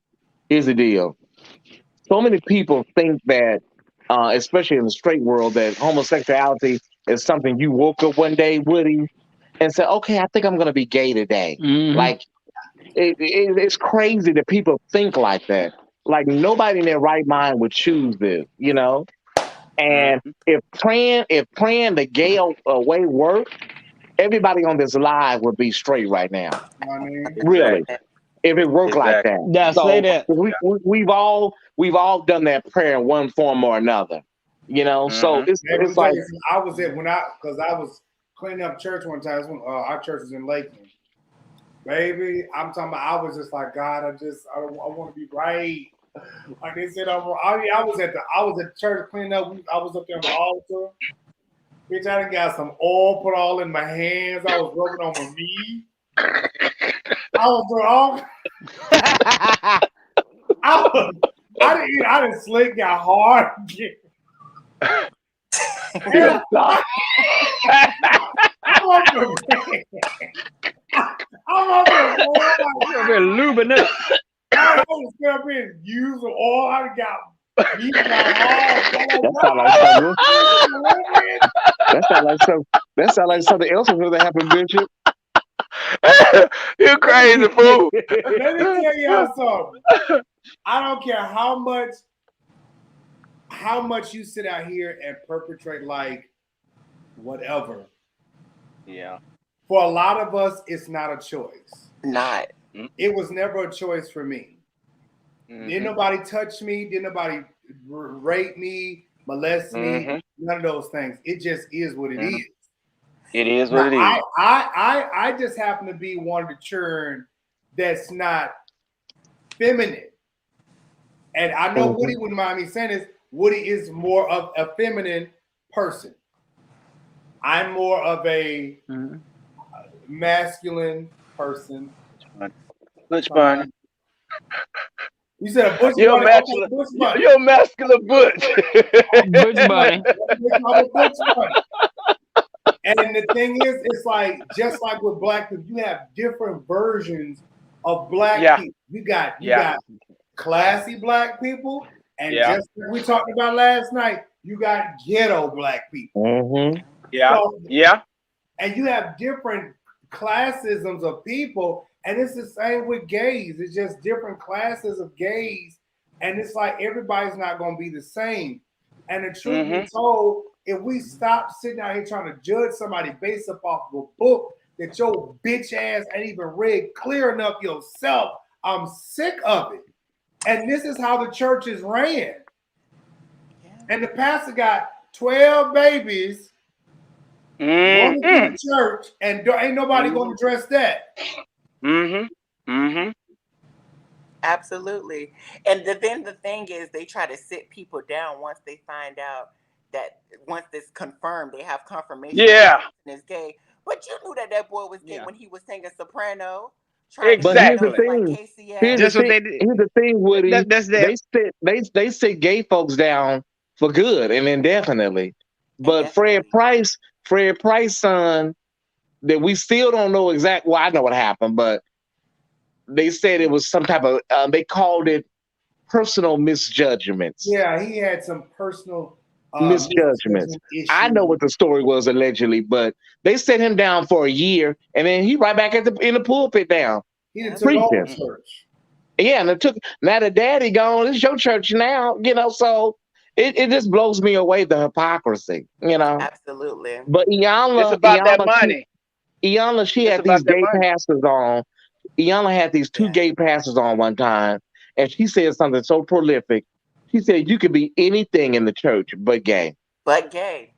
Speaker 6: So many people think that, especially in the straight world, that homosexuality is something you woke up one day, Woody, and said, okay, I think I'm going to be gay today.
Speaker 4: Mm-hmm.
Speaker 6: Like, it's crazy that people think like that. Like, nobody in their right mind would choose this, And if praying the gay way worked, everybody on this live would be straight right now. Really. If it worked like that.
Speaker 4: Yeah,
Speaker 6: so
Speaker 4: say that.
Speaker 6: We've all done that prayer in one form or another. So it's like
Speaker 1: I was because I was cleaning up church one time. Our church is in Lakeland. Baby, I'm talking about I was just like, God, I want to be right. Like they said, I was at church cleaning up. I was up there on the altar. Bitch, I done got some oil put all in my hands. I was rubbing on my knee. I was doing all. I didn't slick, got hard. I'm up there
Speaker 4: lubing up.
Speaker 1: I was up here using oil. I got
Speaker 6: That sounds like something else was going to happen, Bishop.
Speaker 9: You crazy fool.
Speaker 1: Let me tell y'all something. I don't care how much you sit out here and perpetrate like whatever.
Speaker 9: Yeah.
Speaker 1: For a lot of us, it's not a choice.
Speaker 8: Not.
Speaker 1: It was never a choice for me. Didn't nobody touch me. Didn't nobody rape me, molest me. None of those things. It just is what it is.
Speaker 9: It is what it is.
Speaker 1: I just happen to be one of the children that's not feminine. And I know Woody wouldn't mind me saying this. Woody is more of a feminine person. I'm more of a masculine person.
Speaker 9: Butch Bunny.
Speaker 1: You said a Butch
Speaker 9: You're
Speaker 1: Bunny.
Speaker 9: masculine.
Speaker 1: Butch Bunny.
Speaker 9: You're masculine Butch.
Speaker 4: Butch Bunny.
Speaker 1: I'm a Butch Bunny. And the thing is, it's like just like with black people, you have different versions of black people. You got classy black people, and just like we talked about last night, you got ghetto black people.
Speaker 9: Yeah.
Speaker 1: And you have different classisms of people, and it's the same with gays. It's just different classes of gays, and it's like everybody's not going to be the same. And the truth be told, if we stop sitting out here trying to judge somebody based off of a book that your bitch ass ain't even read clear enough yourself, I'm sick of it. And this is how the church is ran. And the pastor got 12 babies going to the church, and ain't nobody going to address that.
Speaker 8: Absolutely. And then the thing is, they try to sit people down once they find out that once it's confirmed, they have confirmation.
Speaker 9: Yeah.
Speaker 8: Is gay. But you knew that boy was gay when he was singing soprano.
Speaker 9: Exactly.
Speaker 6: But here's the thing. Here's the thing, Woody. They sit gay folks down for good and indefinitely. But Fred Price son, that we still don't know exactly. Well, I know what happened, but they said it was some type of. They called it personal misjudgments.
Speaker 1: Yeah, he had some personal
Speaker 6: misjudgments. I know what the story was allegedly, but they set him down for a year, and then he right back in the pulpit down.
Speaker 1: He didn't took over church.
Speaker 6: Yeah, and now the daddy gone. It's your church now, so it just blows me away, the hypocrisy,
Speaker 8: Absolutely.
Speaker 6: But Iyanla,
Speaker 9: it's about that money.
Speaker 6: Iyanla, she had these gay pastors on. Iyanla had these two gay pastors on one time, and she said something so prolific. She said, you could be anything in the church but gay.
Speaker 8: But gay.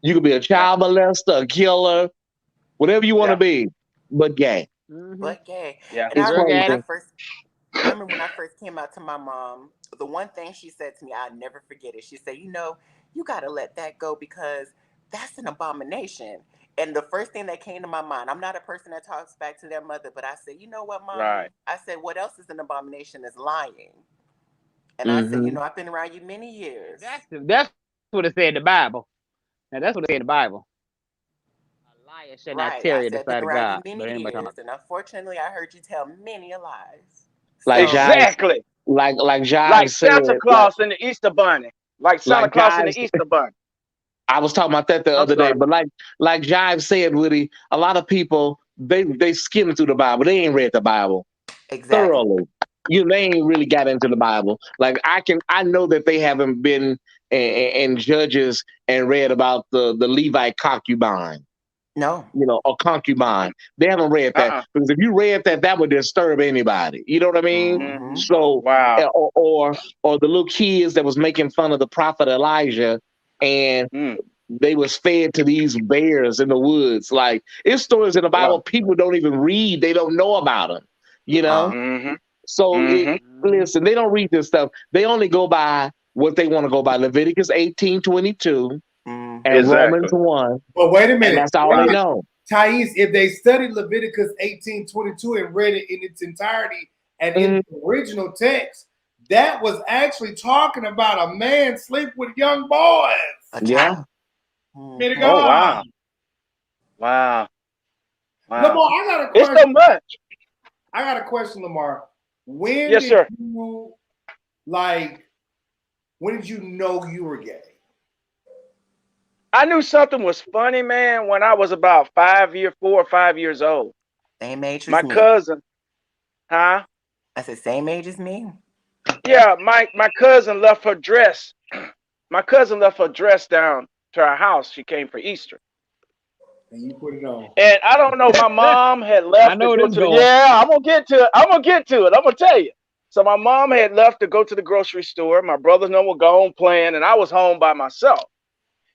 Speaker 6: You could be a child molester, a killer, whatever you want to be, but gay.
Speaker 8: But gay.
Speaker 9: Yeah.
Speaker 8: And I remember when I first came out to my mom, the one thing she said to me, I'll never forget it. She said, you got to let that go because that's an abomination. And the first thing that came to my mind, I'm not a person that talks back to their mother, but I said, you know what, Mom?
Speaker 9: Right.
Speaker 8: I said, what else is an abomination is lying. And I said, I've been around you many years.
Speaker 4: That's what it said in the Bible. Now, that's what it said in the Bible. A liar shall not tarry at the side of God.
Speaker 8: And unfortunately, I heard you tell many lies.
Speaker 9: Exactly.
Speaker 6: Like
Speaker 9: Jive said, Santa Claus and the Easter Bunny. Like Santa Claus and the Easter Bunny.
Speaker 6: I was talking about that the other day, but like Jive said, Woody, a lot of people, they skim through the Bible. They ain't read the Bible thoroughly. They ain't really got into the Bible. Like I know that they haven't been in Judges and read about the Levite concubine.
Speaker 8: No.
Speaker 6: Or concubine. They haven't read that. Because if you read that, that would disturb anybody. You know what I mean? So or the little kids that was making fun of the prophet Elijah, and they was fed to these bears in the woods. Like, it's stories in the Bible people don't even read. They don't know about them. So listen, they don't read this stuff. They only go by what they want to go by. Leviticus 18:22 and Romans 1.
Speaker 1: But wait a minute.
Speaker 6: And that's all they know.
Speaker 1: Thais, if they studied Leviticus 18:22 and read it in its entirety and in the original text, that was actually talking about a man sleep with young boys.
Speaker 6: Yeah.
Speaker 9: Oh, wow. Wow.
Speaker 1: Lamar, I got a question.
Speaker 9: It's so much.
Speaker 1: I got a question, Lamar. When
Speaker 9: Yes,
Speaker 1: did
Speaker 9: sir.
Speaker 1: you when did you know you were gay?
Speaker 9: I knew something was funny, man, when I was about 4 or 5 years old.
Speaker 8: Same age as
Speaker 9: my
Speaker 8: me.
Speaker 9: cousin, huh?
Speaker 8: I said same age as me.
Speaker 9: Yeah, my cousin left her dress. My cousin left her dress down to our house. She came for Easter.
Speaker 1: And you put it on.
Speaker 9: And I don't know, my mom had left
Speaker 12: I know
Speaker 9: to
Speaker 12: where
Speaker 9: go
Speaker 12: this
Speaker 9: to the,
Speaker 12: going.
Speaker 9: yeah, I'm gonna get to it. I'm gonna tell you. So my mom had left to go to the grocery store. My brothers and them were gone playing, and I was home by myself.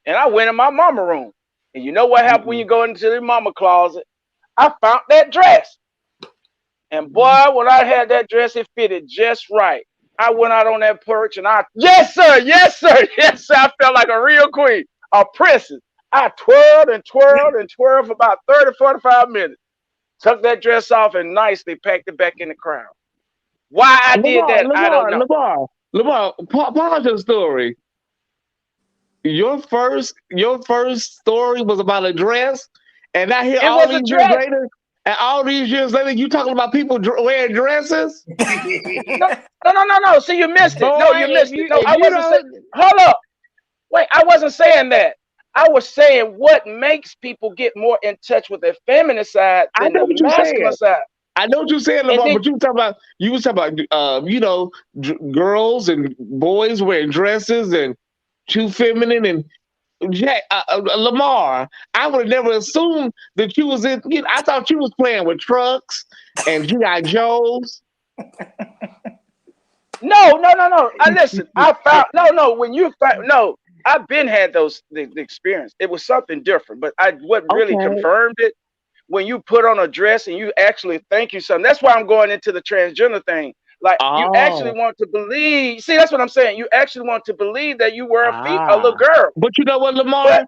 Speaker 9: And I went in my mama room. And you know what happened when you go into the mama closet? I found that dress. And boy, when I had that dress, it fitted just right. I went out on that porch and yes, sir, yes, sir, yes, sir. I felt like a real queen, a princess. I twirled and twirled and twirled for about 30, 45 minutes. Took that dress off and nicely packed it back in the crowd. Why I did that, I don't know.
Speaker 6: Lamar, pause your story. Your first story was about a dress, and I hear all these years later, and all these years later, you talking about people wearing dresses?
Speaker 9: No. See, you missed it. No, you missed it. No, I wasn't saying. Hold up. Wait, I wasn't saying that. I was saying what makes people get more in touch with their feminine side than the masculine side.
Speaker 6: I know what you said, Lamar, but you was talking about girls and boys wearing dresses and too feminine and Lamar. I would have never assumed that you was in. I thought you was playing with trucks and G.I. Joes.
Speaker 9: No. Listen, I found no. I've been had the experience. It was something different, but what really confirmed it when you put on a dress and you actually think you something. That's why I'm going into the transgender thing. Like you actually want to believe. See, that's what I'm saying. You actually want to believe that you were a little girl.
Speaker 6: But you know what, Lamar?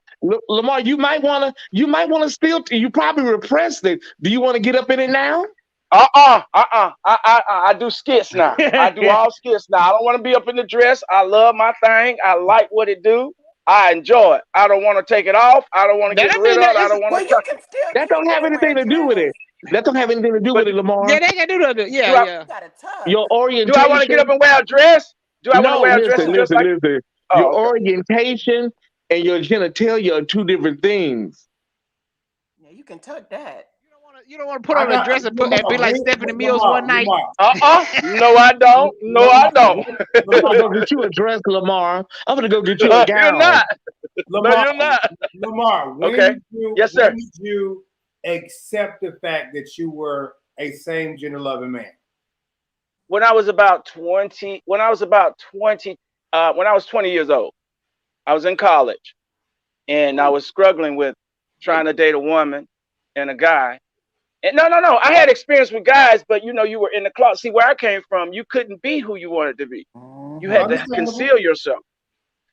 Speaker 6: Lamar, you might want to still. You probably repressed it. Do you want to get up in it now?
Speaker 9: I do skits now. I do all skits now. I don't want to be up in the dress. I love my thing. I like what it do. I enjoy it. I don't want to take it off. I don't want to get rid of it. I don't want to touch it.
Speaker 6: That don't have anything to do with it. That don't have anything to do with it, Lamar.
Speaker 4: Yeah, they can do that. Yeah.
Speaker 6: Your orientation.
Speaker 9: Do I want to get up and wear a dress? Do I want to wear a dress?
Speaker 6: Listen. Your orientation and your genitalia are two different things.
Speaker 8: Yeah, you can tuck that.
Speaker 4: You don't want to put on a dress and be like Stephanie Mills one night.
Speaker 9: No, I don't. No, I don't.
Speaker 6: I'm gonna go get you a dress, Lamar. I'm gonna go get you a gown.
Speaker 9: You're not.
Speaker 1: Lamar,
Speaker 9: no, you're not.
Speaker 1: Lamar, when did you accept the fact that you were a same gender loving man?
Speaker 9: When I was about 20. When I was 20 years old, I was in college, and I was struggling with trying to date a woman and a guy. And no. I had experience with guys, but you were in the closet. See, where I came from, you couldn't be who you wanted to be. You had to conceal yourself.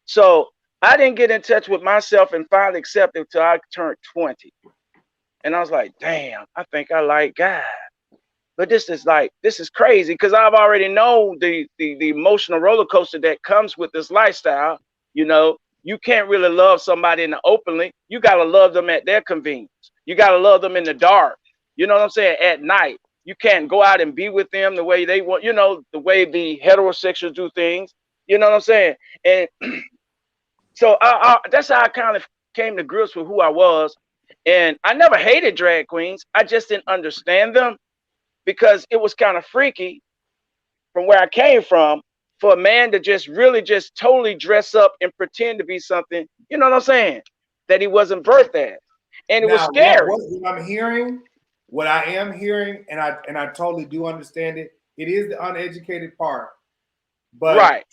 Speaker 9: So I didn't get in touch with myself and finally accept it until I turned 20. And I was like, damn, I think I like guys. But this is crazy because I've already known the emotional roller coaster that comes with this lifestyle. You can't really love somebody openly. You got to love them at their convenience. You got to love them in the dark. You know what I'm saying? At night, you can't go out and be with them the way they want, the way the heterosexuals do things. You know what I'm saying? And so that's how I kind of came to grips with who I was. And I never hated drag queens. I just didn't understand them because it was kind of freaky from where I came from for a man to just totally dress up and pretend to be something, you know what I'm saying, that he wasn't birthed as. And it was scary.
Speaker 1: What I am hearing, and I totally do understand it, it is the uneducated part. But
Speaker 9: right.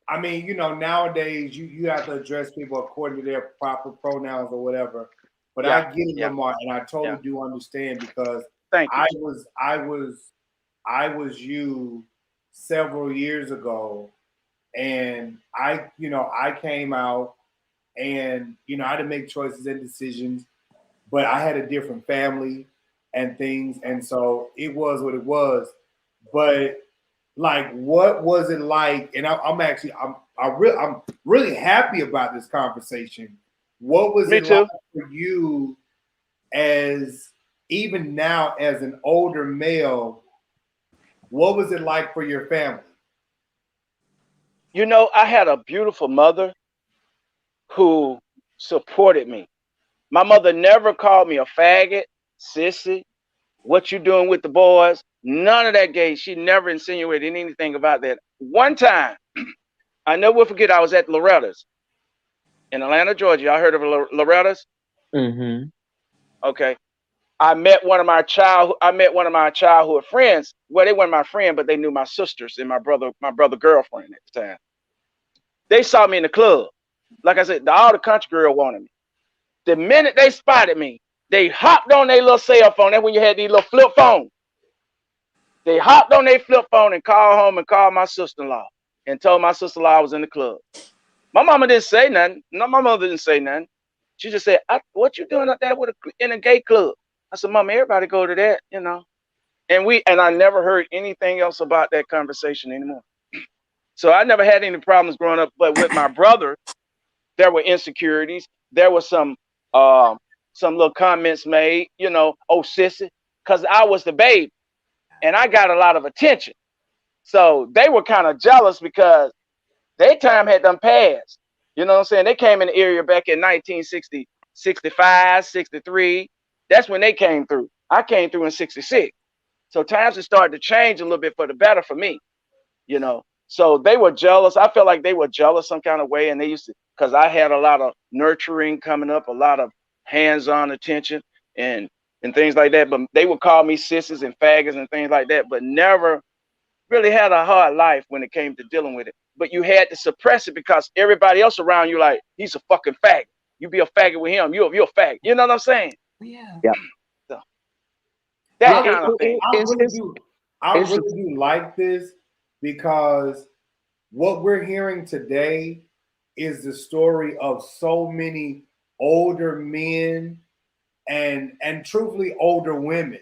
Speaker 1: I mean, nowadays you have to address people according to their proper pronouns or whatever. But I get it, Lamar, and I totally do understand because I I was you several years ago, and I came out, and I had to make choices and decisions, but I had a different family and things, and so it was what it was. But like, what was it like? And I'm really happy about this conversation. What was it like for you, as even now as an older male? What was it like for your family?
Speaker 9: I had a beautiful mother who supported me. My mother never called me a faggot, sissy, what you doing with the boys. None of that gay. She never insinuated anything about that. One time, I never will forget, I was at Loretta's in Atlanta, Georgia. Y'all heard of Loretta's?
Speaker 6: Mm-hmm.
Speaker 9: Okay. I met one of my childhood friends. Well, they weren't my friend, but they knew my sisters and my brother girlfriend at the time. They saw me in the club. Like I said, all the country girl wanted me. The minute they spotted me, they hopped on their little cell phone. That's when you had these little flip phones. They hopped on their flip phone and called home and called my sister-in-law and told my sister-in-law I was in the club. My mama didn't say nothing. No, my mother didn't say nothing. She just said, "What you doing up there in a gay club?" I said, "Mama, everybody go to that, And I never heard anything else about that conversation anymore. So I never had any problems growing up. But with my brother, there were insecurities. There were some little comments made, oh sissy, because I was the baby and I got a lot of attention. So they were kind of jealous because their time had done passed. You know what I'm saying? They came in the area back in 1960, 65, 63. That's when they came through. I came through in 66. So times had started to change a little bit for the better for me, So they were jealous. I felt like they were jealous some kind of way. And they used to, because I had a lot of nurturing coming up, a lot of hands-on attention and things like that. But they would call me sissies and faggots and things like that, but never really had a hard life when it came to dealing with it. But you had to suppress it because everybody else around you, like, he's a fucking faggot. You be a faggot with him, you're a faggot. You know what I'm saying?
Speaker 6: Yeah.
Speaker 9: So, that kind of thing.
Speaker 1: I really do like this, because what we're hearing today is the story of so many older men and truthfully older women.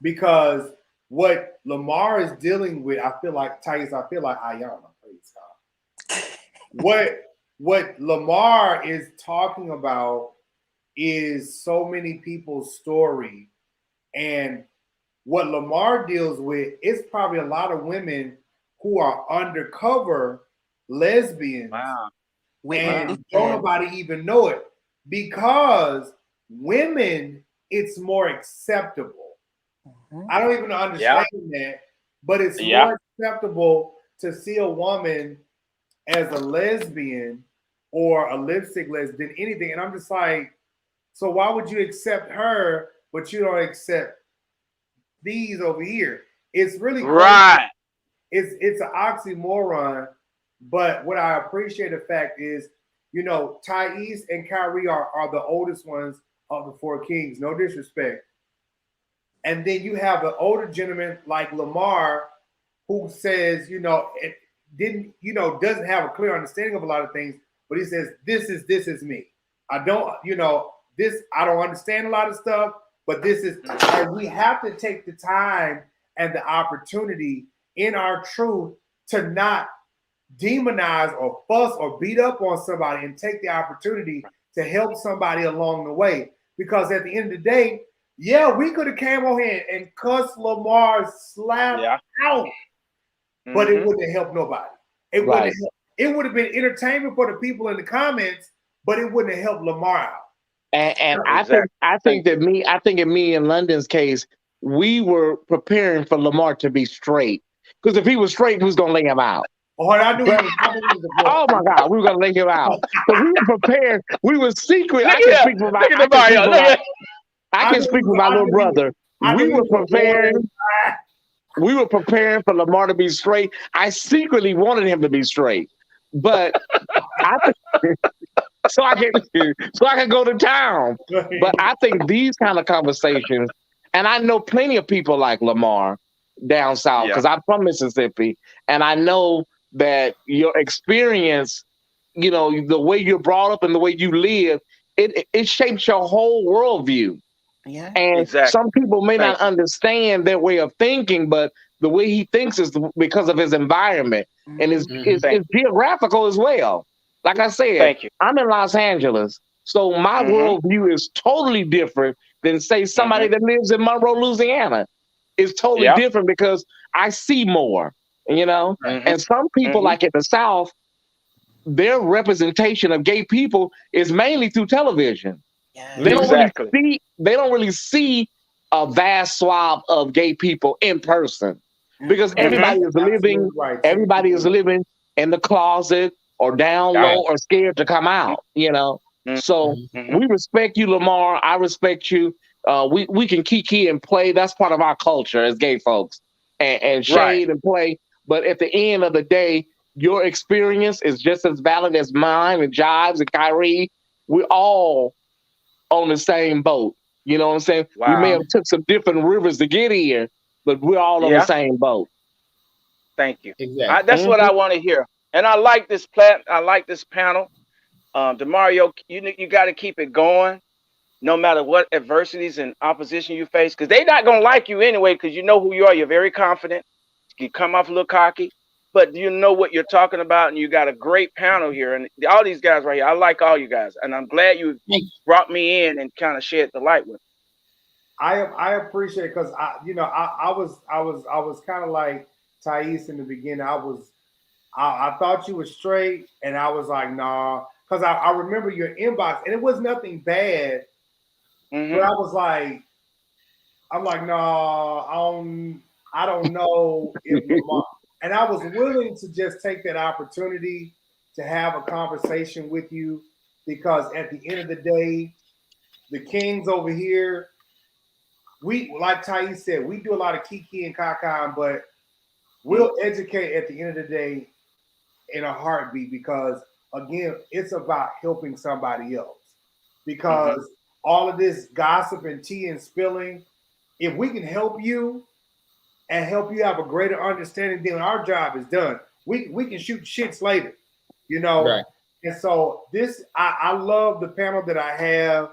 Speaker 1: Because what Lamar is dealing with, I feel like Ayana, praise God. What Lamar is talking about is so many people's story. And what Lamar deals with is probably a lot of women who are undercover lesbians.
Speaker 9: Wow.
Speaker 1: And don't nobody even know it, because women, it's more acceptable. I don't even understand that, but it's more acceptable to see a woman as a lesbian or a lipstick lesbian than anything. And I'm just like, so why would you accept her, but you don't accept these over here? It's really
Speaker 9: right.
Speaker 1: It's an oxymoron. But what I appreciate the fact is, Thais and Kyrie are the oldest ones of the four kings. No disrespect. And then you have an older gentleman like Lamar, who says, it didn't, doesn't have a clear understanding of a lot of things, but he says, this is me. I don't understand a lot of stuff, but this is, and we have to take the time and the opportunity in our truth to not demonize or fuss or beat up on somebody, and take the opportunity to help somebody along the way. Because at the end of the day, we could have came on here and cussed Lamar slap out, but it wouldn't have helped nobody. It would have been entertainment for the people in the comments, but it wouldn't have helped Lamar out.
Speaker 6: And I think in me and London's case, we were preparing for Lamar to be straight. Because if he was straight, he was gonna lay him out.
Speaker 1: Oh, I knew
Speaker 6: oh my God, we were gonna lay him out. But we were prepared. We were secret. I can speak for my little brother. We were preparing. We were preparing for Lamar to be straight. I secretly wanted him to be straight, but so I can go to town. But I think these kind of conversations, and I know plenty of people like Lamar, down south because I'm from Mississippi, and I know that your experience, you know, the way you're brought up and the way you live, it shapes your whole worldview.
Speaker 8: Yeah.
Speaker 6: And some people may not understand their way of thinking, but the way he thinks is because of his environment, and it's geographical as well. Like I said, I'm in Los Angeles, so my worldview is totally different than, say, somebody that lives in Monroe, Louisiana. It's totally different because I see more, you know. And some people, like in the South, their representation of gay people is mainly through television. They don't really see a vast swath of gay people in person because everybody is living in the closet or down low or scared to come out, you know. So we respect you, Lamar. I respect you. We can kiki and play. That's part of our culture as gay folks, and shade and play. But at the end of the day, your experience is just as valid as mine and Jives and Kyrie. We're all on the same boat. You know what I'm saying? We may have took some different rivers to get here, but we're all on the same boat.
Speaker 9: Thank you.
Speaker 1: Exactly.
Speaker 9: That's what I want to hear. And I like this I like this panel. DeMario, you got to keep it going no matter what adversities and opposition you face, because they're not going to like you anyway, because you know who you are. You're very confident. You come off a little cocky, but you know what you're talking about, and you got a great panel here. And all these guys right here, I like all you guys, and I'm glad you brought me in and kind of shed the light with me.
Speaker 1: I appreciate it because I was kind of like Thais in the beginning. I thought you were straight, and I was like, nah, because I remember your inbox, and it was nothing bad. But I was like, I'm like, nah, I don't know if Lamar. And I was willing to just take that opportunity to have a conversation with you because at the end of the day, the Kings over here, we, like Thais said, we do a lot of kiki and kaka, but we'll educate at the end of the day in a heartbeat because, again, it's about helping somebody else. Because all of this gossip and tea and spilling, if we can help you and help you have a greater understanding, then our job is done. We can shoot shits later, you know? Right. And so I love the panel that I have,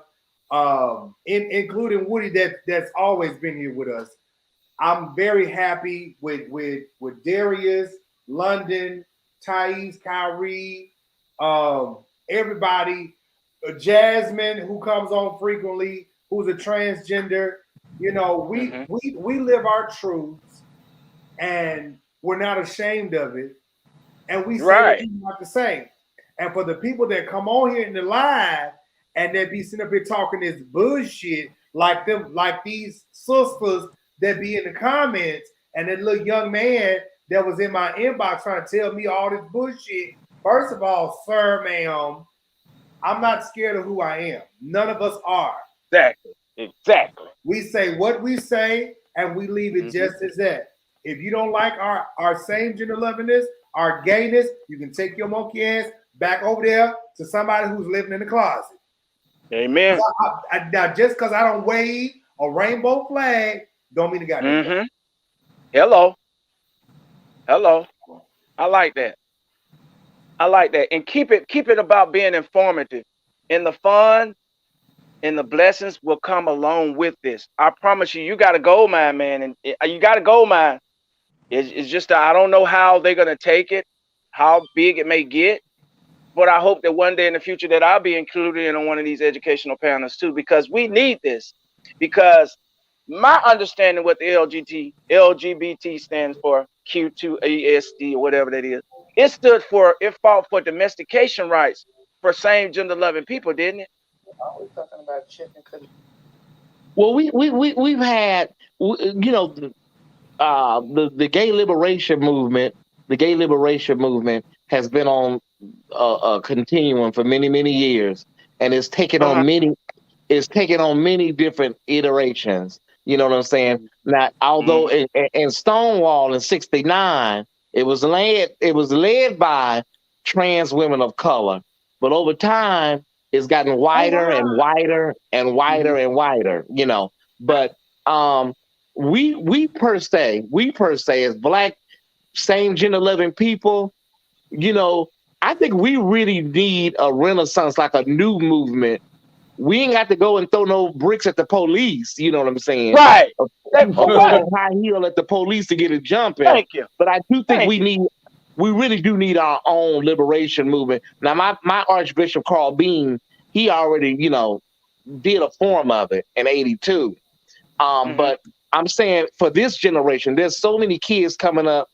Speaker 1: including Woody that's always been here with us. I'm very happy with Darius, London, Thais, Kyrie, everybody, Jasmine, who comes on frequently, who's a transgender. You know, we live our truths, and we're not ashamed of it, and we say what you have to say. And for the people that come on here in the live and they be sitting up here talking this bullshit like these sisters that be in the comments, and that little young man that was in my inbox trying to tell me all this bullshit. First of all, sir, ma'am, I'm not scared of who I am. None of us are.
Speaker 9: Exactly.
Speaker 1: We say what we say, and we leave it just as that. If you don't like our same gender lovingness, our gayness, you can take your monkey ass back over there to somebody who's living in the closet.
Speaker 9: Amen.
Speaker 1: Now, just because I don't wave a rainbow flag, don't mean to got that.
Speaker 9: Hello. I like that. And keep it about being informative. And the fun and the blessings will come along with this. I promise you, you got a gold mine, man. And you got a gold mine. It's just I don't know how they're going to take it, how big it may get. But I hope that one day in the future that I'll be included in on one of these educational panels too, because we need this. Because my understanding what the LGBT stands for, Q2ASD or whatever that is, it fought for domestication rights for same gender loving people, didn't it?
Speaker 8: Always talking about chicken.
Speaker 6: Well, we've had, you know, the gay liberation movement. The gay liberation movement has been on a continuum for many years, and it's taken on many different iterations. You know what I'm saying? Now, although in Stonewall in '69, it was led by trans women of color, but over time it's gotten wider and wider and wider and wider. You know, but we per se as Black same gender loving people, you know, I think we really need a renaissance, like a new movement. We ain't got to go and throw no bricks at the police. You know what I'm saying?
Speaker 9: Right.
Speaker 6: Or
Speaker 9: What?
Speaker 6: high heel at the police to get it jumping.
Speaker 9: Thank you.
Speaker 6: But I do think
Speaker 9: Thank
Speaker 6: we really do need our own liberation movement. Now, my Archbishop Carl Bean, he already, you know, did a form of it in '82. But I'm saying for this generation, there's so many kids coming up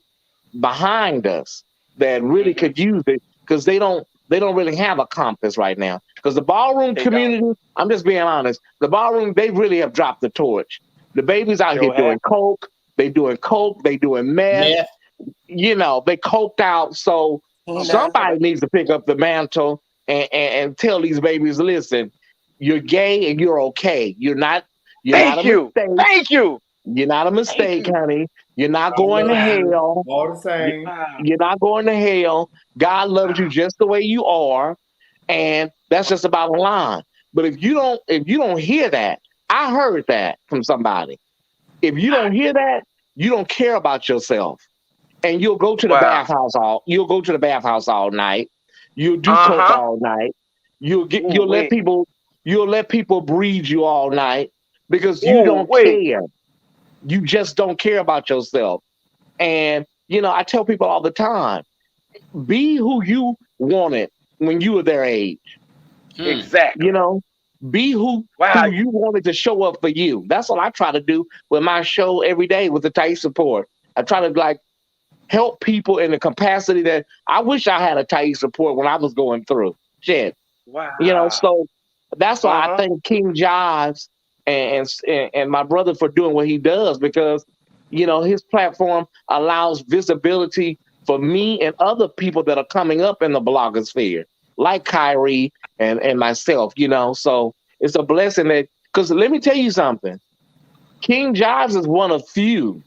Speaker 6: behind us that really could use it, because they don't really have a compass right now. Because the ballroom community, I'm just being honest, the ballroom, they really have dropped the torch. The babies out here doing coke, they doing meth. You know, they coked out. So somebody needs to pick up the mantle and tell these babies, listen, you're gay and you're okay. You're not a mistake.
Speaker 9: Thank you.
Speaker 6: You're not a mistake, honey. You're not going to hell.
Speaker 1: All the same.
Speaker 6: You're not going to hell. God loves you just the way you are, and that's just about a line. But if you don't hear that, I heard that from somebody. If you don't hear that, you don't care about yourself, and you'll go to the bathhouse all night. You'll do coke all night. You'll let people breed you all night because you don't care. You just don't care about yourself. And, you know, I tell people all the time, be who you wanted when you were their age.
Speaker 9: Exactly.
Speaker 6: You know, be who you wanted to show up for you. That's what I try to do with my show every day with the Tight Support. I try to, like, help people in the capacity that I wish I had a Tight Support when I was going through. Shit.
Speaker 9: Wow.
Speaker 6: You know, so that's why I thank King Jives and my brother for doing what he does, because, you know, his platform allows visibility for me and other people that are coming up in the blogosphere, like Kyrie and myself, you know. So it's a blessing that, because let me tell you something, King Jives is one of few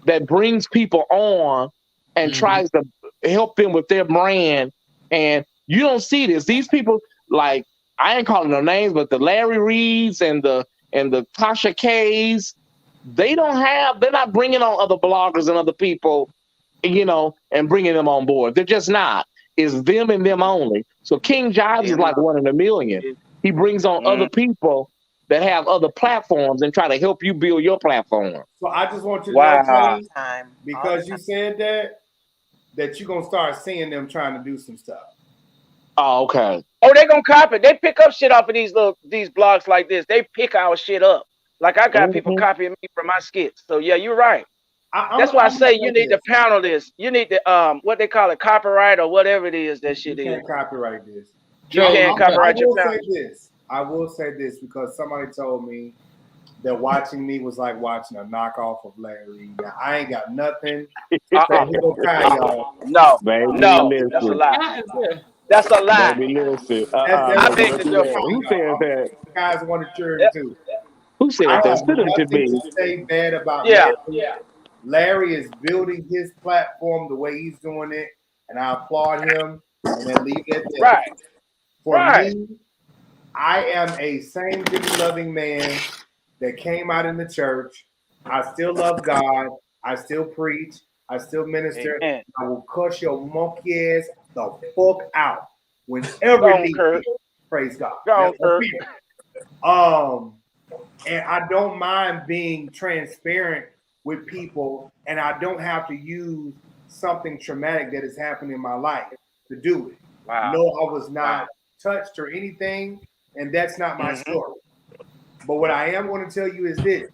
Speaker 6: that brings people on and tries to help them with their brand. And you don't see this. These people, like, I ain't calling no names, but the Larry Reeds and the Tasha K's, they're not bringing on other bloggers and other people, you know, and bringing them on board. They're just not. It's them and them only. So King Jives is like one in a million. He brings on other people that have other platforms and try to help you build your platform.
Speaker 1: So I just want you to know, Tony, because you said that you're going to start seeing them trying to do some stuff.
Speaker 6: Oh, okay.
Speaker 9: Oh, they're going to copy. They pick up shit off of these blogs like this. They pick our shit up. Like I got people copying me from my skits. So yeah, you're right. That's why I say you need to panel this. You need to what they call it, copyright or whatever it is that shit is.
Speaker 1: You can't copyright this.
Speaker 9: You can't copyright your panel.
Speaker 1: I will say this because somebody told me that watching me was like watching a knockoff of Larry. Now, I ain't got nothing.
Speaker 9: No, that's a lie. That's a lie.
Speaker 6: I
Speaker 9: beg to differ.
Speaker 6: Who said that?
Speaker 1: You guys want to cheer too.
Speaker 6: Who said
Speaker 1: I
Speaker 6: that?
Speaker 1: have nothing to say bad about Larry. Larry is building his platform the way he's doing it, and I applaud him. And then leave it there.
Speaker 9: Right.
Speaker 1: For me, I am a same-gender loving man that came out in the church. I still love God. I still preach. I still minister.
Speaker 9: Amen.
Speaker 1: I will cuss your monkey ass the fuck out whenever need be. Praise God. And I don't mind being transparent with people, and I don't have to use something traumatic that has happened in my life to do it.
Speaker 9: Wow.
Speaker 1: No, I was not touched or anything, and that's not my story. But what I am going to tell you is this,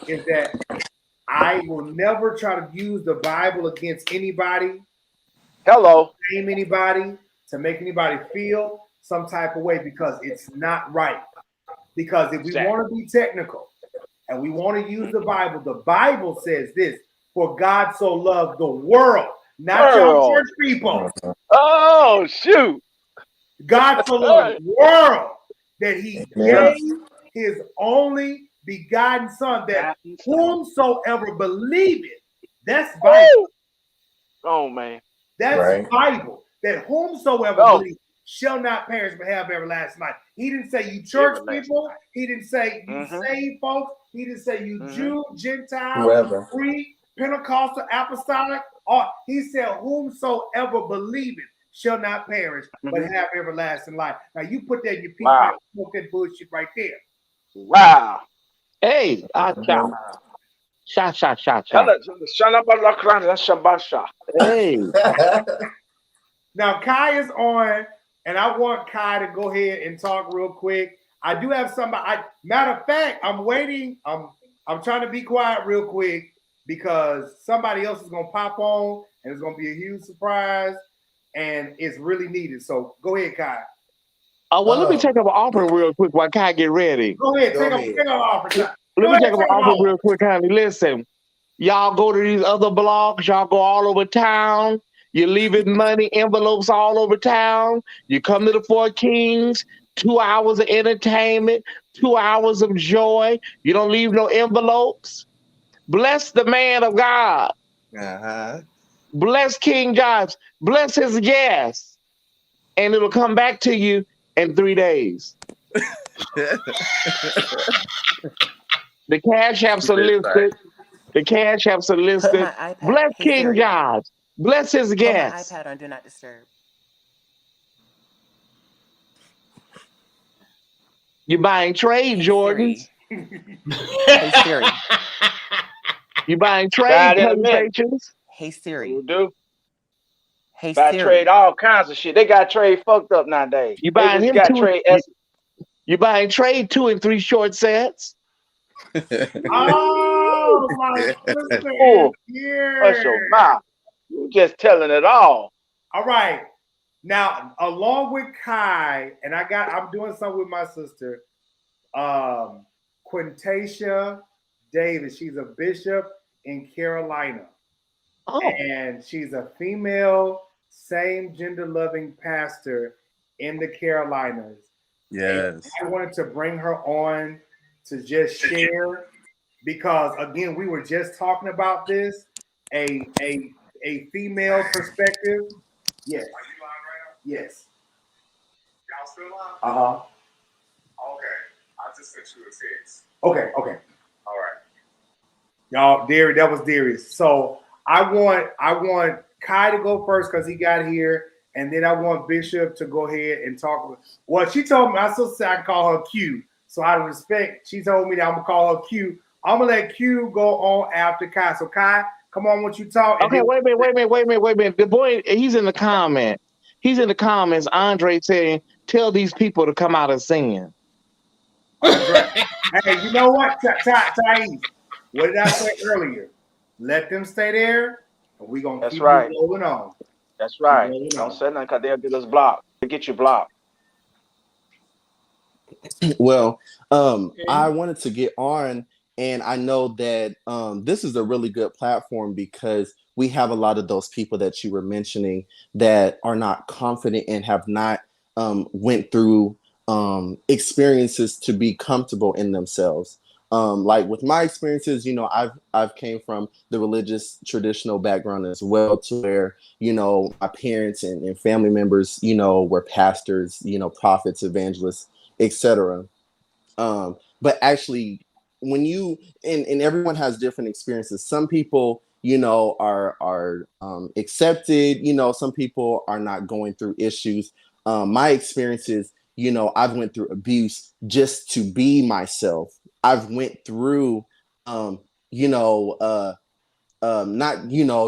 Speaker 1: is that I will never try to use the Bible against anybody. Blame anybody, to make anybody feel some type of way, because it's not right. Because if we want to be technical and we want to use the Bible says this: for God so loved the world, not your church people.
Speaker 9: Oh, shoot.
Speaker 1: God so loved the world that he gave his only begotten son, that whomsoever believeth, that's Bible.
Speaker 9: Oh, man.
Speaker 1: That's Bible. That whomsoever believeth shall not perish but have everlasting life. He didn't say you church people. He didn't say you saved folks. He didn't say you Jew, Gentile,
Speaker 12: Whoever.
Speaker 1: Greek, Pentecostal, Apostolic. Or he said, whomsoever believeth shall not perish, but have everlasting life. Now you put that in your people and smoke that bullshit right there.
Speaker 9: Wow.
Speaker 6: Hey, shot. Hey.
Speaker 1: Now Kai is on, and I want Kai to go ahead and talk real quick. I do have somebody. Matter of fact, I'm waiting. I'm trying to be quiet real quick because somebody else is gonna pop on, and it's gonna be a huge surprise, and it's really needed. So go ahead, Kai.
Speaker 6: Well, let me take up an offer real quick while Kai get ready.
Speaker 1: Go ahead, take up an offer.
Speaker 6: Let me take up an offer real quick, honey. Listen, y'all go to these other blogs. Y'all go all over town. You're leaving money envelopes all over town. You come to the Four Kings. 2 hours of entertainment, 2 hours of joy. You don't leave no envelopes. Bless the man of God. Bless King Jobs. Bless his guests. And it'll come back to you in 3 days. The cash apps are listed. The cash apps are listed. Bless King Jobs. Bless his guests.
Speaker 8: Put my iPad on Do Not Disturb.
Speaker 6: You buying trade Jordans?
Speaker 8: Hey Siri.
Speaker 6: You buying trade PlayStations?
Speaker 8: Hey Siri.
Speaker 9: You do?
Speaker 8: Hey
Speaker 9: Buy
Speaker 8: Siri.
Speaker 9: trade all kinds of shit. They got trade fucked up nowadays.
Speaker 6: You buying him you buying trade 2 and 3 short sets?
Speaker 1: Oh my goodness!
Speaker 9: Hush your mouth. You just telling it all.
Speaker 1: All right. Now, along with Kai, and I'm doing something with my sister, Quintacia Davis. She's a bishop in Carolina. And she's a female, same gender loving pastor in the Carolinas.
Speaker 12: Yes.
Speaker 1: And I wanted to bring her on to just share because again, we were just talking about this, a female perspective. Yes. Yes.
Speaker 13: Y'all still live? Okay. I just sent you a text.
Speaker 1: Okay.
Speaker 13: All right.
Speaker 1: Y'all, that was Darius. So I want Kai to go first because he got here, and then I want Bishop to go ahead and talk. Well, she told me my sister said I can call her Q. So out of respect, she told me that I'm gonna call her Q. I'm gonna let Q go on after Kai. So Kai, come on, what you talk?
Speaker 6: Okay, wait a minute. The boy, he's in the comment. He's in the comments. Andre saying, "Tell these people to come out of sin."
Speaker 1: Hey, you know what, Thais? What did I say earlier? Let them stay there, and we're gonna keep rolling on.
Speaker 9: That's right. Don't say nothing because they'll get us blocked. They'll get you blocked.
Speaker 12: Well, I wanted to get on, and I know that this is a really good platform because we have a lot of those people that you were mentioning that are not confident and have not went through experiences to be comfortable in themselves. Like with my experiences, I've came from the religious traditional background as well, to where, my parents and family members, were pastors, prophets, evangelists, etc. But actually, when you and everyone has different experiences. Some people, are accepted. Some people are not going through issues. My experiences, I've went through abuse just to be myself. I've went through, not,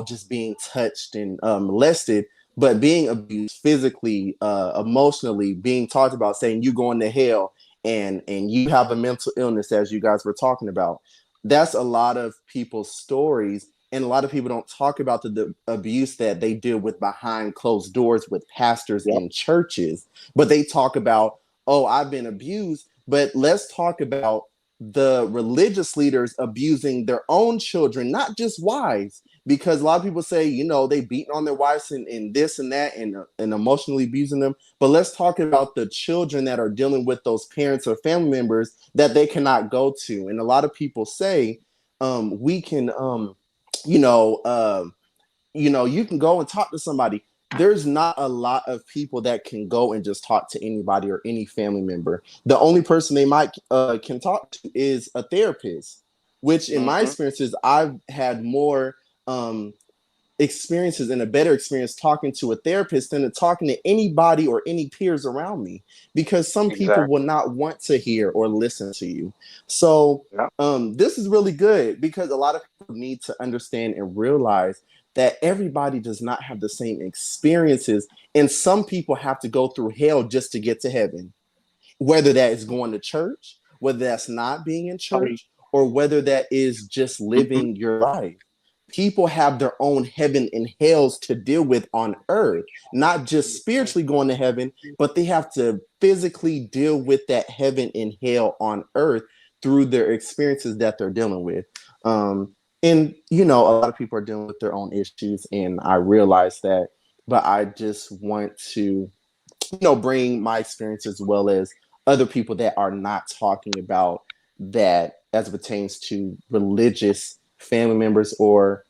Speaker 12: just being touched and molested, but being abused physically, emotionally, being talked about, saying you going to hell, and you have a mental illness, as you guys were talking about. That's a lot of people's stories, and a lot of people don't talk about the abuse that they deal with behind closed doors with pastors in churches. But they talk about, oh, I've been abused. But let's talk about the religious leaders abusing their own children, not just wives, because a lot of people say, they beating on their wives and this and that and emotionally abusing them. But let's talk about the children that are dealing with those parents or family members that they cannot go to. And a lot of people say, we can, you can go and talk to somebody. there's not a lot of people that can go and just talk to anybody or any family member. The only person they might can talk to is a therapist, which in my experiences, I've had more experiences and a better experience talking to a therapist than talking to anybody or any peers around me, because some people will not want to hear or listen to you. So this is really good, because a lot of people need to understand and realize that everybody does not have the same experiences, and some people have to go through hell just to get to heaven, whether that is going to church, whether that's not being in church, or whether that is just living your life. People have their own heaven and hells to deal with on earth, not just spiritually going to heaven, but they have to physically deal with that heaven and hell on earth through their experiences that they're dealing with. And, you know, a lot of people are dealing with their own issues, and I realize that, but I just want to, you know, bring my experience as well as other people that are not talking about that as it pertains to religious family members or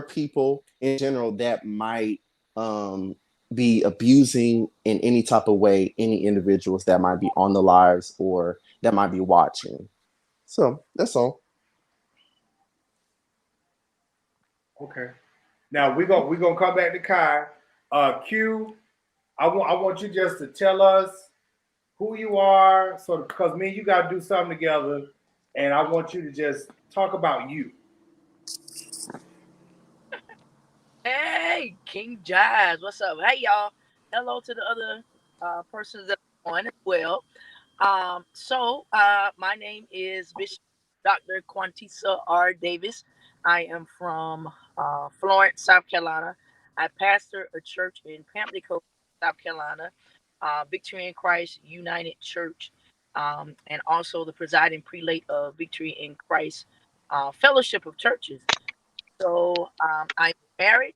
Speaker 12: people in general that might be abusing in any type of way any individuals that might be on the lives or that might be watching. So that's all.
Speaker 1: Okay. Now we're gonna come back to Kai. Q, I want you just to tell us who you are, so because me and you gotta do something together, and I want you to just talk about you.
Speaker 14: Hey, King Jazz, what's up? Hey, y'all. Hello to the other persons that are on as well. My name is Bishop Dr. Quantisa R. Davis. I am from Florence, South Carolina. I pastor a church in Pamlico, South Carolina, Victory in Christ United Church, and also the presiding prelate of Victory in Christ Fellowship of Churches. So I'm married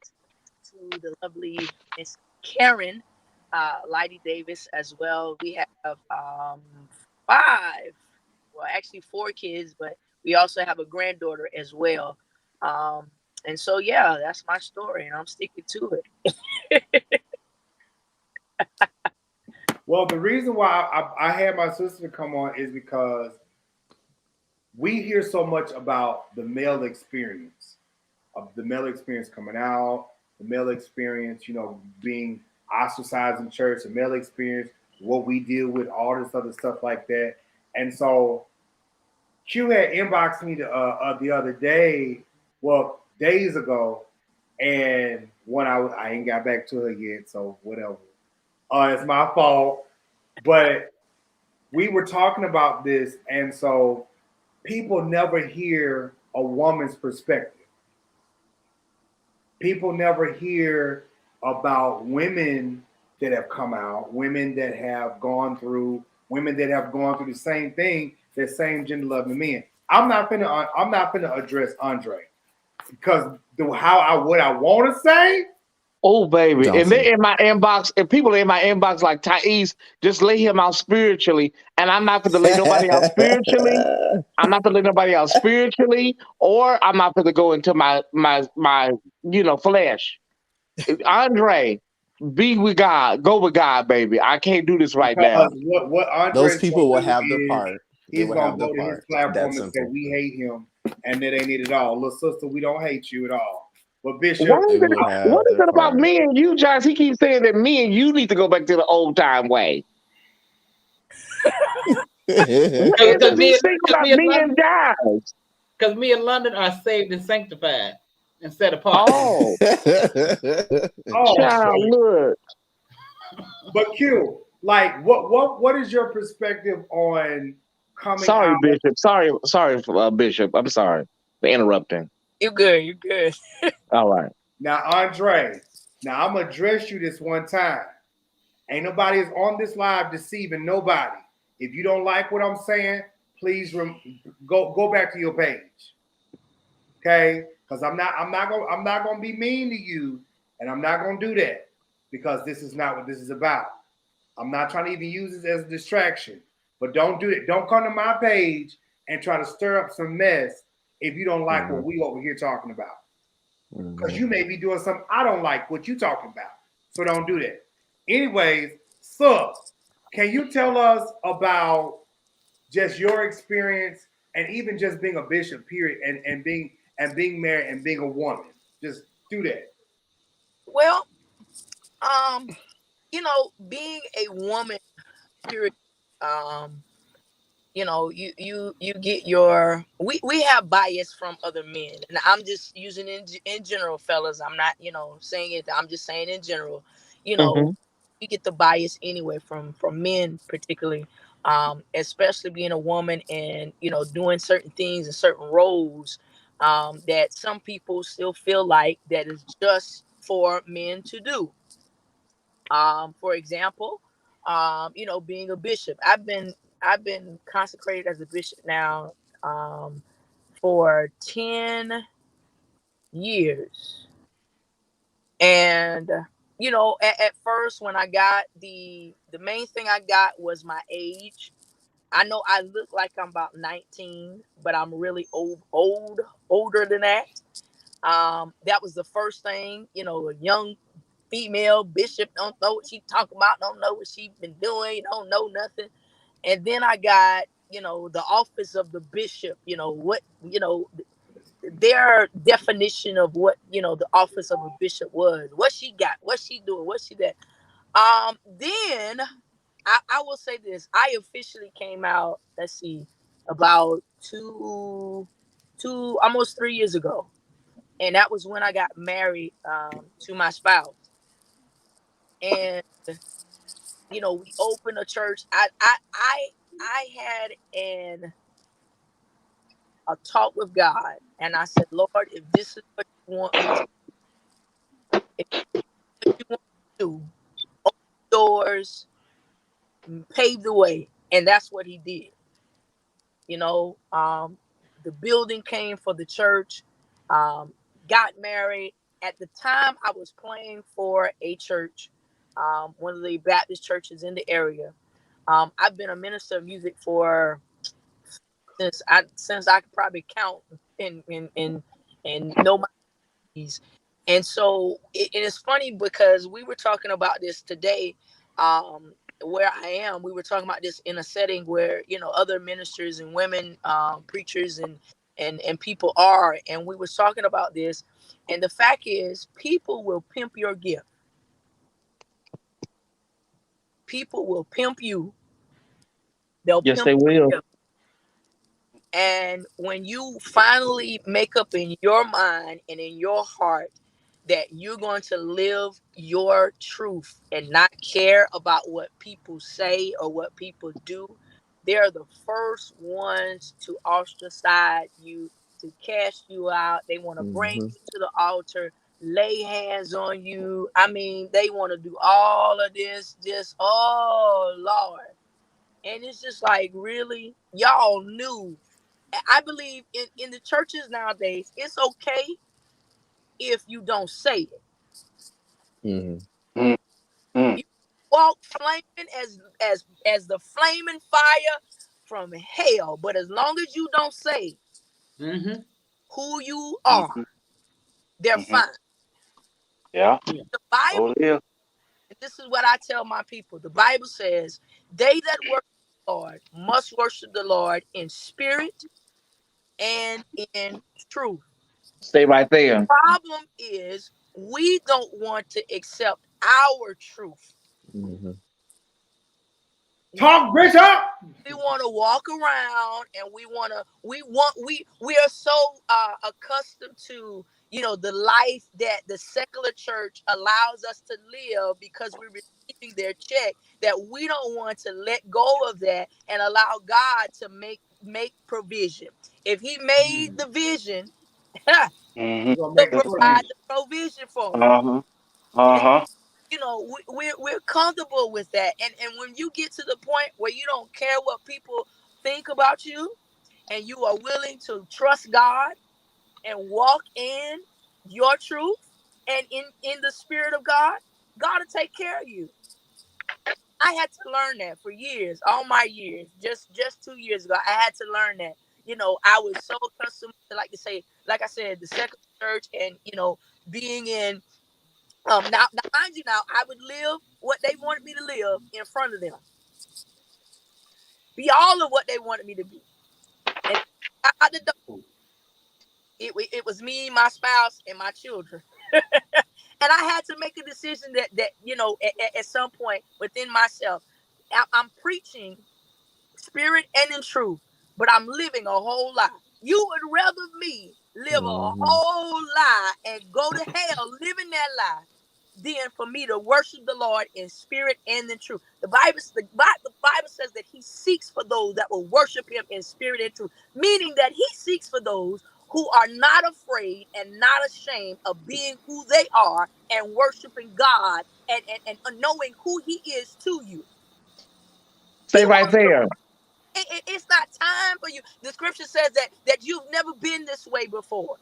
Speaker 14: to the lovely Miss Karen Lighty Davis as well. We have 4 kids, but we also have a granddaughter as well. And so, yeah, that's my story, and I'm sticking to it.
Speaker 1: Well, the reason why I had my sister come on is because we hear so much about the male experience, of the male experience coming out, the male experience, you know, being ostracized in church, the male experience, what we deal with, all this other stuff like that. And so Q had inboxed me the other day, well, days ago, and when I ain't got back to her yet, so whatever. It's my fault. But we were talking about this, and so people never hear a woman's perspective. People never hear about women that have come out, women that have gone through the same thing that same gender loving men. I'm not gonna address Andre because what I want to say.
Speaker 6: Oh, baby. And they're in my inbox, and people in my inbox like Thais, just lay him out spiritually. And I'm not going to lay nobody out spiritually. I'm not going to lay nobody out spiritually, or I'm not going to go into my flesh. Andre, be with God. Go with God, baby. I can't do this right now.
Speaker 1: What Andre's
Speaker 12: those people will have their part.
Speaker 1: He's going to go to his platform and say, we hate him, and that ain't it at all. Little sister, we don't hate you at all. But Bishop,
Speaker 6: what is it about me and you, Josh? He keeps saying that me and you need to go back to the old time way.
Speaker 15: Because
Speaker 6: me and Josh?
Speaker 15: Because me and London are saved and sanctified and set apart.
Speaker 6: Oh, child, look.
Speaker 1: But Q, like, what is your perspective on coming
Speaker 6: Sorry,
Speaker 1: out?
Speaker 6: Bishop. Sorry, Bishop. I'm sorry for interrupting.
Speaker 14: You're good. You're good.
Speaker 6: All right.
Speaker 1: Now, Andre, I'm going to address you this one time. Ain't nobody is on this live deceiving nobody. If you don't like what I'm saying, please go back to your page. Okay? Because I'm not gonna be mean to you, and I'm not gonna do that because this is not what this is about. I'm not trying to even use this as a distraction. But don't do it. Don't come to my page and try to stir up some mess if you don't like what we over here talking about. Because you may be doing something I don't like what you talking about. So don't do that. Anyways, so can you tell us about just your experience and even just being a bishop, period, and being married and being a woman? Just do that.
Speaker 14: Well, being a woman, period, you get your we have bias from other men, and I'm just using in general, fellas. I'm not saying it. I'm just saying in general. You know,
Speaker 6: Mm-hmm.
Speaker 14: you get the bias anyway from men, particularly, especially being a woman and doing certain things and certain roles that some people still feel like that is just for men to do. For example, being a bishop. I've been consecrated as a bishop now for 10 years. And at first when I got the main thing I got was my age. I know I look like I'm about 19, but I'm really older than that. That was the first thing. A young female bishop don't know what she talking about, don't know what she been doing, don't know nothing. And then I got the office of the bishop. What their definition of what the office of a bishop was, what she got, what she doing, what she did. Then I will say this: I officially came out. Let's see, about two almost 3 years ago, and that was when I got married to my spouse. And we opened a church. I had a talk with God, and I said, Lord, if this is what you want me to, if what you want me to do, open doors, pave the way, and that's what He did. The building came for the church. Um, got married. At the time, I was playing for a church, one of the Baptist churches in the area. I've been a minister of music for since I could probably count and know my keys. And so it is funny because we were talking about this today, where I am. We were talking about this in a setting where other ministers and women preachers and people are, and we were talking about this. And the fact is, people will pimp your gift. People will pimp you. They'll
Speaker 6: Yes,
Speaker 14: pimp
Speaker 6: they
Speaker 14: your
Speaker 6: will.
Speaker 14: gift. And when you finally make up in your mind and in your heart that you're going to live your truth and not care about what people say or what people do, they're the first ones to ostracize you, to cast you out. They want to bring
Speaker 12: Mm-hmm.
Speaker 14: you to the altar, lay hands on you. I mean, they want to do all of this, just, oh, Lord. And it's just like, really? Y'all knew. I believe in the churches nowadays, it's okay if you don't say it.
Speaker 12: Mm-hmm.
Speaker 9: Mm-hmm.
Speaker 14: You walk flaming as the flaming fire from hell, but as long as you don't say
Speaker 15: Mm-hmm.
Speaker 14: who you are,
Speaker 9: Mm-hmm.
Speaker 14: they're
Speaker 9: Mm-hmm.
Speaker 14: fine.
Speaker 9: Yeah.
Speaker 15: Yeah.
Speaker 14: The Bible,
Speaker 9: Oh yeah.
Speaker 14: and this is what I tell my people, the Bible says, they that worship the Lord must worship the Lord in spirit and in truth.
Speaker 6: Stay right there.
Speaker 14: Problem is, we don't want to accept our truth.
Speaker 12: Mm-hmm.
Speaker 14: We
Speaker 1: Talk, Bishop.
Speaker 14: we want to walk around, and we are so accustomed to the life that the secular church allows us to live because we're receiving their check, that we don't want to let go of that and allow God to make provision. If He made the vision,
Speaker 9: Mm-hmm.
Speaker 1: We're gonna
Speaker 14: He'll
Speaker 1: make it plain.
Speaker 14: provide the provision for it.
Speaker 9: Uh-huh. Uh-huh.
Speaker 14: We're comfortable with that, and when you get to the point where you don't care what people think about you, and you are willing to trust God and walk in your truth and in the spirit of God, God will take care of you. I had to learn that for years, all my years. Just 2 years ago, I had to learn that. I was so accustomed to, like I said, the secular church, and being in Now, mind you, now I would live what they wanted me to live in front of them, be all of what they wanted me to be, and out the door, it was me, my spouse, and my children. And I had to make a decision that at some point within myself, I'm preaching spirit and in truth, but I'm living a whole lie. You would rather me live a whole lie and go to hell living that lie than for me to worship the Lord in spirit and in truth. The Bible says that he seeks for those that will worship him in spirit and truth, meaning that he seeks for those who are not afraid and not ashamed of being who they are and worshiping God and knowing who he is to you.
Speaker 6: Stay right there.
Speaker 14: It's not time for you. The scripture says that you've never been this way before.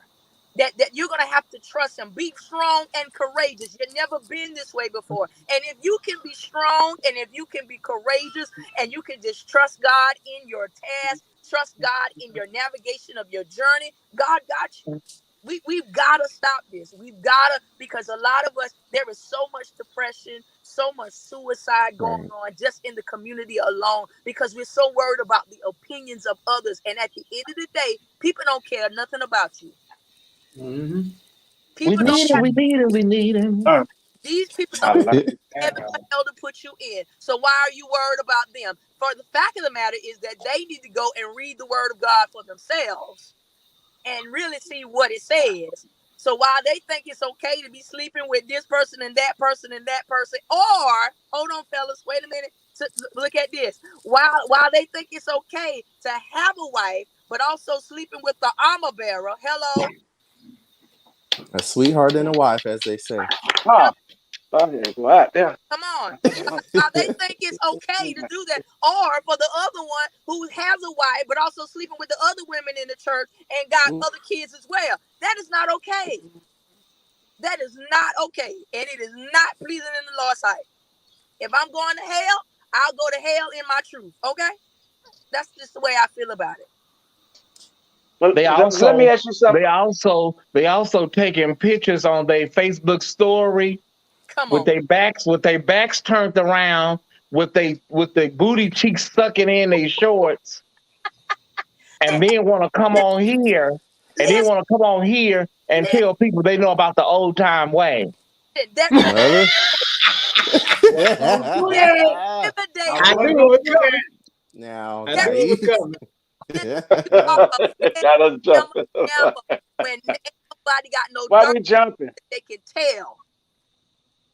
Speaker 14: That you're going to have to trust him. Be strong and courageous. You've never been this way before. And if you can be strong and if you can be courageous and you can just trust God in your task, trust God in your navigation of your journey, God got you. We've got to stop this. We've got to, because a lot of us, there is so much depression, so much suicide going on just in the community alone because we're so worried about the opinions of others. And at the end of the day, people don't care nothing about you.
Speaker 6: Mm-hmm.
Speaker 14: People
Speaker 6: We need him.
Speaker 14: These people don't have heaven or hell to put you in. So why are you worried about them? For the fact of the matter is that they need to go and read the word of God for themselves and really see what it says. So while they think it's okay to be sleeping with this person and that person and that person, or hold on, fellas, wait a minute. Look at this. While they think it's okay to have a wife, but also sleeping with the armor bearer. Hello.
Speaker 12: A sweetheart and a wife, as they say.
Speaker 9: Huh. What? Yeah.
Speaker 14: Come on. While they think it's okay to do that, or for the other one who has a wife, but also sleeping with the other women in the church and got other kids as well. That is not okay. That is not okay. And it is not pleasing in the Lord's sight. If I'm going to hell, I'll go to hell in my truth. Okay? That's just the way I feel about it.
Speaker 9: Let me ask you something.
Speaker 6: They also taking pictures on their Facebook story.
Speaker 14: Come
Speaker 6: with their backs turned around, with their booty cheeks sucking in their shorts, and then want to come on here, and tell people they know about the old time way.
Speaker 12: Now,
Speaker 14: when nobody got no
Speaker 9: why we jumping?
Speaker 14: They can tell.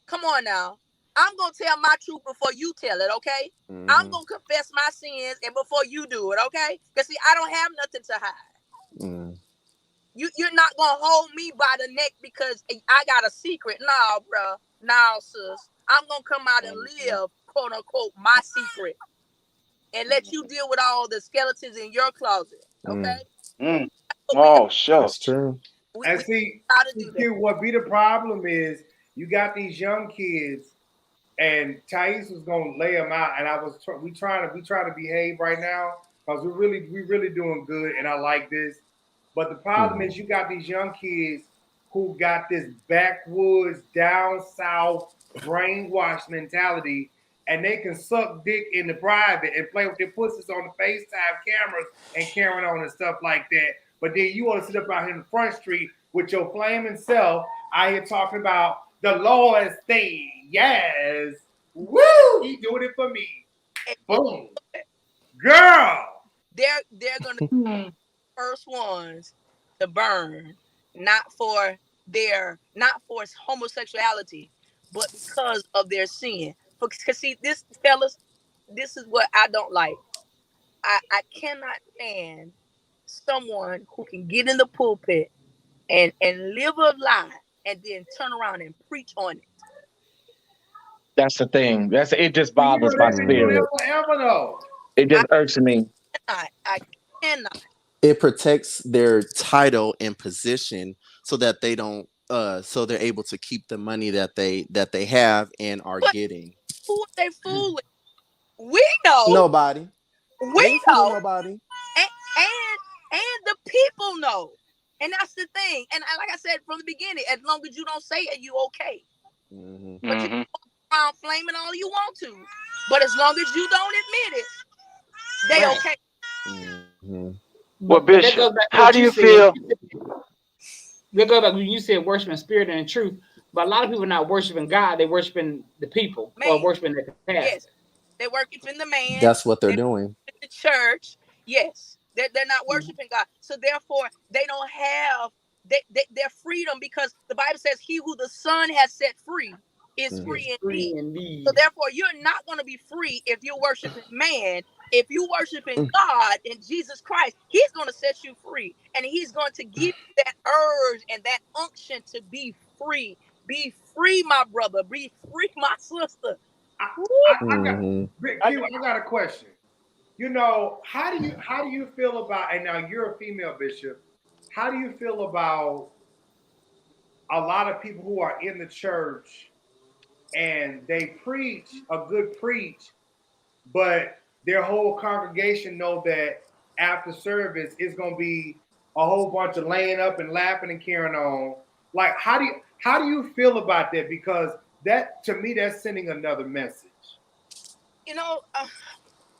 Speaker 14: Come on now. I'm going to tell my truth before you tell it, okay? I'm going to confess my sins and before you do it, okay? Because, see, I don't have nothing to hide. You're not going to hold me by the neck because I got a secret. No, bro. No, sis. I'm going to come out and live, quote, unquote, my secret. And let you deal with all the skeletons in your closet, okay?
Speaker 9: Oh, sure.
Speaker 12: That's true.
Speaker 1: And see, what be the problem is you got these young kids, and Thais was gonna lay them out, and we trying to behave right now because we really doing good, and I like this. But the problem is you got these young kids who got this backwoods, down south, brainwashed mentality, and they can suck dick in the private and play with their pussies on the FaceTime cameras and carrying on and stuff like that. But then you want to sit up out here in the front street with your flaming self out here talking about the Lord's thing. Yes. Woo! He doing it for me. Boom. Girl.
Speaker 14: They're going to be the first ones to burn, not for homosexuality, but because of their sin. Because see, fellas, this is what I don't like. I cannot stand someone who can get in the pulpit and live a lie and then turn around and preach on it.
Speaker 6: That's the thing. It just bothers my spirit. It just irks me.
Speaker 14: I cannot.
Speaker 12: It protects their title and position so that they don't so they're able to keep the money that they have and are getting.
Speaker 14: Who are they fooling? We know
Speaker 12: nobody.
Speaker 14: We know
Speaker 12: nobody.
Speaker 14: And the people know. And that's the thing. And like I said from the beginning, as long as you don't say it, you okay. But you can go around flaming all you want to. But as long as you don't admit it, they okay.
Speaker 9: Well, Bishop, how do you feel?
Speaker 15: That goes back when you said worshiping spirit and truth. But a lot of people are not worshiping God; they're worshiping the people or worshiping the pastor.
Speaker 14: Yes, they're worshiping the man.
Speaker 12: That's what they're doing.
Speaker 14: The church, yes, they're not worshiping God. So therefore, they don't have their freedom, because the Bible says, "He who the Son has set free is free indeed." So therefore, you're not going to be free if you're worshiping man. If you're worshiping God and Jesus Christ, He's going to set you free, and He's going to give you that urge and that unction to be free. Be free, my brother. Be free, my sister.
Speaker 1: I got a question. You know, how do you feel about, and now you're a female, Bishop, how do you feel about a lot of people who are in the church and they preach a good preach, but their whole congregation know that after service it's gonna be a whole bunch of laying up and laughing and carrying on? Like, how do you feel about that? Because that, to me, that's sending another message.
Speaker 14: You know,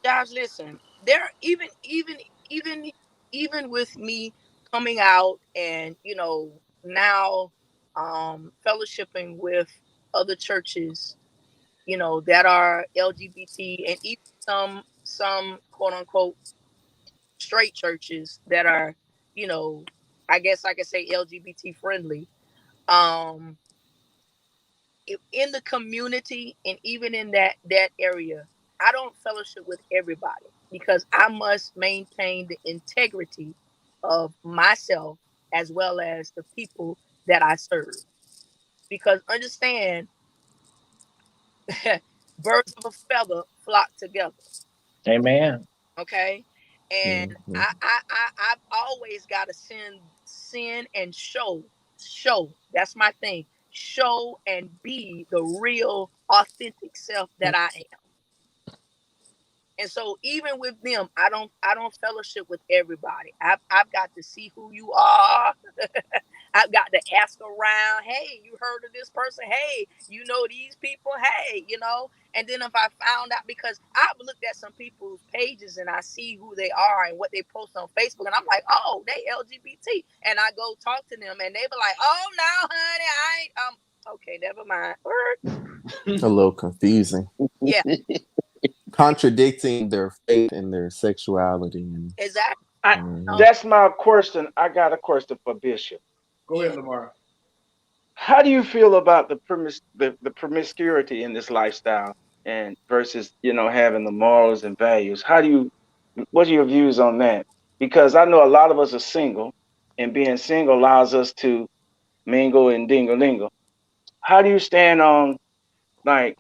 Speaker 14: guys, listen. There, even with me coming out and now fellowshipping with other churches, that are LGBT, and even some quote unquote straight churches that are, I guess I could say LGBT friendly. In the community and even in that area, I don't fellowship with everybody, because I must maintain the integrity of myself as well as the people that I serve. Because understand, birds of a feather flock together.
Speaker 6: Amen.
Speaker 14: Okay. And I've always got to sin and show. That's my thing. Show and be the real, authentic self that I am. And so even with them, I don't fellowship with everybody. I've got to see who you are. I've got to ask around. Hey, you heard of this person? Hey, you know these people? Hey, And then if I found out, because I've looked at some people's pages and I see who they are and what they post on Facebook, and I'm like, oh, they LGBT. And I go talk to them and they be like, oh, no, honey, I ain't, okay, never mind.
Speaker 12: A little confusing.
Speaker 14: Yeah.
Speaker 12: Contradicting their faith and their sexuality.
Speaker 14: Exactly.
Speaker 9: That's my question. I got a question for Bishop.
Speaker 1: Go ahead, Lamar.
Speaker 9: How do you feel about the promiscuity in this lifestyle, and versus having the morals and values? What are your views on that? Because I know a lot of us are single, and being single allows us to mingle and dingle. How do you stand on like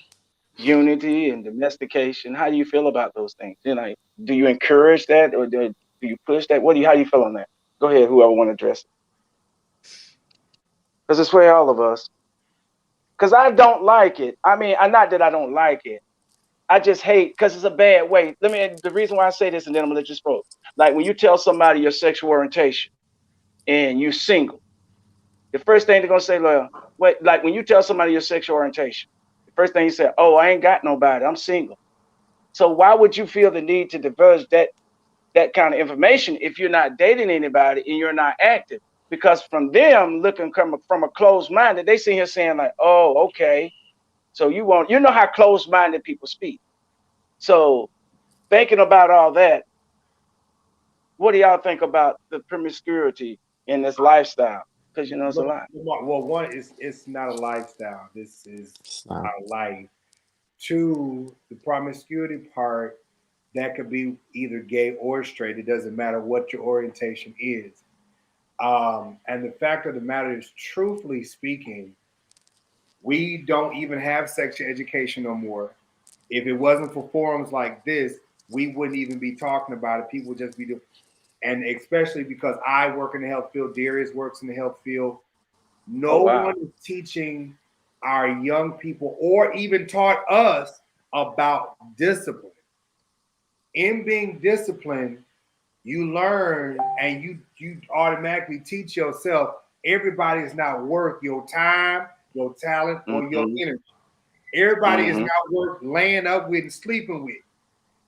Speaker 9: unity and domestication? How do you feel about those things? Do you encourage that, or do you push that? How do you feel on that? Go ahead, whoever want to address it. Because it's for all of us. Because I don't like it. I mean, not that I don't like it. I just hate, because it's a bad way. The reason why I say this, and then I'm gonna let you spoke. Like when you tell somebody your sexual orientation and you single, the first thing they're gonna say, like when you tell somebody your sexual orientation, the first thing you say, oh, I ain't got nobody, I'm single. So why would you feel the need to divulge that kind of information if you're not dating anybody and you're not active? Because from them looking from a closed minded, they sit here saying like, oh, okay. So you know how closed minded people speak. So thinking about all that, what do y'all think about the promiscuity in this lifestyle? Because it's a lot.
Speaker 1: Well, one, it's not a lifestyle. This is our life. Two, the promiscuity part, that could be either gay or straight. It doesn't matter what your orientation is. And the fact of the matter is, truthfully speaking, we don't even have sexual education no more. If it wasn't for forums like this, we wouldn't even be talking about it. People would just be doing, and especially because I work in the health field, Darius works in the health field. No one is teaching our young people or even taught us about discipline. In being disciplined, you learn and you automatically teach yourself everybody is not worth your time, your talent, or your energy. Everybody is not worth laying up with and sleeping with.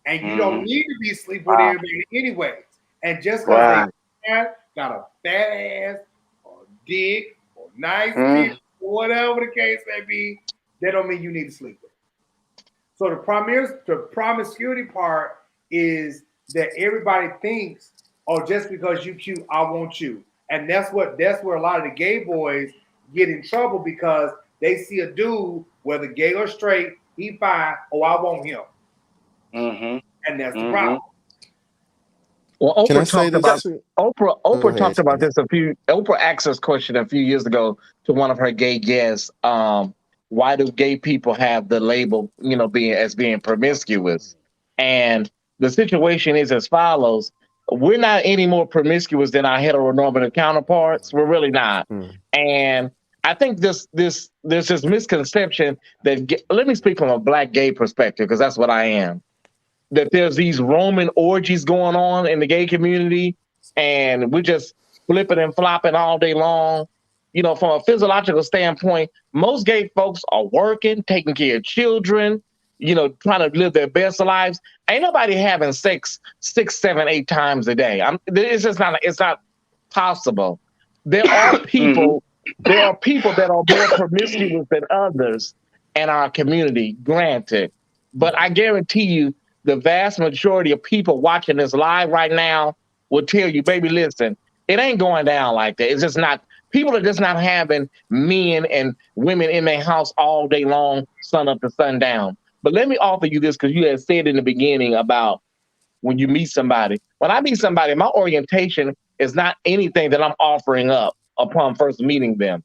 Speaker 1: And you don't need to be sleeping with everybody anyways. And just because they got a fat ass or dick or nice tits, or whatever the case may be, that don't mean you need to sleep with them. So the promiscuity part is that everybody thinks, oh, just because you cute, I want you. And that's where a lot of the gay boys get in trouble, because they see a dude, whether gay or straight, he fine, oh, I want him. And that's the problem.
Speaker 6: Well, Oprah talked about Oprah talked about this Oprah asked this question a few years ago to one of her gay guests. Why do gay people have the label, being promiscuous? And the situation is as follows: we're not any more promiscuous than our heteronormative counterparts. We're really not. And I think there's this misconception that let me speak from a Black gay perspective, because that's what I am. That there's these Roman orgies going on in the gay community, and we're just flipping and flopping all day long. From a physiological standpoint, most gay folks are working, taking care of children, trying to live their best lives. Ain't nobody having sex 6, 7, 8 times a day. It's just not. It's not possible. There are people. There are people that are more promiscuous than others in our community. Granted, but I guarantee you, the vast majority of people watching this live right now will tell you, baby, listen, it ain't going down like that. It's just not. People are just not having men and women in their house all day long, sun up to sundown. But let me offer you this, because you had said in the beginning about when you meet somebody. When I meet somebody, my orientation is not anything that I'm offering up upon first meeting them.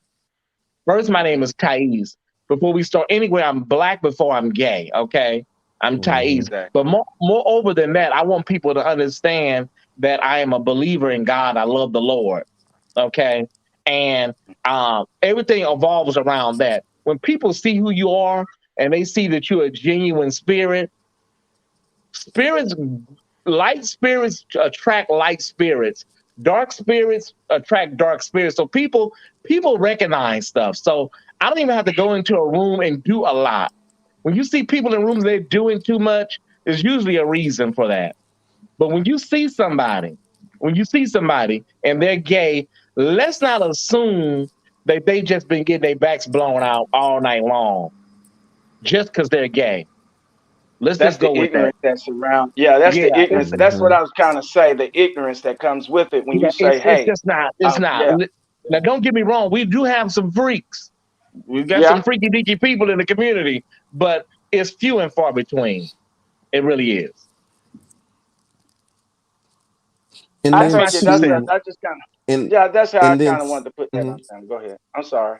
Speaker 6: First, my name is Thais. Before we start anywhere, I'm Black before I'm gay, okay? I'm Thais. But moreover than that, I want people to understand that I am a believer in God. I love the Lord, okay? And everything evolves around that. When people see who you are and they see that you're a genuine spirit, light spirits attract light spirits. Dark spirits attract dark spirits. So people recognize stuff. So I don't even have to go into a room and do a lot. When you see people in rooms, they're doing too much, there's usually a reason for that. But when you see somebody and they're gay, let's not assume that they just been getting their backs blown out all night long just because they're gay. Let's
Speaker 9: that's
Speaker 6: just go
Speaker 9: the
Speaker 6: with
Speaker 9: ignorance
Speaker 6: that.
Speaker 9: that's around. Yeah, that's the ignorance. That's what I was trying to say. The ignorance that comes with it when you say, "Hey,
Speaker 6: it's just not. It's not."
Speaker 9: Yeah.
Speaker 6: Now, don't get me wrong. We do have some freaks. We've got some freaky deaky people in the community, but it's few and far between. It really is.
Speaker 12: And
Speaker 9: I
Speaker 12: then
Speaker 9: take it. That's how I kind of wanted to put that on them. Go ahead. I'm sorry.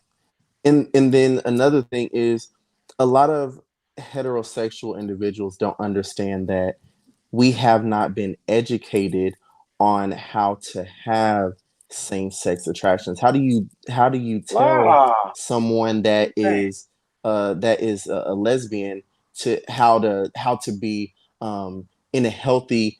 Speaker 12: And then another thing is, a lot of heterosexual individuals don't understand that we have not been educated on how to have same-sex attractions. How do you tell someone that is a lesbian to how to be in a healthy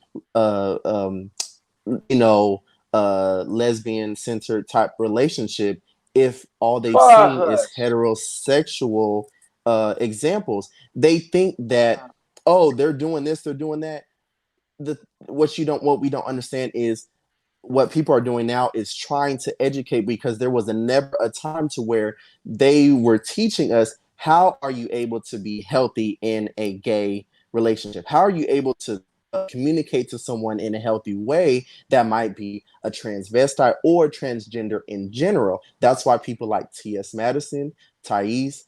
Speaker 12: lesbian centered type relationship if all they've seen is heterosexual examples? They think that, oh, they're doing this, they're doing that. What we don't understand is what people are doing now is trying to educate, because there was never a time to where they were teaching us, how are you able to be healthy in a gay relationship? How are you able to communicate to someone in a healthy way that might be a transvestite or transgender in general? That's why people like T.S. Madison, Thais,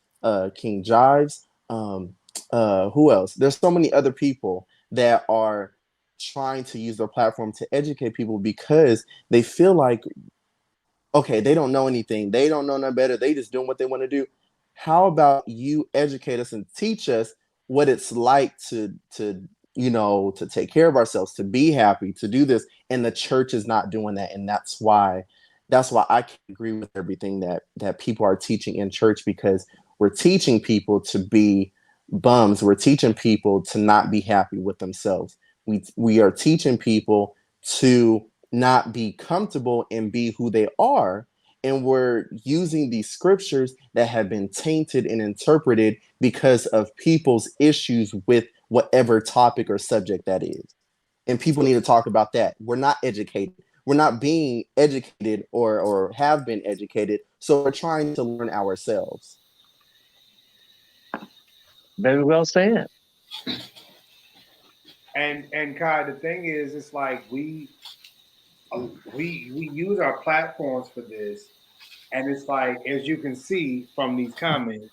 Speaker 12: King Jives, who else? There's so many other people that are trying to use their platform to educate people, because they feel like, okay, they don't know anything, they don't know no better, they just doing what they want to do. How about you educate us and teach us what it's like to take care of ourselves, to be happy, to do this? And the church is not doing that. And that's why I can agree with everything that people are teaching in church, because we're teaching people to be bums. We're teaching people to not be happy with themselves. We are teaching people to not be comfortable and be who they are. and we're using these scriptures that have been tainted and interpreted because of people's issues with whatever topic or subject that is. And people need to talk about that. We're not educated. We're not being educated or have been educated. So we're trying to learn ourselves.
Speaker 6: Very well said.
Speaker 1: And Kai, the thing is, it's like we use our platforms for this, and it's like, as you can see from these comments,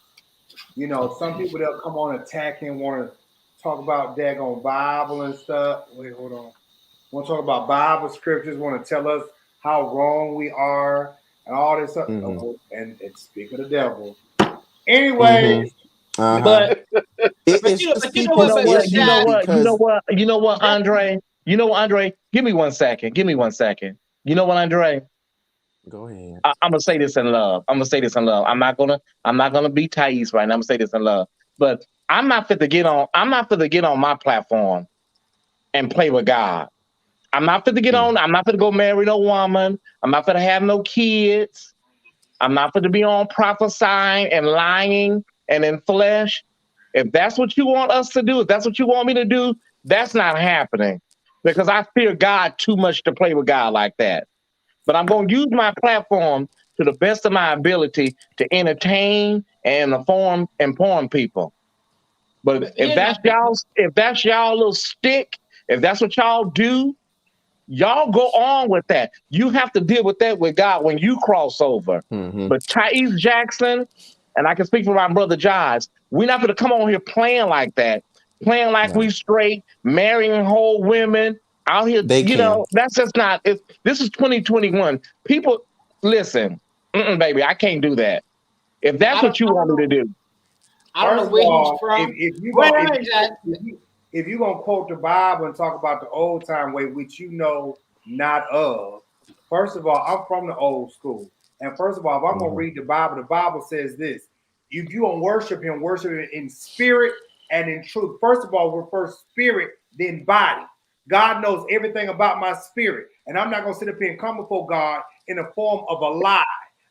Speaker 1: you know, some people they'll come on attacking, want to talk about daggone Bible and stuff. Wait, hold on. Want to talk about Bible scriptures? Want to tell us how wrong we are and all this stuff.
Speaker 12: Mm-hmm.
Speaker 1: And speak of the devil. Anyways,
Speaker 6: But
Speaker 12: it's just people's issues.
Speaker 6: You know what, Andre? You know what, Andre? Give me 1 second. You know what, Andre?
Speaker 12: Go ahead.
Speaker 6: I'm gonna say this in love. I'm not gonna be Thais right now. I'm gonna say this in love. But I'm not fit to get on my platform and play with God. I'm not fit to get on. I'm not fit to go marry no woman. I'm not fit to have no kids. I'm not fit to be on prophesying and lying and in flesh. If that's what you want us to do, if that's what you want me to do, that's not happening. Because I fear God too much to play with God like that. But I'm going to use my platform to the best of my ability to entertain and inform people. But if that's y'all little stick, if that's what y'all do, y'all go on with that. You have to deal with that with God when you cross over.
Speaker 12: Mm-hmm.
Speaker 6: But Thais Jackson, and I can speak for my brother Josh, we're not going to come on here playing like that, playing like we straight, marrying whole women out here. That's just not. This is 2021. People, listen, baby, I can't do that. If that's what you want me to do.
Speaker 15: I don't know where he's from.
Speaker 1: If you're going to quote the Bible and talk about the old time way, which you know not of, first of all, I'm from the old school. And first of all, if I'm going to read the Bible says this. If you don't worship him in spirit and in truth. First of all, we're first spirit, then body. God knows everything about my spirit. And I'm not going to sit up here and come before God in the form of a lie.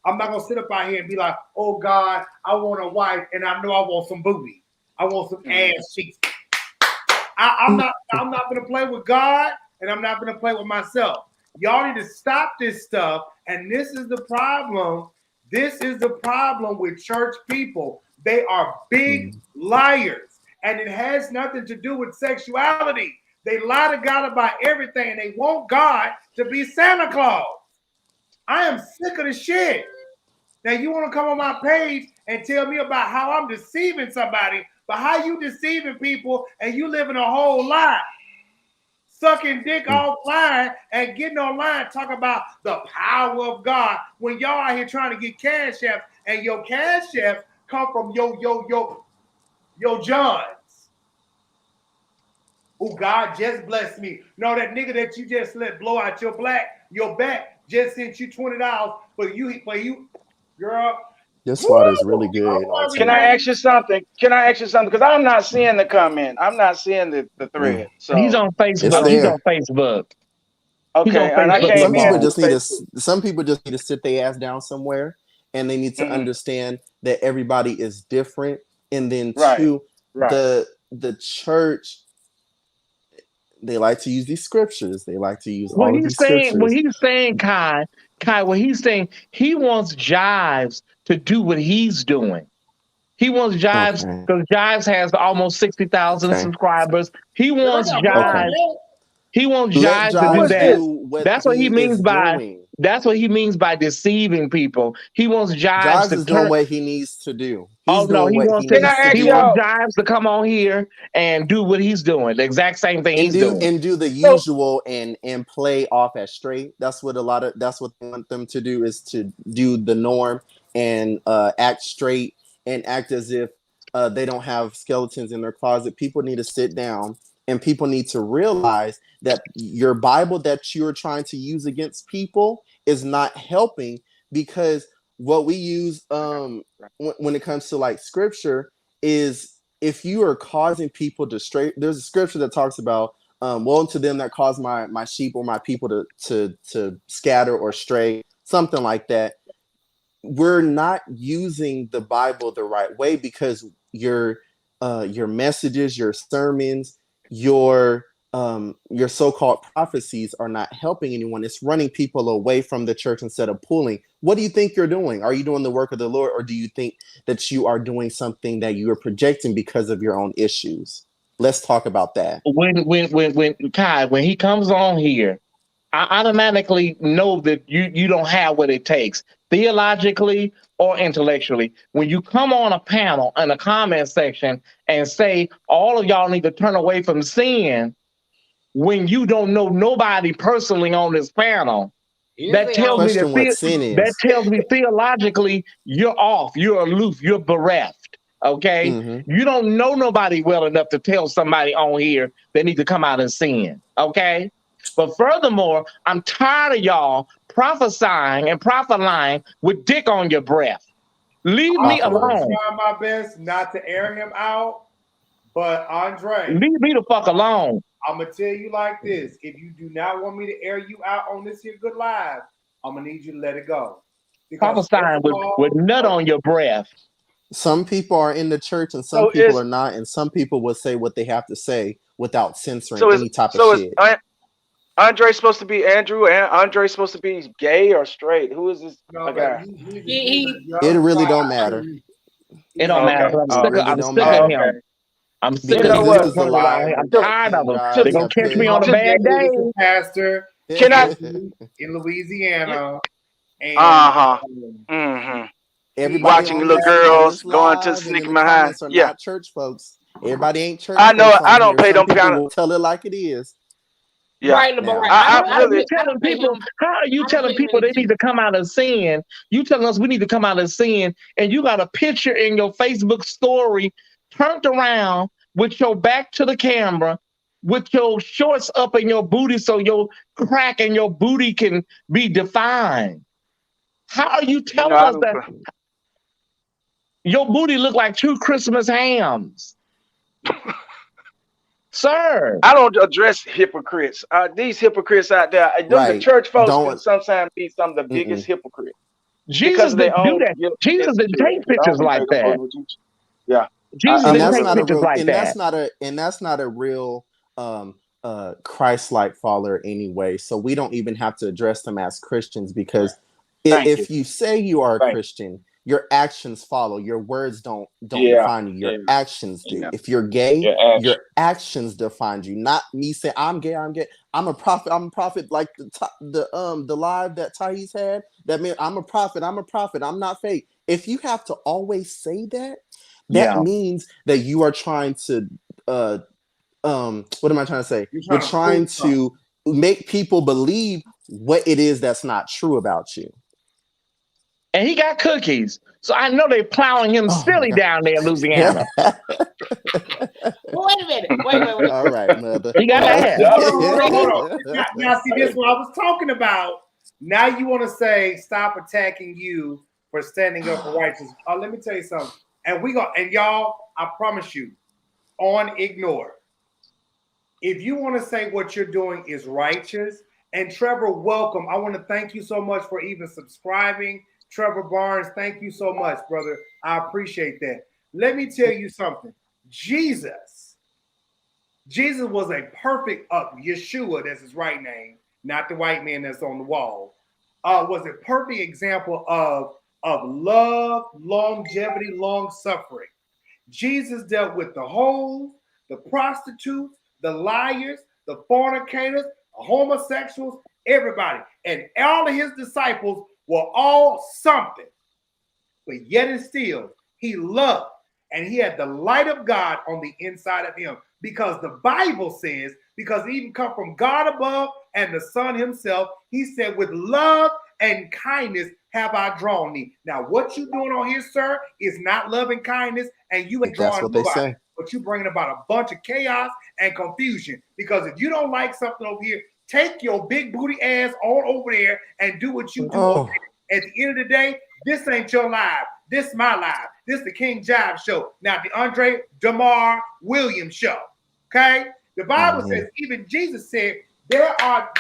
Speaker 1: I'm not going to sit up out here and be like, oh, God, I want a wife and I know I want some booty. I want some ass cheeks. I'm not going to play with God, and I'm not going to play with myself. Y'all need to stop this stuff. And this is the problem. This is the problem with church people. They are big liars, and it has nothing to do with sexuality. They lie to God about everything, and they want God to be Santa Claus. I am sick of the shit. Now, you want to come on my page and tell me about how I'm deceiving somebody, but how you deceiving people and you living a whole lie, sucking dick offline and getting online talking about the power of God when y'all out here trying to get cash apps, and your cash apps come from yo Johns. Oh, God just blessed me. No, that nigga that you just let blow out your back just sent you $20 for you, girl.
Speaker 12: This water is really good.
Speaker 9: Can I ask you something? Because I'm not seeing the comment. I'm not seeing the thread. So
Speaker 6: he's on Facebook. He's on Facebook.
Speaker 9: Okay, and I came in.
Speaker 12: Some people just need to sit their ass down somewhere, and they need to understand that everybody is different. And then the church, they like to use these scriptures. They like to use all of these scriptures.
Speaker 6: What he's saying, Kai, what he's saying, he wants Jives to do what he's doing. He wants Jives because Jives has almost 60,000 subscribers. He wants Jives. He wants Jives to do that. That's what he means by. That's what he means by deceiving people. He wants Jives to
Speaker 12: doing what he needs to do.
Speaker 6: He wants Jives to come on here and do what he's doing. The exact same thing he's doing.
Speaker 12: And do the usual and play off as straight. That's what that's what they want them to do, is to do the norm and act straight and act as if they don't have skeletons in their closet. People need to sit down, and people need to realize that your Bible that you're trying to use against people is not helping, because what we use when it comes to like scripture is, if you are causing people to stray, there's a scripture that talks about woe unto them that cause my sheep or my people to scatter or stray, something like that. we're not using the Bible the right way because your messages, your sermons, your so-called prophecies are not helping anyone. It's running people away from the church instead of pulling. What do you think you're doing? Are you doing the work of the Lord, or do you think that you are doing something that you are projecting because of your own issues? Let's talk about that.
Speaker 6: When Kai, when he comes on here, I automatically know that you don't have what it takes theologically or intellectually. When you come on a panel in a comment section and say all of y'all need to turn away from sin, when you don't know nobody personally on this panel, that tells me that tells me theologically you're off, you're aloof, you're bereft. Okay, you don't know nobody well enough to tell somebody on here they need to come out and sin. Okay, but furthermore, I'm tired of y'all prophesying and prophesying with dick on your breath. Leave me alone.
Speaker 1: I'm trying my best not to air him out, but Andre,
Speaker 6: leave me the fuck alone.
Speaker 1: I'm gonna tell you like this: if you do not want me to air you out on this here good live, I'm gonna need you to let it go.
Speaker 6: Prophesying with nut on your breath.
Speaker 12: Some people are in the church and some people are not, and some people will say what they have to say without censoring any type of shit.
Speaker 9: Andre's supposed to be Andrew, and Andre's supposed to be gay or straight. Who is this guy?
Speaker 12: It really don't matter.
Speaker 6: It don't matter. I'm sick of him. I'm sick of
Speaker 12: this is the live.
Speaker 6: I'm tired of them. They're gonna catch me on a bad day.
Speaker 1: Pastor,
Speaker 9: can I
Speaker 1: in Louisiana?
Speaker 12: Everybody
Speaker 9: watching little girls going to sneak behind.
Speaker 12: Yeah, not church folks. Everybody ain't church.
Speaker 9: I know.
Speaker 12: I
Speaker 9: don't pay them.
Speaker 12: People will tell it like it is.
Speaker 9: Yeah.
Speaker 15: Right,
Speaker 6: how are you telling people they need to come out of sin? You telling us we need to come out of sin, and you got a picture in your Facebook story turned around with your back to the camera, with your shorts up in your booty so your crack in your booty can be defined. How are you telling us that your booty look like 2 Christmas hams? Sir,
Speaker 9: I don't address hypocrites. These hypocrites out there, the church folks can sometimes be some of the biggest hypocrites.
Speaker 6: Jesus didn't do that. Jesus didn't take pictures like that.
Speaker 9: Yeah,
Speaker 6: Jesus didn't take pictures like that.
Speaker 12: That's not a real Christ-like follower anyway. So we don't even have to address them as Christians, because if you say you are a Christian, your actions follow. Your words don't define you. Your actions do. If you're gay, your actions define you. Not me saying I'm gay. I'm a prophet. I'm a prophet. Like the live that Thais had. That meant I'm a prophet. I'm not fake. If you have to always say that, that means that you are trying to what am I trying to say? You're trying to make people believe what it is that's not true about you.
Speaker 6: And he got cookies. So I know they're plowing him silly down there in Louisiana.
Speaker 15: Wait a minute. Wait.
Speaker 12: All right, mother.
Speaker 6: He got ass.
Speaker 1: Hold on. Now, see, this is what I was talking about. Now you want to say, stop attacking you for standing up for righteousness. Let me tell you something. And y'all, I promise you, on ignore. If you want to say what you're doing is righteous, and Trevor, welcome. I want to thank you so much for even subscribing. Trevor Barnes, thank you so much, brother. I appreciate that. Let me tell you something. Jesus was a perfect, Yeshua, that's his right name, not the white man that's on the wall, was a perfect example of love, longevity, long suffering. Jesus dealt with the hoes, the prostitutes, the liars, the fornicators, the homosexuals, everybody. And all of his disciples were all something, but yet and still he loved, and he had the light of God on the inside of him, because the Bible says, because he even come from God above and the Son himself, he said, with love and kindness have I drawn thee. Now, what you doing on here, sir, is not love and kindness, and you ain't drawing nobody, but you bringing about a bunch of chaos and confusion, because if you don't like something over here, take your big booty ass on over there and do what you do. Over there. At the end of the day, this ain't your live. This my live. This the King Jive show. Now the Andre Damar Williams show. Okay? The Bible says, even Jesus said, there are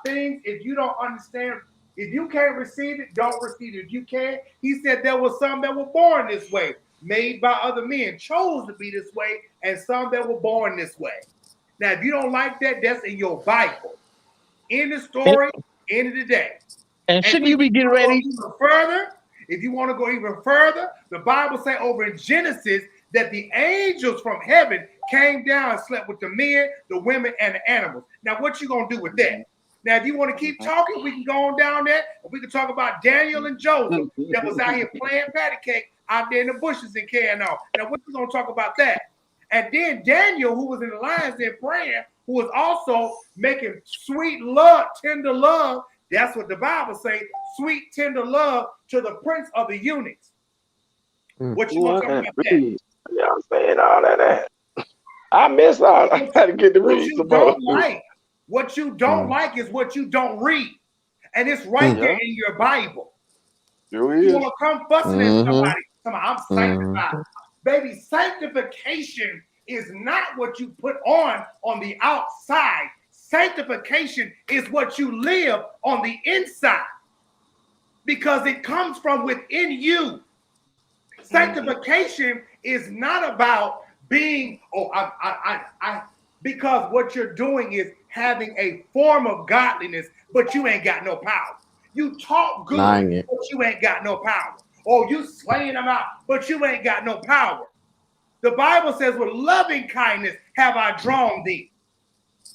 Speaker 1: things, if you don't understand If you can't receive it, don't receive it. If you can, he said there were some that were born this way, made by other men, chose to be this way, and some that were born this way. Now, if you don't like that, that's in your Bible. In the story, end of the day.
Speaker 6: And shouldn't you be getting ready?
Speaker 1: Even further, if you want to go even further, the Bible say over in Genesis that the angels from heaven came down and slept with the men, the women, and the animals. Now, what you gonna do with that? Now, if you want to keep talking, we can go on down there, and we can talk about Daniel and Joseph that was out here playing patty cake out there in the bushes and carrying on. Now, what you gonna talk about that? And then Daniel, who was in the lion's den praying, who was also making sweet love, tender love. That's what the Bible says, sweet, tender love to the prince of the eunuchs. What you want to talk about that?
Speaker 9: Y'all saying all of that. I missed all. I had to get to read some more.
Speaker 1: What you don't like is what you don't read. And it's right there in your Bible. You want to come fussing at somebody. I'm sanctified. Baby, sanctification is not what you put on the outside. Sanctification is what you live on the inside because it comes from within you. Sanctification is not about being, because what you're doing is having a form of godliness, but you ain't got no power. You talk good, but you ain't got no power. Or you slaying them out, but you ain't got no power. The Bible says, with loving kindness have I drawn thee.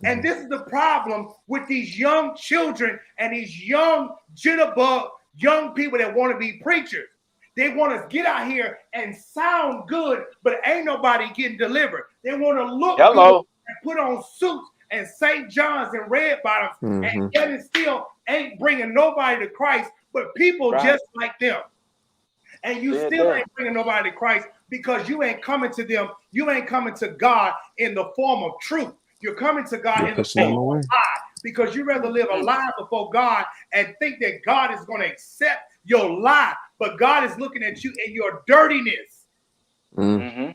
Speaker 1: And this is the problem with these young children and these young jitterbug young people that want to be preachers. They want to get out here and sound good, but ain't nobody getting delivered. They want to look good and put on suits and St. John's and red bottoms, and yet it still ain't bringing nobody to Christ, but people just like them. And you still ain't bringing nobody to Christ because you ain't coming to them. You ain't coming to God in the form of truth. You're coming to God in the form of lie because you rather live a lie before God and think that God is going to accept your lie, but God is looking at you in your dirtiness.
Speaker 9: You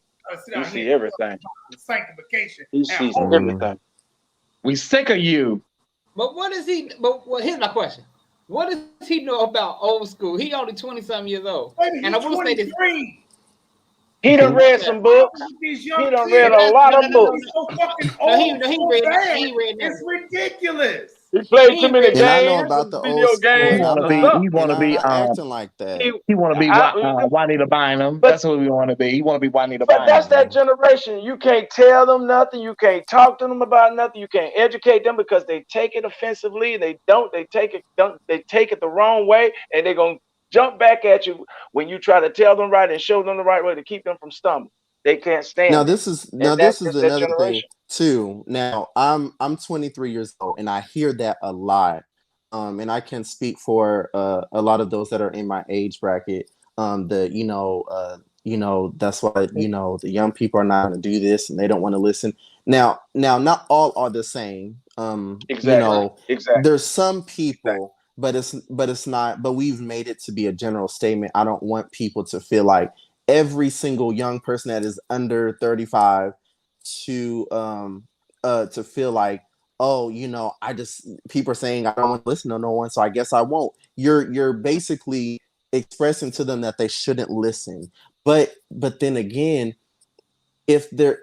Speaker 9: see everything.
Speaker 1: Sanctification.
Speaker 9: He sees everything.
Speaker 6: We sick of you.
Speaker 15: But what is he? But here's my question. What does he know about old school? He only 20-something years old.
Speaker 1: And I will say this.
Speaker 9: He done read some books. He done read a lot of books.
Speaker 15: He read
Speaker 1: it's ridiculous.
Speaker 9: He played too many games.
Speaker 12: And I know about the
Speaker 9: video
Speaker 12: old school.
Speaker 9: games.
Speaker 6: He want to be
Speaker 12: acting like that.
Speaker 6: He want to be Juanita Bynum. That's what we want to be. He want to be Juanita Bynum.
Speaker 9: But that's that generation. You can't tell them nothing. You can't talk to them about nothing. You can't educate them because they take it offensively. They take it the wrong way, and they're gonna jump back at you when you try to tell them right and show them the right way to keep them from stumbling. They can't stand.
Speaker 12: Now this is another thing too. Now I'm 23 years old, and I hear that a lot. And I can speak for a lot of those that are in my age bracket. That's why the young people are not going to do this, and they don't want to listen. Now, not all are the same.
Speaker 9: Exactly.
Speaker 12: There's some people. But it's not. But we've made it to be a general statement. I don't want people to feel like every single young person that is under 35 to feel like, oh, people are saying I don't want to listen to no one, so I guess I won't. You're basically expressing to them that they shouldn't listen. But then again, if there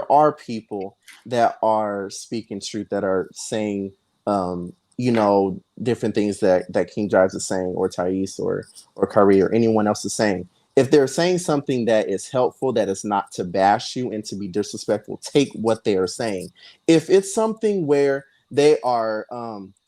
Speaker 12: are people that are speaking truth, that are saying different things that King Jives is saying, or Thais or Kari or anyone else is saying. If they're saying something that is helpful, that is not to bash you and to be disrespectful, take what they are saying. If it's something where they are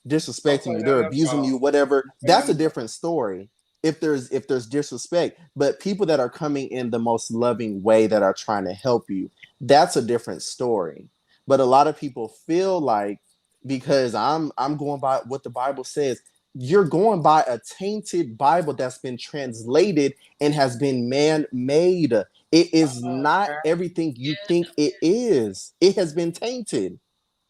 Speaker 12: disrespecting you, they're abusing you, whatever, that's a different story. If there's disrespect, but people that are coming in the most loving way, that are trying to help you, that's a different story. But a lot of people feel like, because I'm going by what the Bible says, you're going by a tainted Bible that's been translated and has been man-made. It is not everything you think it is. It has been tainted.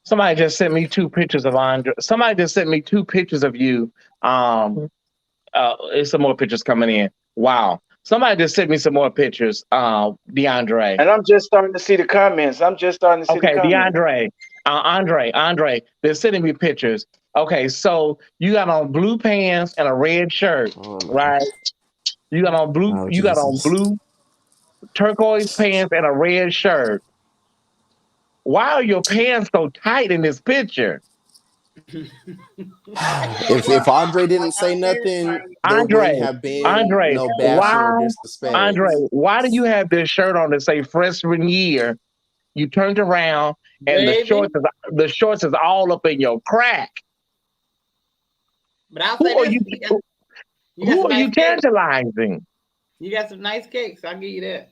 Speaker 6: Somebody just sent me 2 pictures of Andre. Somebody just sent me 2 pictures of you. There's some more pictures coming in. Wow. Somebody just sent me some more pictures, DeAndre.
Speaker 9: And I'm just starting to see the comments.
Speaker 6: Okay, DeAndre. Andre, they're sending me pictures. Okay, so you got on blue pants and a red shirt, right? You got on blue.
Speaker 12: Oh,
Speaker 6: You got on
Speaker 12: Jesus.
Speaker 6: blue turquoise pants and a red shirt. Why are your pants so tight in this picture?
Speaker 12: If Andre didn't say nothing, there wouldn't have been
Speaker 6: Andre,
Speaker 12: no bashing or disrespect.
Speaker 6: why do you have this shirt on that say freshman year? You turned around and
Speaker 15: Baby.
Speaker 6: the shorts is all up in your crack.
Speaker 15: But I'll
Speaker 6: Who
Speaker 15: say
Speaker 6: are
Speaker 15: this:
Speaker 6: who are you tantalizing?
Speaker 15: You got some nice cakes. I'll give you that.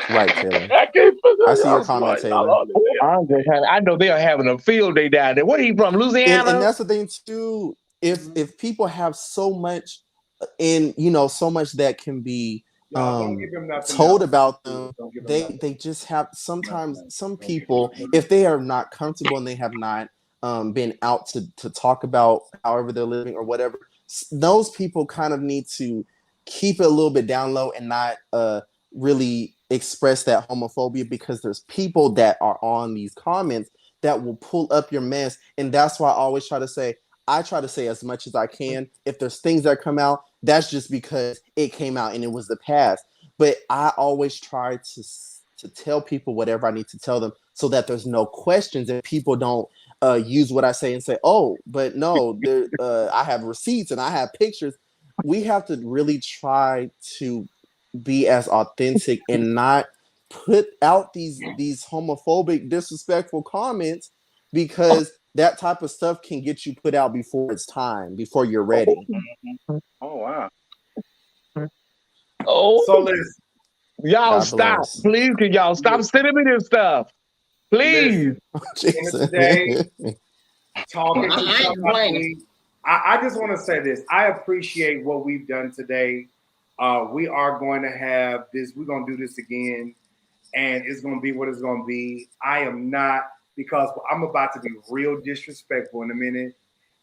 Speaker 12: Right, Taylor. I see your comment, Taylor.
Speaker 6: I know they are having a field day down there. Where are you from, Louisiana?
Speaker 12: And that's the thing too. If people have so much, so much that can be told about them, they just have sometimes some people, if they are not comfortable and they have not been out to talk about however they're living or whatever, those people kind of need to keep it a little bit down low and not really express that homophobia, because there's people that are on these comments that will pull up your mess. And that's why I always try to say as much as I can. If there's things that come out, that's just because it came out and it was the past. But I always try to tell people whatever I need to tell them, so that there's no questions and people don't use what I say and say, oh, but no, I have receipts and I have pictures. We have to really try to be as authentic and not put out these homophobic, disrespectful comments, because that type of stuff can get you put out before it's time, before you're ready.
Speaker 9: Oh wow.
Speaker 6: Oh,
Speaker 1: so listen,
Speaker 6: y'all
Speaker 12: God
Speaker 6: stop,
Speaker 12: bless.
Speaker 6: please. Can y'all stop sending me this stuff, please?
Speaker 1: Today, talking to somebody. I just want to say this. I appreciate what we've done today. We are going to have this. We're going to do this again, and it's going to be what it's going to be. I am not, because I'm about to be real disrespectful in a minute,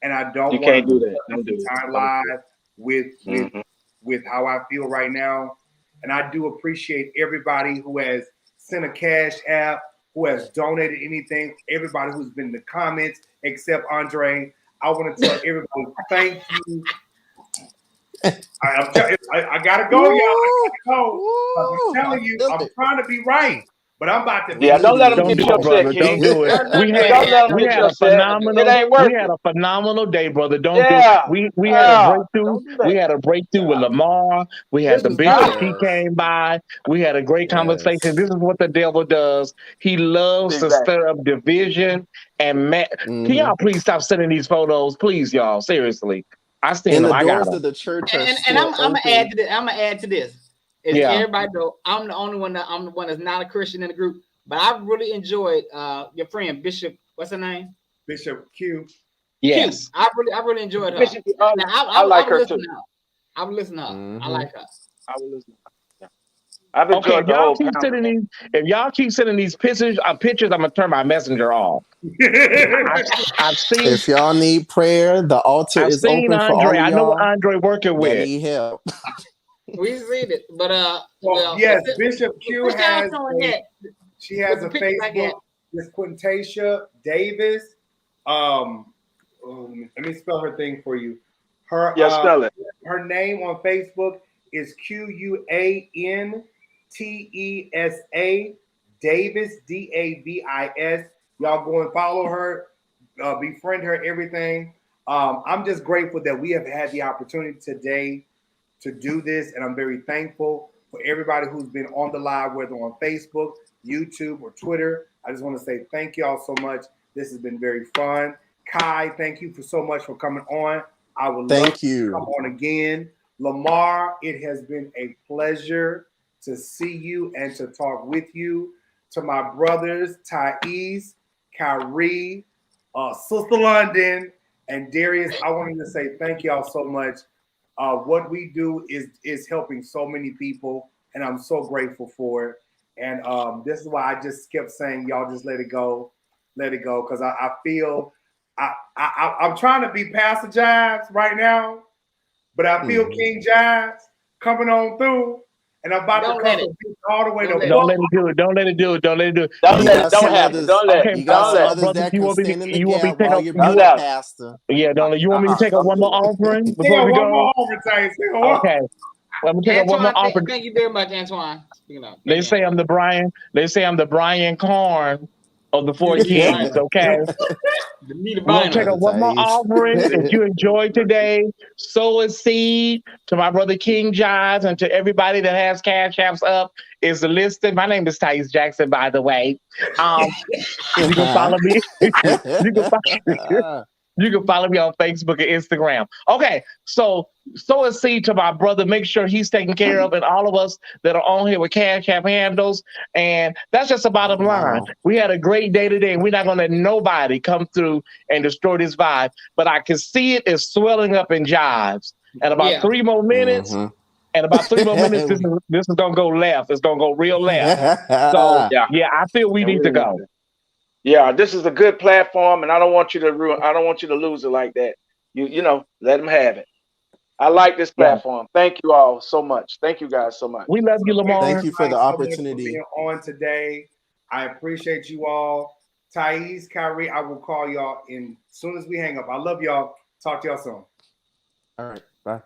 Speaker 1: and I don't want to do the time live with how I feel right now. And I do appreciate everybody who has sent a cash app, who has donated anything, everybody who's been in the comments, except Andre. I want to tell everybody thank you. I gotta go, y'all. I gotta go. I'm telling you, I'm trying to be right, but I'm about to be.
Speaker 9: Yeah, don't let them get you upset,
Speaker 6: brother. Don't do it.
Speaker 9: Don't let them get you upset. It ain't worth it.
Speaker 6: We had a phenomenal day, brother. Don't do
Speaker 9: Yeah.
Speaker 6: it. We had a breakthrough. We had a breakthrough with Lamar. We had the bishop. He came by. We had a great conversation. This is what the devil does. He loves to stir up division and Can y'all please stop sending these photos, please, y'all? Seriously, I stand
Speaker 12: And
Speaker 6: them.
Speaker 12: the
Speaker 6: I got
Speaker 12: doors
Speaker 6: them.
Speaker 12: of the church are
Speaker 15: And
Speaker 12: still
Speaker 15: I'm gonna
Speaker 12: open.
Speaker 15: add to this. I'm gonna add to this. As
Speaker 6: Yeah.
Speaker 15: everybody know, I'm the only one I'm the one that's not a Christian in the group. But I really enjoyed your friend Bishop. What's her name?
Speaker 1: Bishop Q.
Speaker 6: Yes.
Speaker 15: Q. I really enjoyed her.
Speaker 9: Bishop,
Speaker 15: Now,
Speaker 9: I like her too.
Speaker 15: I would listen to her. I like her.
Speaker 9: I will listen. I've enjoyed
Speaker 6: If
Speaker 9: the
Speaker 6: y'all
Speaker 9: whole
Speaker 6: keep
Speaker 9: panel.
Speaker 6: if y'all keep sending these pictures, I'm gonna turn my messenger off. I've seen.
Speaker 12: If y'all need prayer, the altar
Speaker 6: I've
Speaker 12: is
Speaker 6: seen
Speaker 12: open for all
Speaker 6: Andre.
Speaker 12: of
Speaker 6: I know what
Speaker 12: y'all
Speaker 6: Andre working
Speaker 12: that
Speaker 6: with.
Speaker 12: need help.
Speaker 15: We've seen it, but
Speaker 1: yes, Bishop Q has. She has a
Speaker 15: pictures I
Speaker 1: Facebook. Miss Quintacia Davis. Let me spell her thing for you. Her
Speaker 9: spell it.
Speaker 1: Her name on Facebook is QUANTESA Davis, DAVIS. Y'all go and follow her, befriend her, everything. I'm just grateful that we have had the opportunity today to do this, and I'm very thankful for everybody who's been on the live, whether on Facebook, YouTube, or Twitter. I just want to say thank y'all so much. This has been very fun. Kai, thank you so much for coming on. I would love to come on again. Lamar, it has been a pleasure to see you and to talk with you. To my brothers, Thais, Kyrie, Sister London, and Darius, I wanted to say thank y'all so much. What we do is helping so many people, and I'm so grateful for it. And this is why I just kept saying, y'all just let it go, because I feel I'm trying to be Pastor Jives right now, but I feel King Jives coming on through, and I'm about
Speaker 15: Don't
Speaker 1: to
Speaker 15: let
Speaker 1: come
Speaker 15: it.
Speaker 1: all the way to
Speaker 6: Don't let it do it. Don't let it do it. Don't let it do it.
Speaker 12: You got
Speaker 9: Don't
Speaker 12: some
Speaker 9: happen.
Speaker 12: others.
Speaker 9: Don't let.
Speaker 6: Okay,
Speaker 12: You got
Speaker 9: Don't
Speaker 12: some
Speaker 9: let.
Speaker 12: others
Speaker 6: brothers,
Speaker 12: that can stand in the
Speaker 6: you want me to
Speaker 12: gap
Speaker 6: take
Speaker 12: while
Speaker 6: up?
Speaker 12: you're
Speaker 9: Don't
Speaker 12: being a
Speaker 9: let.
Speaker 12: pastor.
Speaker 6: Yeah, don't. You want me to take up
Speaker 9: Don't
Speaker 6: one more
Speaker 9: do it.
Speaker 6: offering
Speaker 1: Take
Speaker 6: before
Speaker 1: on
Speaker 6: we
Speaker 1: one
Speaker 6: go?
Speaker 1: more overtime. Take on one.
Speaker 6: Okay, I'm gonna take up one more
Speaker 15: Antoine,
Speaker 6: offering.
Speaker 15: thank you very much, Antoine.
Speaker 6: They say I'm the Brian. They say I'm the Brian Corn of the Four Kings. Okay.
Speaker 15: The meat
Speaker 6: We're gonna take
Speaker 12: Brother
Speaker 6: up one more
Speaker 12: Thais.
Speaker 6: offering that you enjoyed today. Sow a seed to my brother King Jives and to everybody that has cash apps up is listed. My name is Thais Jackson, by the way. You can follow me. You can follow me on Facebook and Instagram. Okay, so sow a seed to my brother. Make sure he's taken care of, and all of us that are on here with cash app handles. And that's just the bottom line.
Speaker 12: Wow.
Speaker 6: We had a great day today, and we're not going to let nobody come through and destroy this vibe. But I can see it is swelling up in jives. And about 3 more minutes,
Speaker 12: Mhm.
Speaker 6: this is gonna go left. It's gonna go real left. So
Speaker 9: Yeah.
Speaker 6: yeah, I feel we
Speaker 9: And
Speaker 6: need to go.
Speaker 9: Yeah, this is a good platform, and I don't want you to ruin. I don't want you to lose it like that. You know, let them have it. I like this
Speaker 6: Yeah.
Speaker 9: platform. Thank you all so much. Thank you guys so much.
Speaker 6: We love you, Lamar.
Speaker 12: Thank you for the
Speaker 1: so much for
Speaker 12: opportunity.
Speaker 1: being on today. I appreciate you all. Thais, Kyrie, I will call y'all as soon as we hang up. I love y'all. Talk to y'all soon.
Speaker 12: All right. Bye.